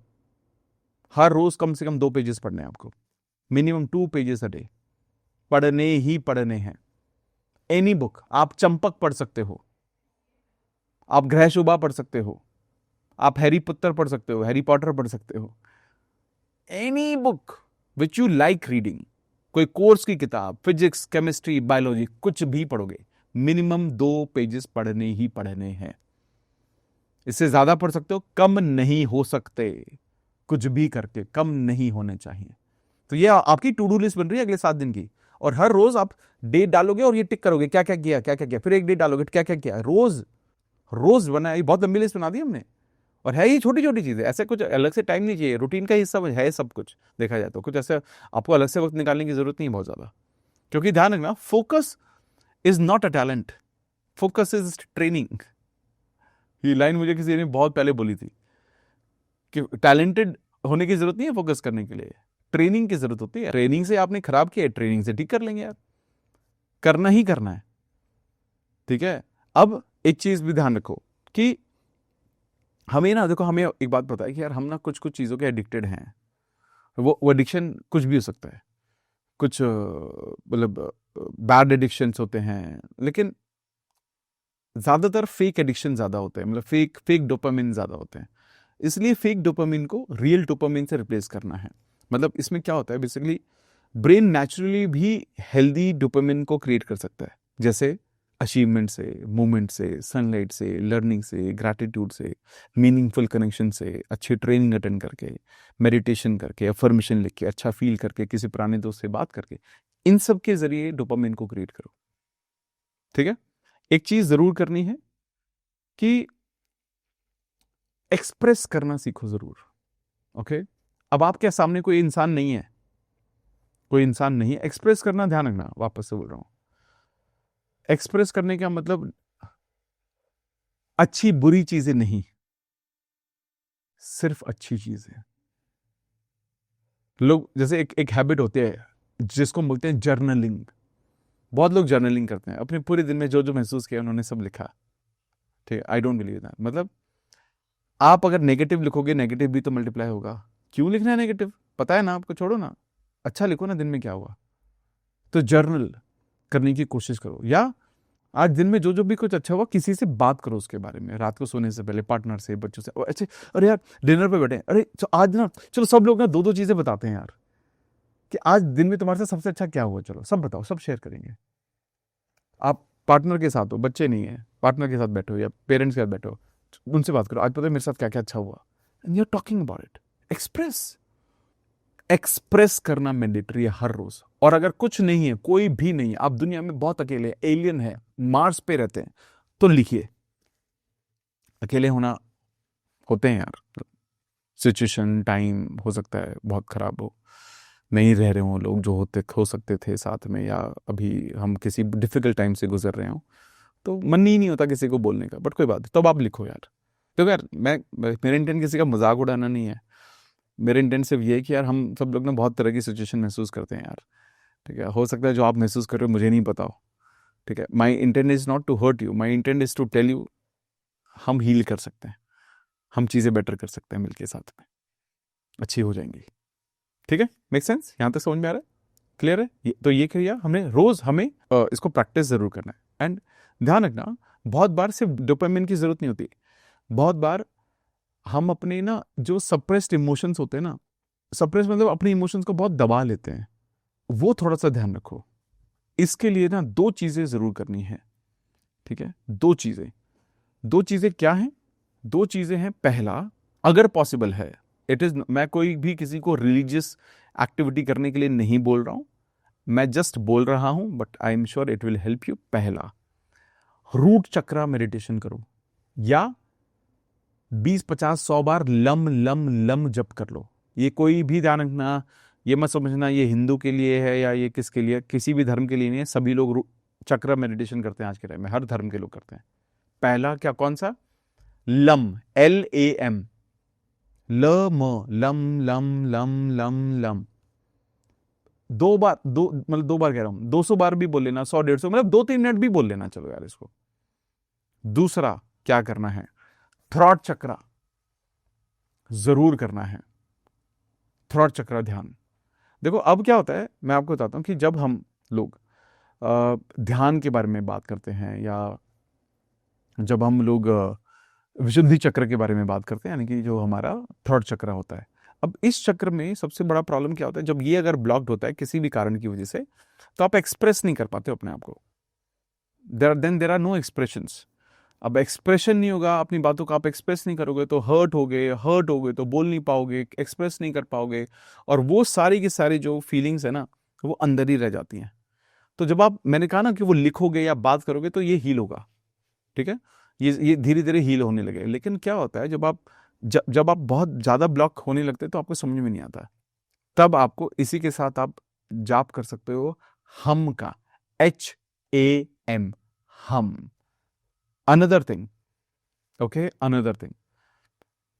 हर रोज कम से कम 2 पेजेस पढ़ने हैं आपको, मिनिमम 2 पेजेस अ डे पढ़ने ही पढ़ने हैं। एनी बुक, आप चंपक पढ़ सकते हो, आप गृहशोभा पढ़ सकते हो, आप हैरी पॉटर पढ़ सकते हो, हैरी पॉटर पढ़ सकते हो, any book which you like reading. कोई कोर्स की किताब, फिजिक्स, केमिस्ट्री, बायोलॉजी, कुछ भी पढ़ोगे, मिनिमम 2 पेजेस पढ़ने ही पढ़ने हैं। इससे ज्यादा पढ़ सकते हो, कम नहीं हो सकते, कुछ भी करके कम नहीं होने चाहिए। तो ये आपकी टू डू लिस्ट बन रही है अगले 7 दिन की, और हर रोज आप डेट डालोगे और ये टिक करोगे क्या क्या किया, क्या क्या किया, फिर एक डेट डालोगे क्या क्या किया, रोज रोज बनाया। बहुत लंबी लिस्ट बना दी हमने, और है ये छोटी छोटी चीजें, ऐसे कुछ अलग से टाइम नहीं चाहिए, रूटीन का हिस्सा है सब कुछ। देखा जाए तो कुछ ऐसे आपको अलग से वक्त निकालने की जरूरत नहीं बहुत ज्यादा, क्योंकि ध्यान रखना, focus is not a talent, focus is training. ये लाइन मुझे किसी ने बहुत पहले बोली थी कि टैलेंटेड होने की जरूरत नहीं है फोकस करने के लिए, ट्रेनिंग की जरूरत होती है। ट्रेनिंग से आपने खराब किया है, ट्रेनिंग से ठीक कर लेंगे यार, करना ही करना है, ठीक है? अब एक चीज भी ध्यान रखो कि हमें ना, देखो, हमें एक बात पता है कि यार हम ना कुछ कुछ चीजों के एडिक्टेड हैं। वो एडिक्शन कुछ भी हो सकता है, कुछ मतलब बैड एडिक्शंस होते हैं, लेकिन ज्यादातर फेक एडिक्शन ज्यादा होते हैं, मतलब फेक डोपामिन ज्यादा होते हैं। इसलिए फेक डोपामिन को रियल डोपामिन से रिप्लेस करना है। मतलब इसमें क्या होता है, बेसिकली ब्रेन नेचुरली भी हेल्दी डोपामिन को क्रिएट कर सकता है, जैसे अचीवमेंट से, मूवमेंट से, सनलाइट से, लर्निंग से, ग्रैटिट्यूड से, मीनिंगफुल कनेक्शन से, अच्छी ट्रेनिंग अटेंड करके, मेडिटेशन करके, अफर्मेशन लिख के, अच्छा फील करके, किसी पुराने दोस्त से बात करके, इन सब के जरिए डोपामिन को क्रिएट करो, ठीक है? एक चीज जरूर करनी है कि एक्सप्रेस करना सीखो जरूर, ओके? अब आपके सामने कोई इंसान नहीं है, कोई इंसान नहीं है, एक्सप्रेस करना, ध्यान रखना, वापस से बोल रहा हूं, एक्सप्रेस करने का मतलब अच्छी बुरी चीजें नहीं, सिर्फ अच्छी चीजें। लोग जैसे एक हैबिट होती है जिसको बोलते हैं जर्नलिंग। बहुत लोग जर्नलिंग करते हैं, अपने पूरे दिन में जो जो महसूस किया उन्होंने सब लिखा, ठीक है? I don't believe that. मतलब आप अगर नेगेटिव लिखोगे, नेगेटिव भी तो मल्टीप्लाई होगा। क्यों लिखना है नेगेटिव? पता है ना आपको, छोड़ो ना, अच्छा लिखो ना, दिन में क्या हुआ। तो जर्नल करने की कोशिश करो, या आज दिन में जो जो भी कुछ अच्छा हुआ किसी से बात करो उसके बारे में, रात को सोने से पहले, पार्टनर से, बच्चों से। अच्छे, अरे यार डिनर पे बैठे, अरे तो आज ना चलो सब लोग ना 2-2 चीजें बताते हैं यार, कि आज दिन में तुम्हारे साथ सबसे अच्छा क्या हुआ, चलो सब बताओ, सब शेयर करेंगे। आप पार्टनर के साथ हो, बच्चे नहीं है, पार्टनर के साथ बैठे हो या पेरेंट्स के साथ बैठे हो, उनसे बात करो, आज पता है मेरे साथ क्या क्या अच्छा हुआ, and you are talking about it. Express करना मैंडेटरी है हर रोज। और अगर कुछ नहीं है, कोई भी नहीं, आप दुनिया में बहुत अकेले, एलियन है, मार्स पे रहते हैं, तो लिखिए। अकेले होना होते हैं यार, सिचुएशन टाइम हो सकता है बहुत ख़राब हो, नहीं रह रहे हों लोग जो हो सकते थे साथ में, या अभी हम किसी डिफ़िकल्ट टाइम से गुजर रहे हों, तो मन ही नहीं होता किसी को बोलने का, बट कोई बात नहीं, तब आप लिखो यार। तो यार मेरा इंटेंट किसी का मजाक उड़ाना नहीं है, मेरा इंटेंट सिर्फ ये है कि यार हम सब लोग ना बहुत तरह की सिचुएशन महसूस करते हैं यार, ठीक है। हो सकता है जो आप महसूस कर रहे हो मुझे नहीं पता हो, ठीक है। My intent is not to hurt you, my intent is to tell you हम हील कर सकते हैं, हम चीज़ें बेटर कर सकते हैं, मिलके साथ में अच्छी हो जाएंगी, ठीक है। Make sense? यहाँ तक समझ में आ रहा है? क्लियर है? तो ये किया हमने, रोज हमें इसको प्रैक्टिस जरूर करना है। एंड ध्यान रखना, बहुत बार सिर्फ डोपामिन की जरूरत नहीं होती, बहुत बार हम अपने ना जो सप्रेस्ड इमोशंस होते हैं ना, सप्रेस मतलब अपने इमोशंस को बहुत दबा लेते हैं, वो थोड़ा सा ध्यान रखो। इसके लिए ना 2 चीजें जरूर करनी है, ठीक है। 2 चीजें क्या हैं? 2 चीजें हैं। पहला, अगर पॉसिबल है, इट इज, मैं कोई भी किसी को रिलीजियस एक्टिविटी करने के लिए नहीं बोल रहा हूं, मैं जस्ट बोल रहा हूं, but I am sure it will help you. पहला, रूट चक्रा मेडिटेशन करो, या 20-50-100 बार लम लम लम जप कर लो। ये कोई भी, ध्यान रखना, ये मत समझना ये हिंदू के लिए है या ये किसके लिए, किसी भी धर्म के लिए नहीं है, सभी लोग चक्र मेडिटेशन करते हैं आज के टाइम में, हर धर्म के लोग करते हैं। पहला क्या, कौन सा? लम, LAM, ल म, लम लम लम लम लम। 2 बार, मतलब 2 बार कह रहा हूं, 200 बार भी बोल लेना, 100-150, मतलब 2-3 मिनट भी बोल लेना, चलो यार इसको। दूसरा क्या करना है, थ्रॉट चक्रा जरूर करना है, थ्रॉट चक्रा ध्यान। देखो अब क्या होता है, मैं आपको बताता हूं कि जब हम लोग ध्यान के बारे में बात करते हैं, या जब हम लोग विशुद्धि चक्र के बारे में बात करते हैं, यानी कि जो हमारा थ्रॉट चक्र होता है, अब इस चक्र में सबसे बड़ा प्रॉब्लम क्या होता है, जब ये अगर ब्लॉक्ड होता है किसी भी कारण की वजह से, तो आप एक्सप्रेस नहीं कर पाते अपने आप को, देर आर नो एक्सप्रेशंस। अब एक्सप्रेशन नहीं होगा अपनी बातों का, आप एक्सप्रेस नहीं करोगे तो हर्ट हो गए तो बोल नहीं पाओगे, एक्सप्रेस नहीं कर पाओगे, और वो सारी की सारी जो फीलिंग्स है ना, वो अंदर ही रह जाती हैं। तो जब आप, मैंने कहा ना कि वो लिखोगे या बात करोगे तो ये हील होगा, ठीक है, ये धीरे धीरे हील होने लगे। लेकिन क्या होता है, जब आप बहुत ज़्यादा ब्लॉक होने लगते तो आपको समझ में नहीं आता, तब आपको इसी के साथ आप जाप कर सकते हो, हम का, HAM, हम। Another thing, okay, another thing,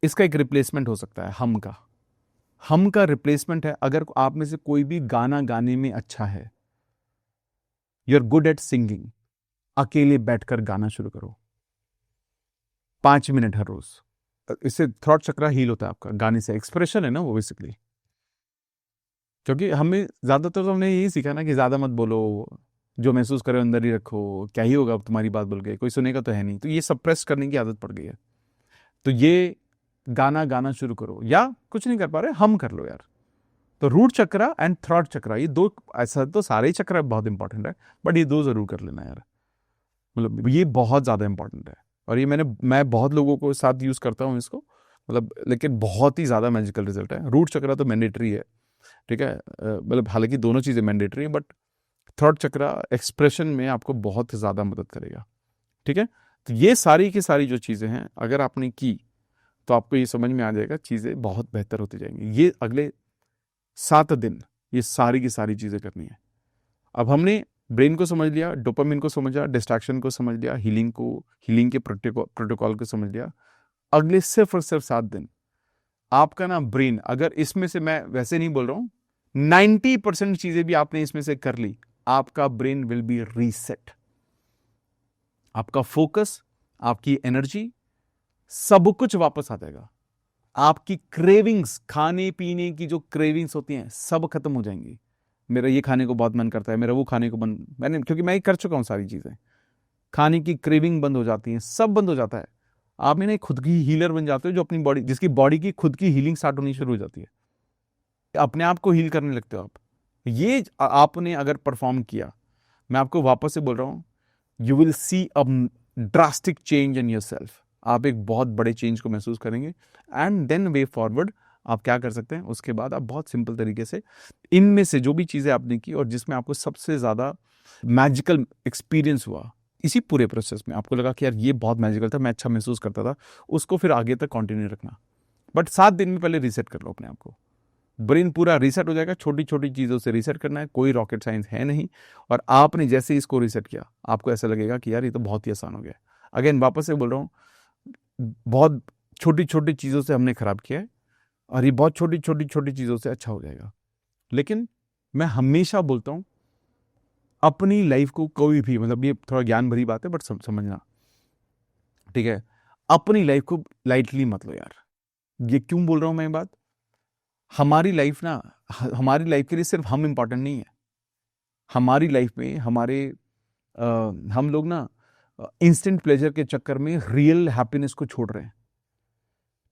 इसका एक रिप्लेसमेंट हो सकता है हम का रिप्लेसमेंट है, अगर आप में से कोई भी गाना गाने में अच्छा है, you are good at singing, अकेले बैठकर गाना शुरू करो 5 मिनट हर रोज, इससे थ्रॉट चक्रा हील होता है आपका, गाने से एक्सप्रेशन है ना वो बेसिकली। क्योंकि हमें ज्यादातर तो हमने यही सीखा ना कि ज्यादा मत बोलो, जो महसूस करे अंदर ही रखो, क्या ही होगा अब तुम्हारी बात बोल के, कोई सुनेगा तो है नहीं, तो ये सप्रेस करने की आदत पड़ गई है। तो ये गाना शुरू करो, या कुछ नहीं कर पा रहे हम कर लो यार। तो रूट चक्रा एंड थ्रॉट चक्रा, ये 2, ऐसा तो सारे ही चक्र बहुत इंपॉर्टेंट है, बट ये 2 जरूर कर लेना यार, मतलब ये बहुत ज्यादा इंपॉर्टेंट है। और ये मैं बहुत लोगों को साथ यूज करता हूँ इसको, मतलब, लेकिन बहुत ही ज्यादा मैजिकल रिजल्ट है। रूट चक्रा तो मैंडेटरी है, ठीक है, मतलब हालांकि दोनों चीजें मैंडेटरी है, बट थर्ड चक्रा एक्सप्रेशन में आपको बहुत ज्यादा मदद करेगा, ठीक है। तो ये सारी की सारी जो चीजें हैं, अगर आपने की तो आपको ये समझ में आ जाएगा, चीजें बहुत बेहतर होती जाएंगी। ये अगले 7 दिन ये सारी की सारी चीजें करनी है। अब हमने ब्रेन को समझ लिया, डोपामिन को समझ लिया, डिस्ट्रैक्शन को समझ लिया, हीलिंग के प्रोटोकॉल को समझ लिया। अगले सिर्फ और सिर्फ 7 दिन आपका ना ब्रेन, अगर इसमें से, मैं वैसे नहीं बोल रहा हूं, 90% चीजें भी आपने इसमें से कर ली, आपका ब्रेन विल बी रीसेट। आपका फोकस, आपकी एनर्जी, सब कुछ वापस आ जाएगा। आपकी क्रेविंग्स, खाने पीने की जो क्रेविंग्स होती हैं, सब खत्म हो जाएंगी। मेरा ये खाने को बहुत मन करता है, मेरा वो खाने को क्योंकि मैं कर चुका हूं सारी चीजें, खाने की क्रेविंग बंद हो जाती है, सब बंद हो जाता है। आप में खुद की हीलर बन जाते हो, जो अपनी बॉडी, जिसकी बॉडी की खुद की हीलिंग स्टार्ट होनी शुरू हो जाती है, अपने आप को हील करने लगते हो आप। ये आपने अगर परफॉर्म किया, मैं आपको वापस से बोल रहा हूं, you will see a drastic change in yourself. आप एक बहुत बड़े चेंज को महसूस करेंगे, एंड देन वे फॉरवर्ड आप क्या कर सकते हैं, उसके बाद आप बहुत सिंपल तरीके से इनमें से जो भी चीजें आपने की और जिसमें आपको सबसे ज्यादा मैजिकल एक्सपीरियंस हुआ, इसी पूरे प्रोसेस में आपको लगा कि यार ये बहुत मैजिकल था, मैं अच्छा महसूस करता था, उसको फिर आगे तक कंटिन्यू रखना। बट 7 दिन में पहले रीसेट कर लो अपने आप को। ब्रेन पूरा रीसेट हो जाएगा, छोटी छोटी चीज़ों से रीसेट करना है, कोई रॉकेट साइंस है नहीं। और आपने जैसे ही इसको रीसेट किया, आपको ऐसा लगेगा कि यार ये तो बहुत ही आसान हो गया। अगेन वापस से बोल रहा हूँ, बहुत छोटी छोटी चीज़ों से हमने खराब किया है, और ये बहुत छोटी छोटी छोटी चीज़ों से अच्छा हो जाएगा। लेकिन मैं हमेशा बोलता हूँ, अपनी लाइफ को कोई भी, मतलब ये थोड़ा ज्ञान भरी बात है बट समझना, ठीक है, अपनी लाइफ को लाइटली मत लो यार। ये क्यों बोल रहा हूं मैं ये बात? हमारी लाइफ ना, हमारी लाइफ के लिए सिर्फ हम इंपॉर्टेंट नहीं है। हमारी लाइफ में हम लोग ना इंस्टेंट प्लेजर के चक्कर में रियल हैप्पीनेस को छोड़ रहे हैं,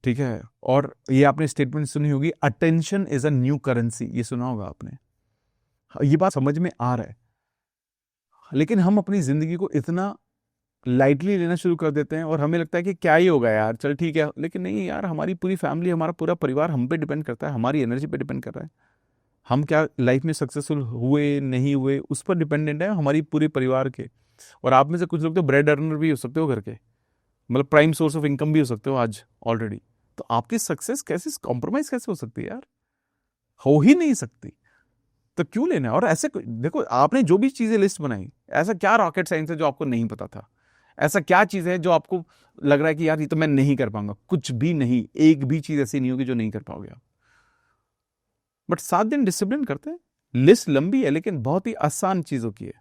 ठीक है। और ये आपने स्टेटमेंट सुनी होगी, attention is a new currency, ये सुना होगा आपने। ये बात समझ में आ रहा है, लेकिन हम अपनी जिंदगी को इतना लाइटली लेना शुरू कर देते हैं और हमें लगता है कि क्या ही होगा यार, चल ठीक है। लेकिन नहीं यार, हमारी पूरी फैमिली, हमारा पूरा परिवार हम पे डिपेंड करता है, हमारी एनर्जी पे डिपेंड कर रहा है। हम क्या लाइफ में सक्सेसफुल हुए नहीं हुए उस पर डिपेंडेंट है, हमारी पूरे परिवार के। और आप में से कुछ लोग तो ब्रेड अर्नर भी हो सकते हो घर के, मतलब प्राइम सोर्स ऑफ इनकम भी हो सकते हो आज ऑलरेडी। तो आपकी सक्सेस कैसे कॉम्प्रोमाइज कैसे हो सकती है यार? हो ही नहीं सकती। तो क्यों लेना है? और ऐसे देखो, आपने जो भी चीजें लिस्ट बनाई, ऐसा क्या रॉकेट साइंस है जो आपको नहीं पता था? ऐसा क्या चीज है जो आपको लग रहा है कि यार ये तो मैं नहीं कर पाऊंगा? कुछ भी नहीं, एक भी चीज ऐसी नहीं होगी जो नहीं कर पाओगे आप। बट 7 दिन डिसिप्लिन करते हैं। लिस्ट लंबी है लेकिन बहुत ही आसान चीजों की है,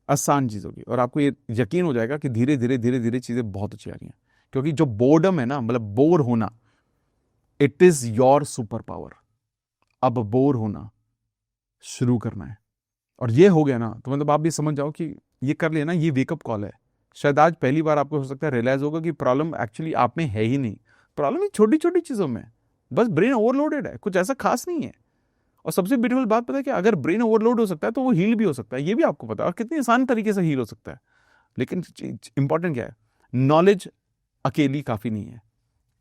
आसान चीजों की। और आपको ये यकीन हो जाएगा कि धीरे धीरे धीरे धीरे चीजें बहुत अच्छी आ रही हैं। क्योंकि जो बोर्डम है ना, मतलब बोर होना, it is your super power. अब बोर होना शुरू करना है, और ये हो गया ना तो मतलब आप भी समझ जाओ कि ये कर लिया ना, ये वेकअप कॉल है। शायद आज पहली बार आपको हो सकता है रियलाइज होगा कि प्रॉब्लम एक्चुअली आप में है ही नहीं, प्रॉब्लम ही छोटी छोटी चीजों में। बस ब्रेन ओवरलोडेड है, कुछ ऐसा खास नहीं है। और सबसे ब्यूटीफुल बात पता है कि अगर ब्रेन ओवरलोड हो सकता है तो वो हील भी हो सकता है, ये भी आपको पता है, और कितनी आसान तरीके से हील हो सकता है। लेकिन इंपॉर्टेंट क्या है? नॉलेज अकेली काफी नहीं है,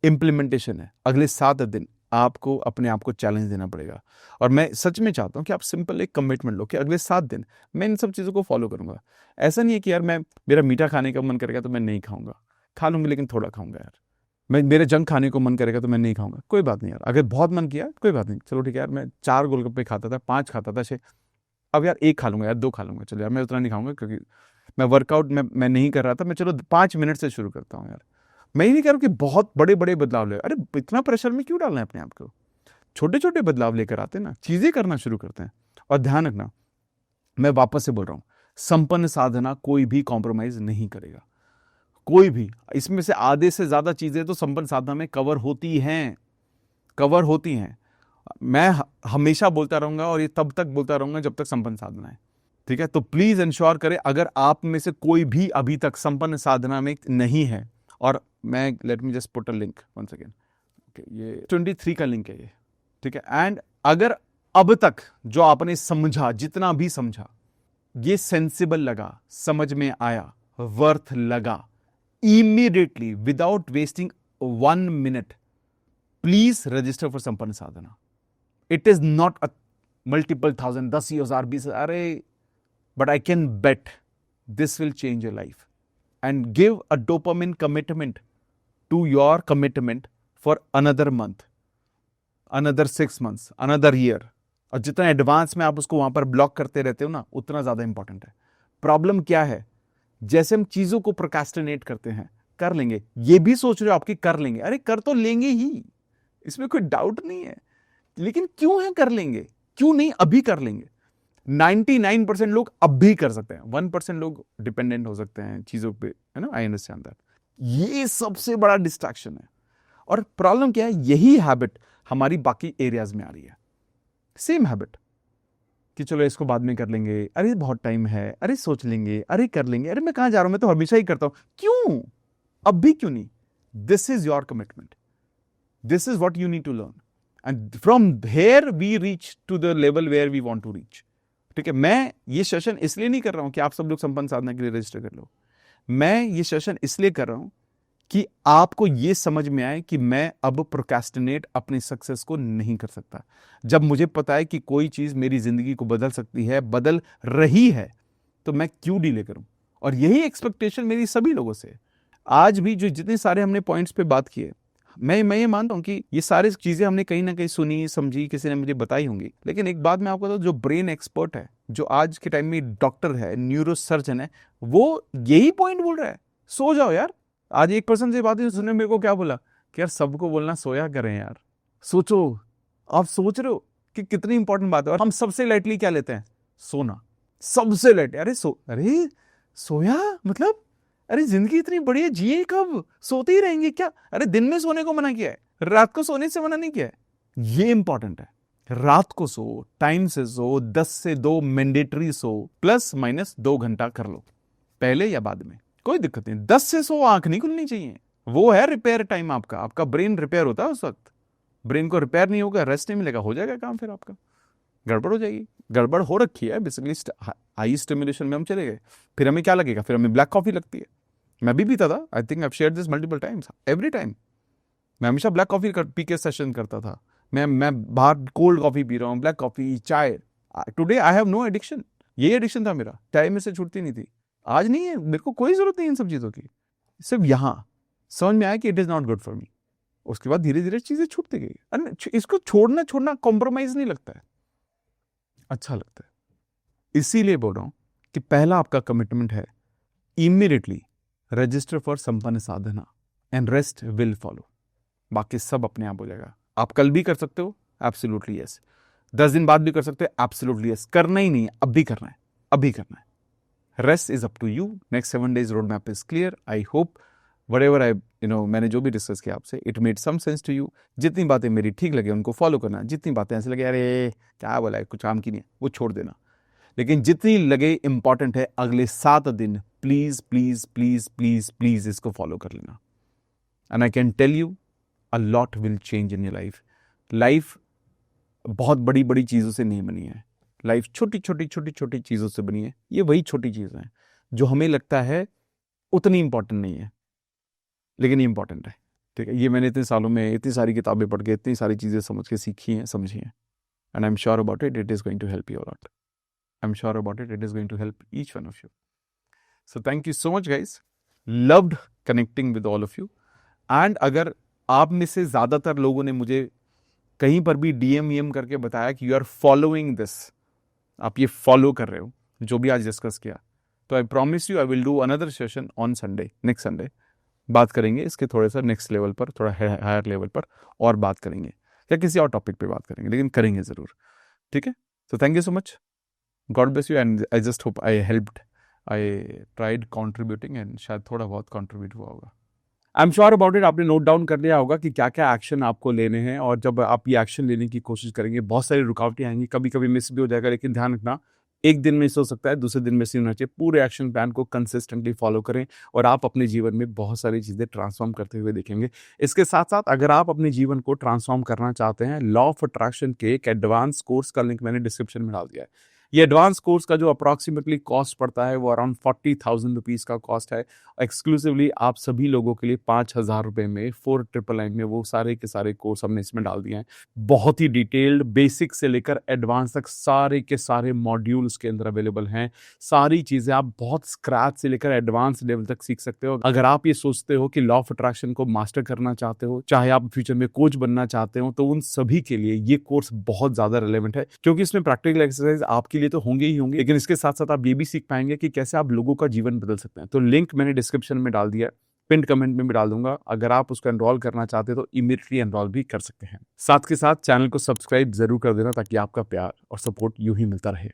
इंप्लीमेंटेशन है। अगले 7 दिन आपको अपने आप को चैलेंज देना पड़ेगा। और मैं सच में चाहता हूं कि आप सिंपल एक कमिटमेंट लो कि अगले 7 दिन मैं इन सब चीज़ों को फॉलो करूंगा। ऐसा नहीं है कि यार मेरा मीठा खाने का मन करेगा तो मैं नहीं खाऊंगा, खा लूंगी लेकिन थोड़ा खाऊंगा यार। मेरे जंक खाने को मन करेगा तो मैं नहीं खाऊंगा, कोई बात नहीं यार। अगर बहुत मन किया कोई बात नहीं, चलो ठीक है यार, मैं 4 गोलगप्पे खाता था, 5 खाता था, 6, अब यार 1 खा लूंगा यार, 2 खा लूंगा, चलो यार मैं उतना नहीं खाऊंगा क्योंकि मैं वर्कआउट मैं नहीं कर रहा था, मैं चलो 5 मिनट से शुरू करता हूँ यार। मैं ही नहीं कह रहा हूँ कि बहुत बड़े बड़े बदलाव ले, अरे इतना प्रेशर में क्यों डालना है अपने आप को? छोटे छोटे बदलाव लेकर आते हैं ना, चीजें करना शुरू करते हैं। और ध्यान रखना, मैं वापस से बोल रहा हूं, संपन्न साधना कोई भी कॉम्प्रोमाइज नहीं करेगा, कोई भी। इसमें से आधे से ज्यादा चीजें तो संपन्न साधना में कवर होती हैं, कवर होती हैं। मैं हमेशा बोलता रहूंगा और ये तब तक बोलता रहूंगा जब तक संपन्न साधना है, ठीक है। तो प्लीज इंश्योर करें, अगर आप में से कोई भी अभी तक संपन्न साधना में नहीं है, और मैं let me just put a link once again, ये 23 का लिंक है ये, ठीक है। एंड अगर अब तक जो आपने समझा, जितना भी समझा, ये सेंसिबल लगा, समझ में आया, वर्थ लगा, immediately without wasting 1 minute please register for Sampann Sadhana. It is not a multiple thousand, 10,000 20,000, अरे, but I can bet this will change your life and give a dopamine commitment to your commitment for another month, another 6 months, another year. और जितना advance में आप उसको वहां पर block करते रहते हो ना, उतना ज्यादा इंपॉर्टेंट है। प्रॉब्लम क्या है? जैसे हम चीजों को प्रोक्रेस्टिनेट करते हैं, कर लेंगे, ये भी सोच रहे हो आपकी कर लेंगे, अरे कर तो लेंगे ही, इसमें कोई डाउट नहीं है। लेकिन क्यों है कर लेंगे, क्यों नहीं अभी कर लेंगे? 99% लोग अब भी कर सकते हैं, 1% लोग डिपेंडेंट हो सकते हैं चीजों पे, है ना। आई अंडरस्टैंड दैट, ये सबसे बड़ा डिस्ट्रैक्शन है। और प्रॉब्लम क्या है? यही हैबिट हमारी बाकी एरियाज में आ रही है, सेम हैबिट कि चलो इसको बाद में कर लेंगे, अरे बहुत टाइम है, अरे सोच लेंगे, अरे कर लेंगे, अरे मैं कहां जा रहा हूं, मैं तो हमेशा ही करता हूं, क्यों अब भी क्यों नहीं? This is your commitment, this is what you need to learn, and from here we reach to the level where we want to reach, ठीक है। मैं ये सेशन इसलिए नहीं कर रहा हूं कि आप सब लोग संपन्न साधना के लिए रजिस्टर कर लो, मैं ये सेशन इसलिए कर रहा हूं कि आपको यह समझ में आए कि मैं अब प्रोक्रेस्टिनेट अपनी सक्सेस को नहीं कर सकता। जब मुझे पता है कि कोई चीज मेरी जिंदगी को बदल सकती है, बदल रही है, तो मैं क्यों डिले करूं? और यही एक्सपेक्टेशन मेरी सभी लोगों से। आज भी जो जितने सारे हमने पॉइंट्स पे बात किए, मैं ये मानता हूँ कि ये सारी चीजें हमने कहीं ना कहीं सुनी समझी, किसी ने मुझे बताई होंगी, लेकिन एक बात मैं आपको बताऊं, जो ब्रेन एक्सपर्ट है, जो आज के टाइम में डॉक्टर है, न्यूरो सर्जन है, वो यही पॉइंट बोल रहा है, सो जाओ यार। आज एक पर्सन से बात सुनने मेरे को क्या बोला कि यार सबको बोलना सोया करें यार। सोचो, आप सोच रहे हो कि कितनी इंपॉर्टेंट बात है, और हम सबसे लाइटली क्या लेते हैं, सोना। सबसे लाइट, अरे सोया मतलब, अरे जिंदगी इतनी बड़ी है, जिए कब, सोते ही रहेंगे क्या? अरे दिन में सोने को मना किया है, रात को सोने से मना नहीं किया है। ये इंपॉर्टेंट है, रात को सो, टाइम से सो, 10 से 2 मैंडेटरी सो, प्लस माइनस 2 घंटा कर लो, पहले या बाद में कोई दिक्कत नहीं। 10 से 100 आंख नहीं खुलनी चाहिए, वो है रिपेयर टाइम आपका। आपका ब्रेन रिपेयर होता है उस वक्त। ब्रेन को रिपेयर नहीं होगा, रेस्ट नहीं मिलेगा, हो जाएगा काम, फिर आपका गड़बड़ हो जाएगी। गड़बड़ हो रखी है बेसिकली, हाई स्टिमुलेशन में हम चले गए, फिर हमें क्या लगेगा, फिर हमें ब्लैक कॉफी लगती है। मैं भी पीता था, I think I shared this multiple times, every time मैं हमेशा ब्लैक कॉफी पी के सेशन करता था। मैं बाहर कोल्ड कॉफी पी रहा हूँ, ब्लैक कॉफी, चाय। Today I have no addiction, ये एडिक्शन था मेरा, चाय में से छूटती नहीं थी। आज नहीं है, मेरे को कोई जरूरत नहीं इन सब चीजों की। सिर्फ यहां समझ में आया कि it is not good for me, उसके बाद धीरे धीरे चीजें छूटती गई। इसको छोड़ना कॉम्प्रोमाइज नहीं लगता है, अच्छा लगता है। इसीलिए बोल रहा हूं कि पहला आपका कमिटमेंट है, immediately register for Sampann Sadhana and rest will follow. बाकी सब अपने आप हो जाएगा। आप कल भी कर सकते हो, एब्सोल्युटली यस। 10 दिन बाद भी कर सकते हो, एब्सोल्युटली यस। करना ही नहीं है, अब भी करना है, अभी करना है। Rest is up to you. Next 7 days road map is clear. I hope whatever मैंने जो भी डिस्कस किया आपसे, it made some sense to you. जितनी बातें मेरी ठीक लगे उनको फॉलो करना, जितनी बातें ऐसे लगे अरे क्या बोला है, कुछ काम की नहीं है, वो छोड़ देना। लेकिन जितनी लगे इंपॉर्टेंट है, अगले 7 दिन please please please please please इसको फॉलो कर लेना। And I can tell you a lot will change in your life. Life बहुत बड़ी बड़ी चीजों से नहीं बनी है, लाइफ छोटी छोटी चीजों से बनी है। ये वही छोटी चीजें हैं जो हमें लगता है उतनी इंपॉर्टेंट नहीं है, लेकिन ये इंपॉर्टेंट है। ठीक है, ये मैंने इतने सालों में इतनी सारी किताबें पढ़ के इतनी सारी चीजें समझ के सीखी हैं, समझी हैं। And I am sure about it, it is going to help you lot. I am sure about it, it is going to help each one of you. So thank you so much guys, loved connecting with all of you. And अगर आप में से ज्यादातर लोगों ने मुझे कहीं पर भी डीएम करके बताया कि यू आर फॉलोइंग दिस, आप ये फॉलो कर रहे हो जो भी आज डिस्कस किया, तो आई promise you I will do another session on Sunday, next Sunday. बात करेंगे इसके थोड़े सा नेक्स्ट लेवल पर, थोड़ा हायर लेवल पर, और बात करेंगे या किसी और टॉपिक पे बात करेंगे, लेकिन करेंगे जरूर। ठीक है, सो thank you so much, God bless you, and I just hope I helped, I tried contributing, and शायद थोड़ा बहुत कॉन्ट्रीब्यूट हुआ होगा। आई एम श्योर अबाउट इट, आपने नोट डाउन कर लिया होगा कि क्या क्या एक्शन आपको लेने हैं। और जब आप ये एक्शन लेने की कोशिश करेंगे, बहुत सारी रुकावटें आएंगी, कभी कभी मिस भी हो जाएगा, लेकिन ध्यान रखना, एक दिन मिस हो सकता है, दूसरे दिन मिस नहीं होना चाहिए। पूरे एक्शन प्लान को कंसिस्टेंटली फॉलो करें और आप अपने जीवन में बहुत सारी चीजें ट्रांसफॉर्म करते हुए देखेंगे। इसके साथ साथ अगर आप अपने जीवन को ट्रांसफॉर्म करना चाहते हैं, लॉ ऑफ अट्रैक्शन के एक एडवांस कोर्स का लिंक मैंने डिस्क्रिप्शन में डाल दिया है। ये एडवांस कोर्स का जो अप्रॉक्सीमेटली कॉस्ट पड़ता है वो अराउंड 40,000 रुपीज का कॉस्ट है। एक्सक्लूसिवली आप सभी लोगों के लिए 5,000 रुपए में 4,999 में वो सारे के सारे कोर्स हमने इसमें डाल दिए हैं। बहुत ही डिटेल्ड, बेसिक से लेकर एडवांस तक सारे के सारे मॉड्यूल्स के अंदर अवेलेबल हैं। सारी चीजें आप बहुत स्क्रैच से लेकर एडवांस लेवल तक सीख सकते हो। अगर आप ये सोचते हो कि लॉ ऑफ अट्रैक्शन को मास्टर करना चाहते हो, चाहे आप फ्यूचर में कोच बनना चाहते हो, तो उन सभी के लिए ये कोर्स बहुत ज्यादा रिलेवेंट है, क्योंकि इसमें प्रैक्टिकल एक्सरसाइज आपके लिए तो होंगे ही होंगे, लेकिन इसके साथ साथ आप ये भी सीख पाएंगे कि कैसे आप लोगों का जीवन बदल सकते हैं। तो लिंक मैंने डिस्क्रिप्शन में डाल दिया है, पिन कमेंट में भी डाल दूंगा। अगर आप उसको एनरोल करना चाहते हैं तो इमीडिएटली एनरोल भी कर सकते हैं। साथ के साथ चैनल को सब्सक्राइब जरूर कर देना, ताकि आपका प्यार और सपोर्ट यूं ही मिलता रहे।